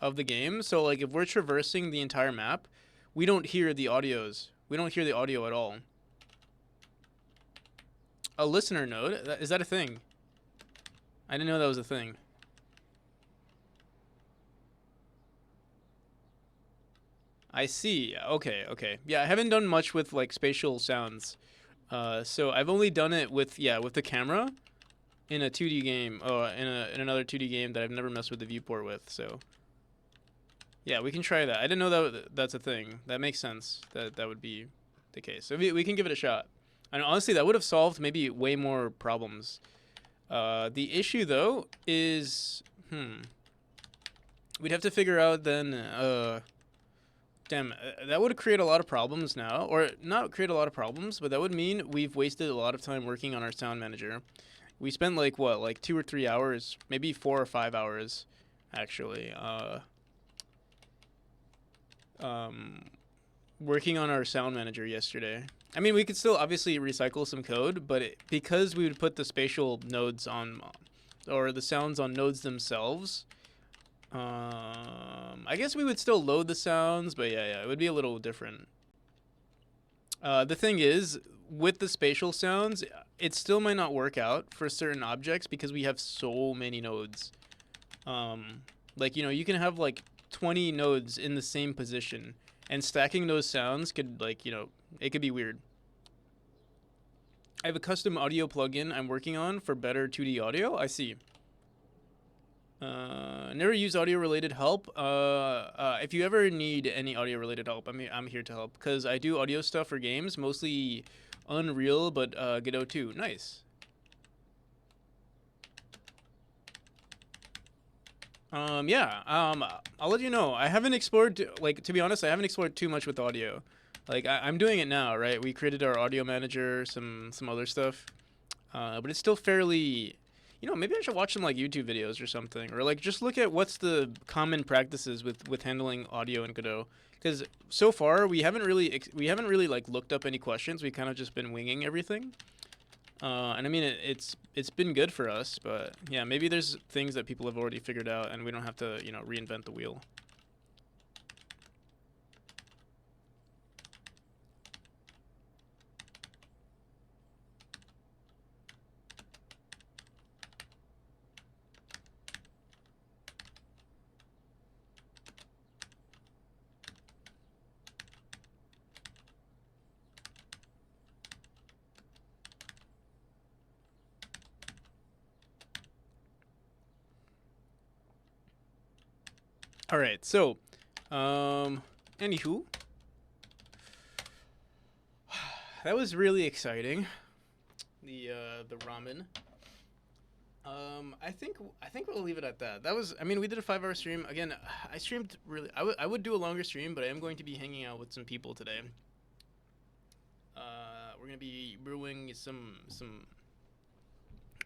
of the game. So like if we're traversing the entire map, we don't hear the audios. We don't hear the audio at all. A listener node? Is that a thing? I didn't know that was a thing. I see. Okay, okay. Yeah, I haven't done much with like spatial sounds. So I've only done it with with the camera in a 2D game, in another 2D game that I've never messed with the viewport with. So yeah, we can try that. I didn't know that that's a thing. That makes sense. That would be the case. So we can give it a shot. And honestly, that would have solved maybe way more problems. The issue though is we'd have to figure out then damn, that would create a lot of problems now. Or not create a lot of problems, but that would mean we've wasted a lot of time working on our sound manager. We spent like, what, like 2 or 3 hours, maybe 4 or 5 hours, actually, working on our sound manager yesterday. I mean, we could still obviously recycle some code, but because we would put the spatial nodes on, or the sounds on nodes themselves, I guess we would still load the sounds, but yeah, it would be a little different. The thing is, with the spatial sounds, it still might not work out for certain objects because we have so many nodes. Like, you know, you can have like 20 nodes in the same position, and stacking those sounds could, like, you know, it could be weird. I have a custom audio plugin I'm working on for better 2D audio. I see. Never use audio related help. If you ever need any audio related help, I'm here to help, because I do audio stuff for games, mostly Unreal, but Godot too. Nice. Yeah, I'll let you know. I haven't explored, like, to be honest, I haven't explored too much with audio. Like, I'm doing it now, right? We created our audio manager, some other stuff. but it's still fairly. Maybe I should watch some like YouTube videos or something, or like just look at what's the common practices with handling audio in Godot. Because so far we haven't really like looked up any questions. We kind of just been winging everything. And I mean it's been good for us, but yeah, maybe there's things that people have already figured out, and we don't have to reinvent the wheel. All right, so, anywho, that was really exciting. The ramen. I think we'll leave it at that. I mean, we did a 5-hour stream. Again, I streamed really. I would do a longer stream, but I am going to be hanging out with some people today. We're gonna be brewing some.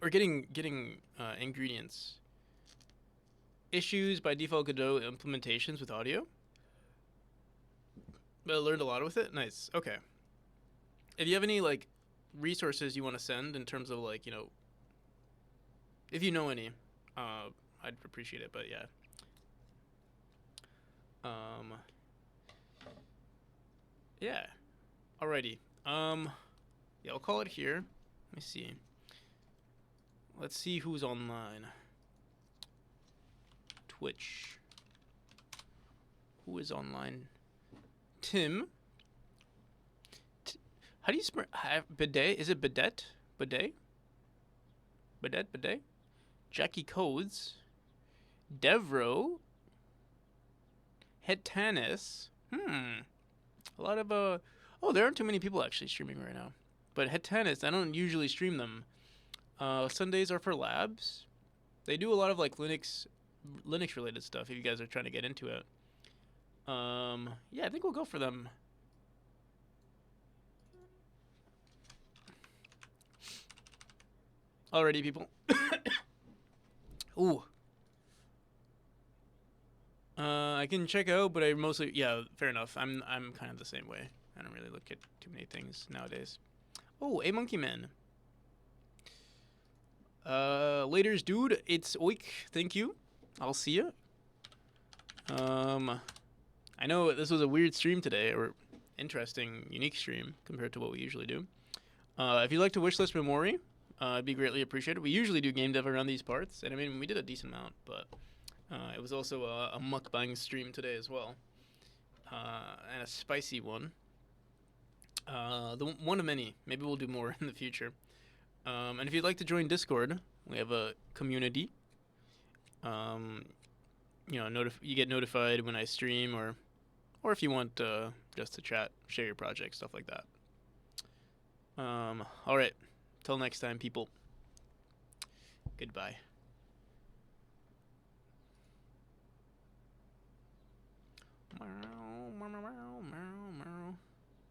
Or getting ingredients. Issues by default Godot implementations with audio. But I learned a lot with it. Nice. Okay. If you have any like resources you want to send in terms of like if you know any, I'd appreciate it. But yeah. Yeah. Alrighty. Yeah, I'll call it here. Let me see. Let's see who's online. Twitch. Who is online? Tim. How do you spell bidet? Is it bidet? Bidet? Bidet? Jackie Codes. Devro. Hetanis. A lot of oh, there aren't too many people actually streaming right now. But Hetanis, I don't usually stream them. Sundays are for labs. They do a lot of like Linux related stuff if you guys are trying to get into it. Yeah, I think we'll go for them. Alrighty, people. Ooh. I can check out, but I mostly fair enough. I'm kind of the same way. I don't really look at too many things nowadays. Oh, a monkey man. Laters, dude. It's Oik. Thank you. I'll see you. I know this was a weird stream today, or interesting, unique stream compared to what we usually do. If you'd like to wishlist Memori, it'd be greatly appreciated. We usually do game dev around these parts, and I mean, we did a decent amount, but it was also a mukbang stream today as well, and a spicy one. The one of many. Maybe we'll do more in the future. And if you'd like to join Discord, we have a community. You get notified when I stream, or if you want just to chat, share your project, stuff like that. All right. Till next time, people. Goodbye.